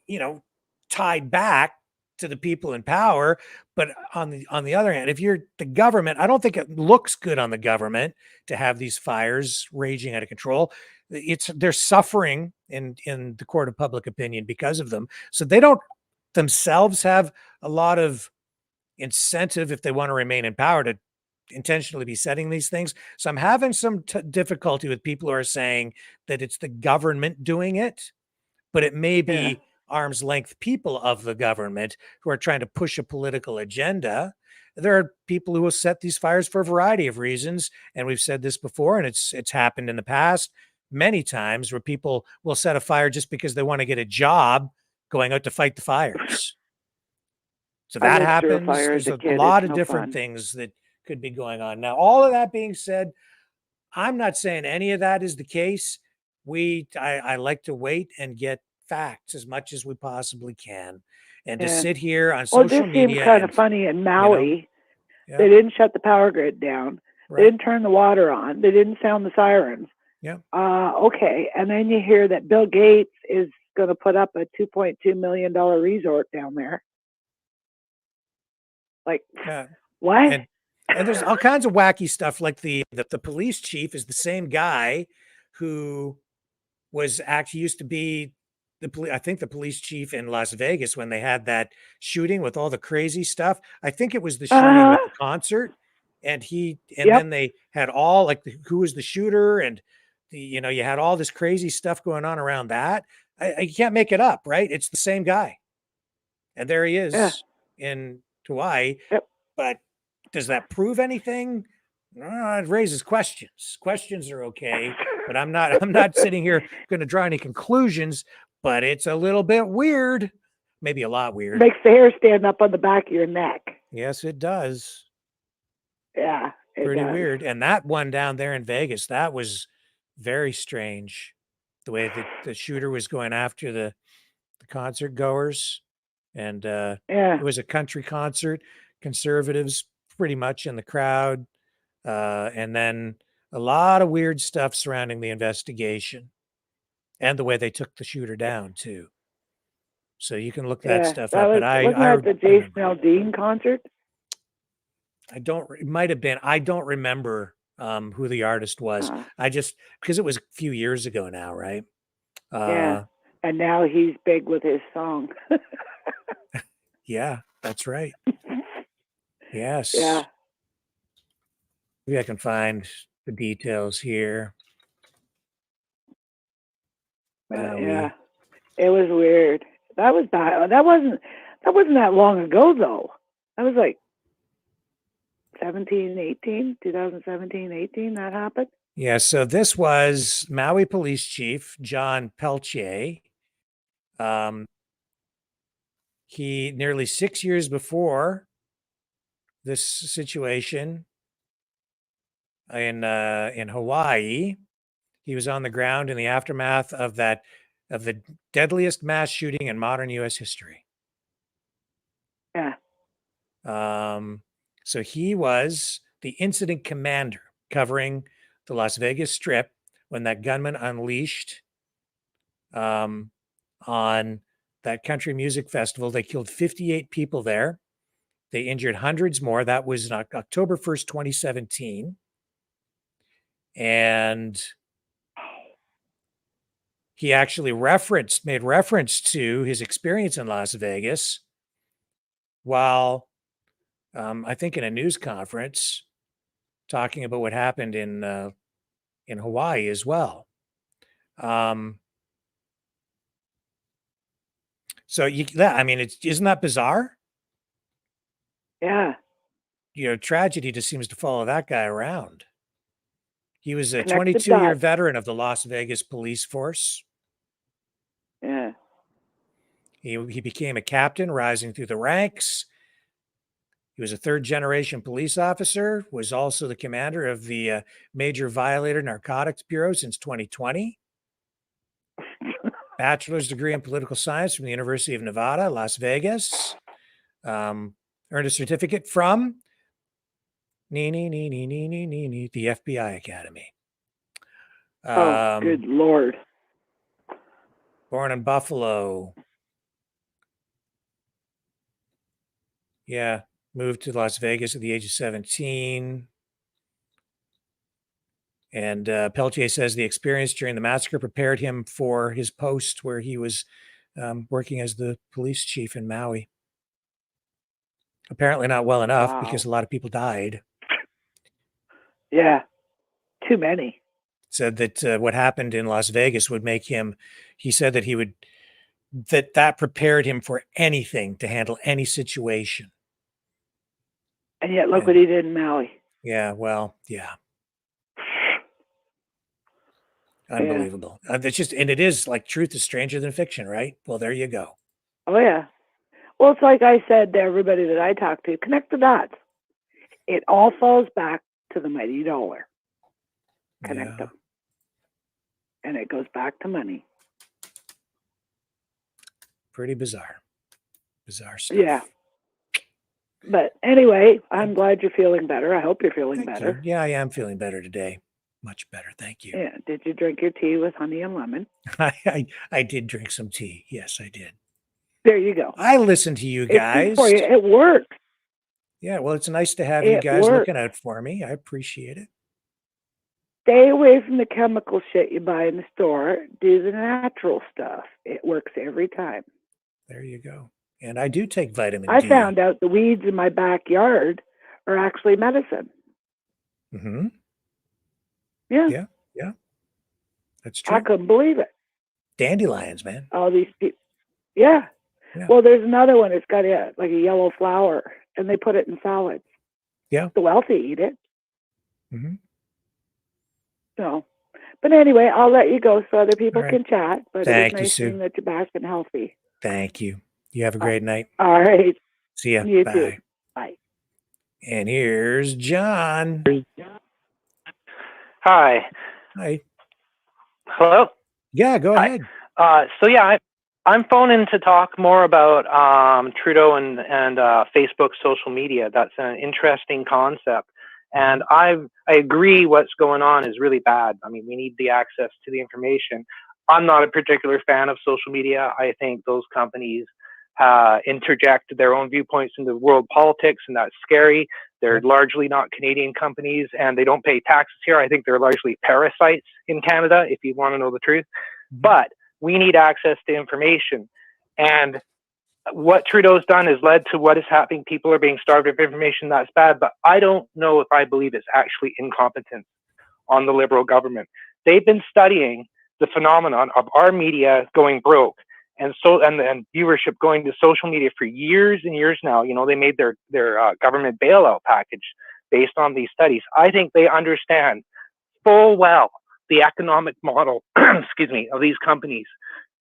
you know, tied back to the people in power. But on the other hand, if you're the government, I don't think it looks good on the government to have these fires raging out of control. They're suffering in the court of public opinion because of them. So they don't themselves have a lot of incentive, if they want to remain in power, to intentionally be setting these things. So I'm having some difficulty with people who are saying that it's the government doing it, but it may be arm's length people of the government who are trying to push a political agenda. There are people who will set these fires for a variety of reasons, and we've said this before, and it's happened in the past many times, where people will set a fire just because they want to get a job going out to fight the fires. So that happens. There's a lot of different things that could be going on. Now, all of that being said, I'm not saying any of that is the case. I like to wait and get facts as much as we possibly can, and to sit here on social media. This seems kind of funny in Maui. You know, they didn't shut the power grid down. They didn't turn the water on. They didn't sound the sirens. Yeah. Okay. And then you hear that Bill Gates is going to put up a $2.2 million resort down there. Like, what? And there's all kinds of wacky stuff, like the police chief is the same guy who was actually used to be I think the police chief in Las Vegas when they had that shooting with all the crazy stuff. I think it was the shooting with the concert, and then they had all like who was the shooter, and you know, you had all this crazy stuff going on around that. I can't make it up, right? It's the same guy, and there he is in Hawaii. But does that prove anything? It raises questions. Questions are okay, but I'm not sitting here going to draw any conclusions. But it's a little bit weird, maybe a lot weird. Makes the hair stand up on the back of your neck. Yes, it does. Yeah, it Pretty does. weird. And that one down there in Vegas, that was very strange. The way that the shooter was going after the concert goers. And Yeah. it was a country concert, conservatives pretty much in the crowd. And then a lot of weird stuff surrounding the investigation and the way they took the shooter down too. So you can look that Yeah, stuff that up. was, But wasn't that the Jason Aldean concert? it might have been. I don't remember who the artist was. I just, because it was a few years ago now, right? Yeah, and now he's big with his song. Yeah, that's right. Yes. Yeah. Maybe I can find the details here. Yeah, it was weird. That was bad. That wasn't that long ago though. That was like 2017, 18, that happened. Yeah, so this was Maui Police Chief John Peltier. He, nearly 6 years before this situation in Hawaii, he was on the ground in the aftermath of the deadliest mass shooting in modern U.S. history. Yeah. So he was the incident commander covering the Las Vegas Strip when that gunman unleashed on that country music festival. They killed 58 people there. They injured hundreds more. That was on October 1st, 2017. And he actually made reference to his experience in Las Vegas while, I think, in a news conference, talking about what happened in Hawaii as well. So I mean, isn't that bizarre? Yeah. You know, tragedy just seems to follow that guy around. He was a Connect the 22-year dots. veteran of the Las Vegas police force. Yeah. He became a captain, rising through the ranks. He was a third-generation police officer, was also the commander of the Major Violator Narcotics Bureau since 2020. Bachelor's degree in political science from the University of Nevada, Las Vegas. Earned a certificate from the FBI Academy. Oh, good Lord. Born in Buffalo. Yeah, moved to Las Vegas at the age of 17. And Peltier says the experience during the massacre prepared him for his post where he was working as the police chief in Maui. Apparently not well enough because a lot of people died. Yeah, too many. Said that what happened in Las Vegas would make him, he said that that prepared him for anything, to handle any situation. And yet look what he did in Maui. Yeah, well, yeah. Unbelievable. That's just, and it is like truth is stranger than fiction, right? Well, there you go. Oh, yeah. Well, it's like I said to everybody that I talk to, connect the dots. It all falls back to the mighty dollar. Connect them. And it goes back to money. Pretty bizarre. Bizarre stuff. Yeah. But anyway, I'm glad you're feeling better. I hope you're feeling better. Yeah, I am feeling better today. Much better. Thank you. Yeah. Did you drink your tea with honey and lemon? I did drink some tea. Yes, I did. There you go. I listen to you guys. It's good for you. It works. Yeah, well, it's nice to have you guys looking out for me. I appreciate it. Stay away from the chemical shit you buy in the store. Do the natural stuff. It works every time. There you go. And I do take vitamin I D. found out the weeds in my backyard are actually medicine. Mm-hmm. Yeah. Yeah. That's true. I couldn't believe it. Dandelions, man. All these people. Yeah. Well, there's another one. It's got like a yellow flower, and they put it in salads. Yeah. The wealthy eat it. Mm-hmm. So, but anyway, I'll let you go so other people All right. can chat. But Thank it's you, nice Sue. seeing that you're back and healthy. Thank you. You have a great night. All right. See ya. You Bye. too. Bye. And here's John. Hi. Hi. Hello? Yeah, go ahead. So yeah, I'm phoning to talk more about Trudeau and Facebook social media. That's an interesting concept. And I agree what's going on is really bad. I mean, we need the access to the information. I'm not a particular fan of social media. I think those companies interject their own viewpoints into world politics, and that's scary. They're largely not Canadian companies, and they don't pay taxes here. I think they're largely parasites in Canada, if you want to know the truth. But we need access to information. And what Trudeau's done has led to what is happening. People are being starved of information. That's bad. But I don't know if I believe it's actually incompetence on the Liberal government. They've been studying the phenomenon of our media going broke and viewership going to social media for years and years now. You know, they made their government bailout package based on these studies. I think they understand full well the economic model, excuse me, of these companies.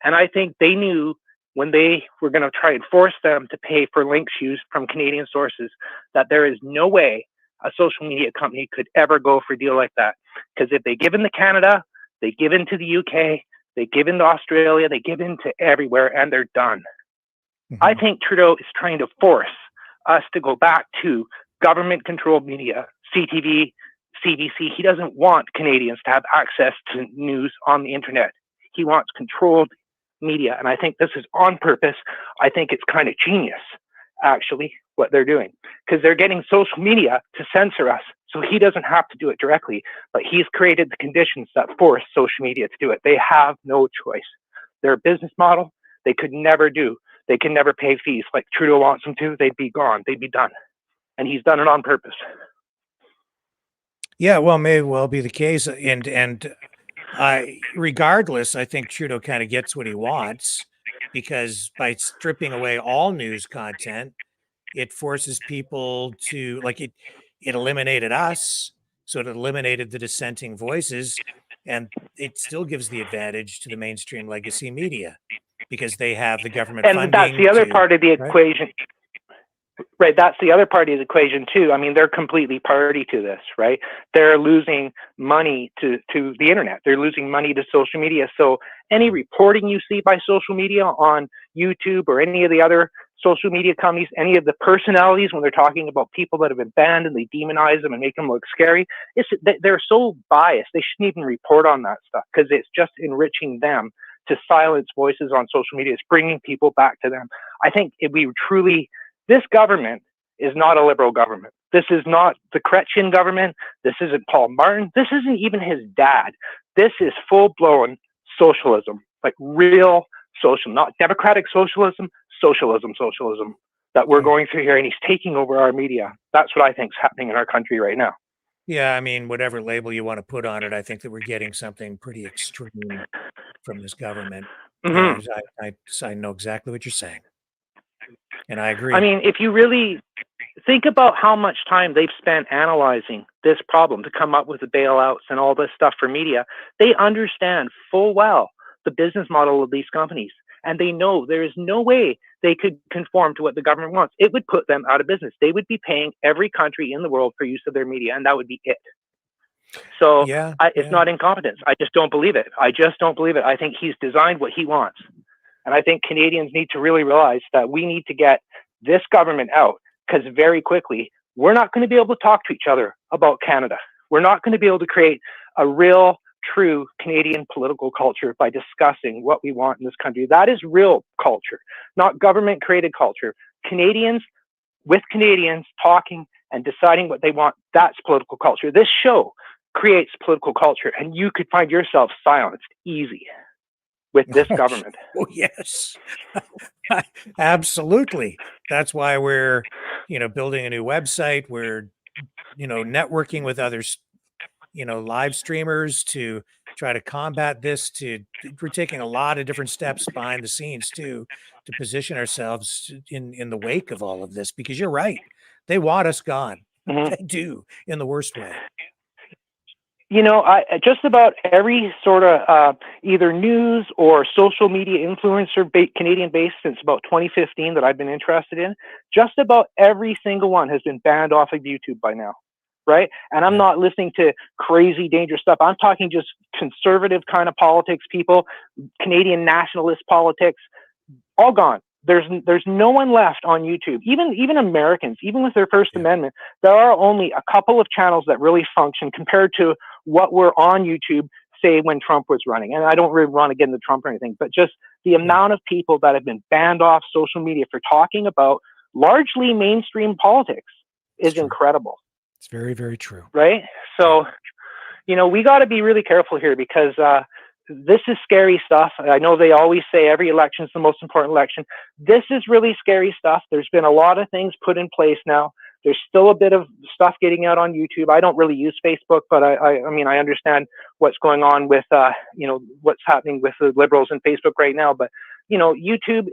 And I think they knew when they were going to try and force them to pay for links used from Canadian sources that there is no way a social media company could ever go for a deal like that. Because if they give in to Canada, they give in to the UK, they give in to Australia, they give in to everywhere, and they're done. I think Trudeau is trying to force us to go back to government-controlled media, CTV, CBC. He doesn't want Canadians to have access to news on the internet. He wants controlled media, and I think this is on purpose. I think it's kind of genius, actually, what they're doing, because they're getting social media to censor us, so he doesn't have to do it directly, but he's created the conditions that force social media to do it. They have no choice. Their business model, they could never do. They can never pay fees like Trudeau wants them to. They'd be gone. They'd be done. And he's done it on purpose. Yeah, well, may well be the case. And regardless, I think Trudeau kind of gets what he wants, because by stripping away all news content, it forces people to, like, it eliminated us, so it eliminated the dissenting voices, and it still gives the advantage to the mainstream legacy media because they have the government funding. And that's the other part of the equation. Right, that's the other part of the equation too. I mean, they're completely party to this, right? They're losing money to the internet. They're losing money to social media. So any reporting you see by social media on YouTube or any of the other social media companies, any of the personalities, when they're talking about people that have been banned and they demonize them and make them look scary, they're so biased. They shouldn't even report on that stuff because it's just enriching them to silence voices on social media. It's bringing people back to them. I think if we truly... This government is not a Liberal government. This is not the Chrétien government. This isn't Paul Martin. This isn't even his dad. This is full-blown socialism, like real social, not democratic socialism, socialism that we're going through here, and he's taking over our media. That's what I think is happening in our country right now. Yeah, I mean, whatever label you want to put on it, I think that we're getting something pretty extreme from this government. And I know exactly what you're saying. And I agree. I mean, if you really think about how much time they've spent analyzing this problem to come up with the bailouts and all this stuff for media, they understand full well the business model of these companies. And they know there is no way they could conform to what the government wants. It would put them out of business. They would be paying every country in the world for use of their media, and that would be it. So it's not incompetence. I just don't believe it. I just don't believe it. I think he's designed what he wants. And I think Canadians need to really realize that we need to get this government out, because very quickly, we're not going to be able to talk to each other about Canada. We're not going to be able to create a real, true Canadian political culture by discussing what we want in this country. That is real culture, not government-created culture. Canadians with Canadians talking and deciding what they want, that's political culture. This show creates political culture, and you could find yourself silenced easy with this government. Oh, yes. Absolutely. That's why we're, building a new website. We're, networking with others, live streamers to try to combat this. We're taking a lot of different steps behind the scenes too, to position ourselves in the wake of all of this, because you're right. They want us gone. They do, in the worst way. You know, just about every sort of either news or social media influencer Canadian based since about 2015 that I've been interested in, just about every single one has been banned off of YouTube by now, right? And I'm not listening to crazy, dangerous stuff. I'm talking just conservative kind of politics people, Canadian nationalist politics, all gone. There's no one left on YouTube. Even Americans, even with their First Amendment, there are only a couple of channels that really function compared to what were on YouTube, say when Trump was running. And I don't really want to get into Trump or anything, but just the amount of people that have been banned off social media for talking about largely mainstream politics is incredible. It's very, very true. Right? So, you know, we got to be really careful here because this is scary stuff. I know they always say every election is the most important election. This is really scary stuff. There's been a lot of things put in place now. There's still a bit of stuff getting out on YouTube. I don't really use Facebook, but I mean, I understand what's going on with, you know, what's happening with the liberals and Facebook right now. But, you know, YouTube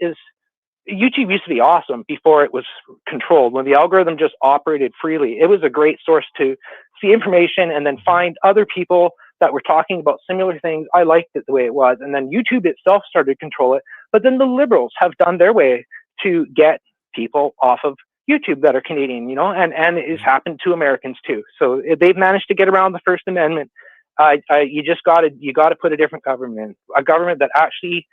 used to be awesome before it was controlled. When the algorithm just operated freely, it was a great source to see information and then find other people that were talking about similar things. I liked it the way it was. And then YouTube itself started to control it. But then the liberals have done their way to get people off of YouTube that are Canadian, you know, and it's happened to Americans too. So they've managed to get around the First Amendment. You got to put a different government in, a government that actually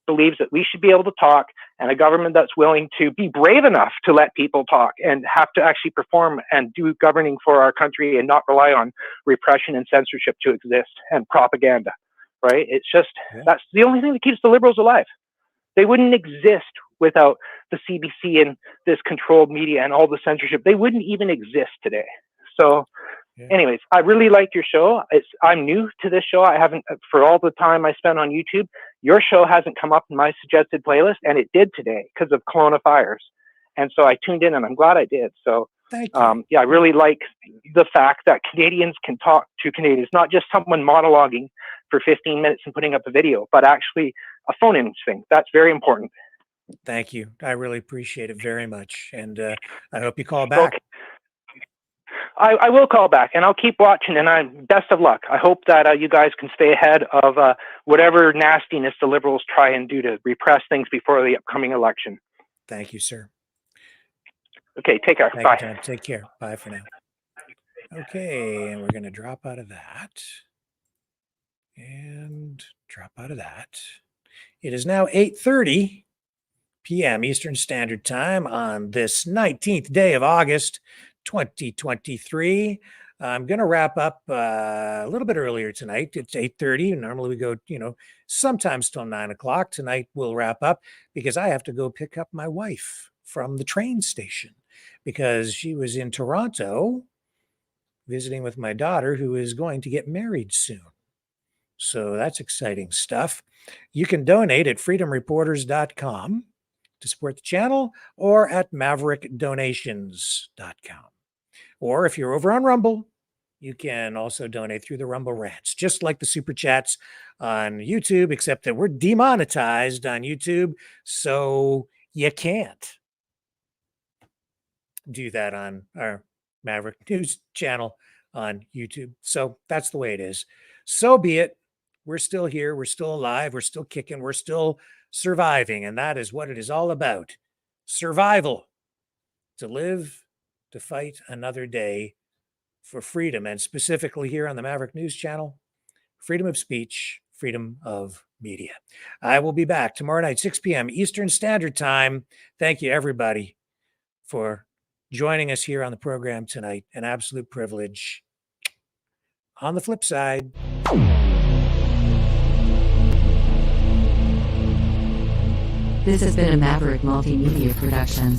believes that we should be able to talk, and a government that's willing to be brave enough to let people talk and have to actually perform and do governing for our country and not rely on repression and censorship to exist and propaganda, right? It's just, that's the only thing that keeps the liberals alive. They wouldn't exist without the CBC and this controlled media and all the censorship. They wouldn't even exist today. So anyways, I really like your show. I'm new to this show. I haven't, for all the time I spent on YouTube, your show hasn't come up in my suggested playlist, and it did today because of KELOWNA fires. And so I tuned in, and I'm glad I did. So yeah, I really like the fact that Canadians can talk to Canadians, not just someone monologuing for 15 minutes and putting up a video, but actually a phone-in thing. That's very important. Thank you. I really appreciate it very much. And I hope you call back. Okay. I will call back, and I'll keep watching, and best of luck. I hope that you guys can stay ahead of whatever nastiness the liberals try and do to repress things before the upcoming election. Thank you, sir. Okay, take care. Thank Bye. you, Tom. Take care. Bye for now. Okay, and we're going to drop out of that. And drop out of that. It is now 8:30 p.m. Eastern Standard Time on this 19th day of August, 2023. I'm going to wrap up a little bit earlier tonight. It's 8:30. Normally we go, you know, sometimes till 9 o'clock. Tonight we'll wrap up because I have to go pick up my wife from the train station because she was in Toronto visiting with my daughter who is going to get married soon. So that's exciting stuff. You can donate at freedomreporters.com to support the channel or at maverickdonations.com. Or if you're over on Rumble, you can also donate through the Rumble Rants, just like the Super Chats on YouTube, except that we're demonetized on YouTube, so you can't do that on our Maverick News channel on YouTube. So that's the way it is. So be it. We're still here. We're still alive. We're still kicking. We're still surviving. And that is what it is all about. Survival. To live, to fight another day for freedom. And specifically here on the Maverick News channel, freedom of speech, freedom of media. I will be back tomorrow night, 6 p.m. Eastern Standard Time. Thank you, everybody, for joining us here on the program tonight. An absolute privilege. On the flip side. This has been a Maverick Multimedia production.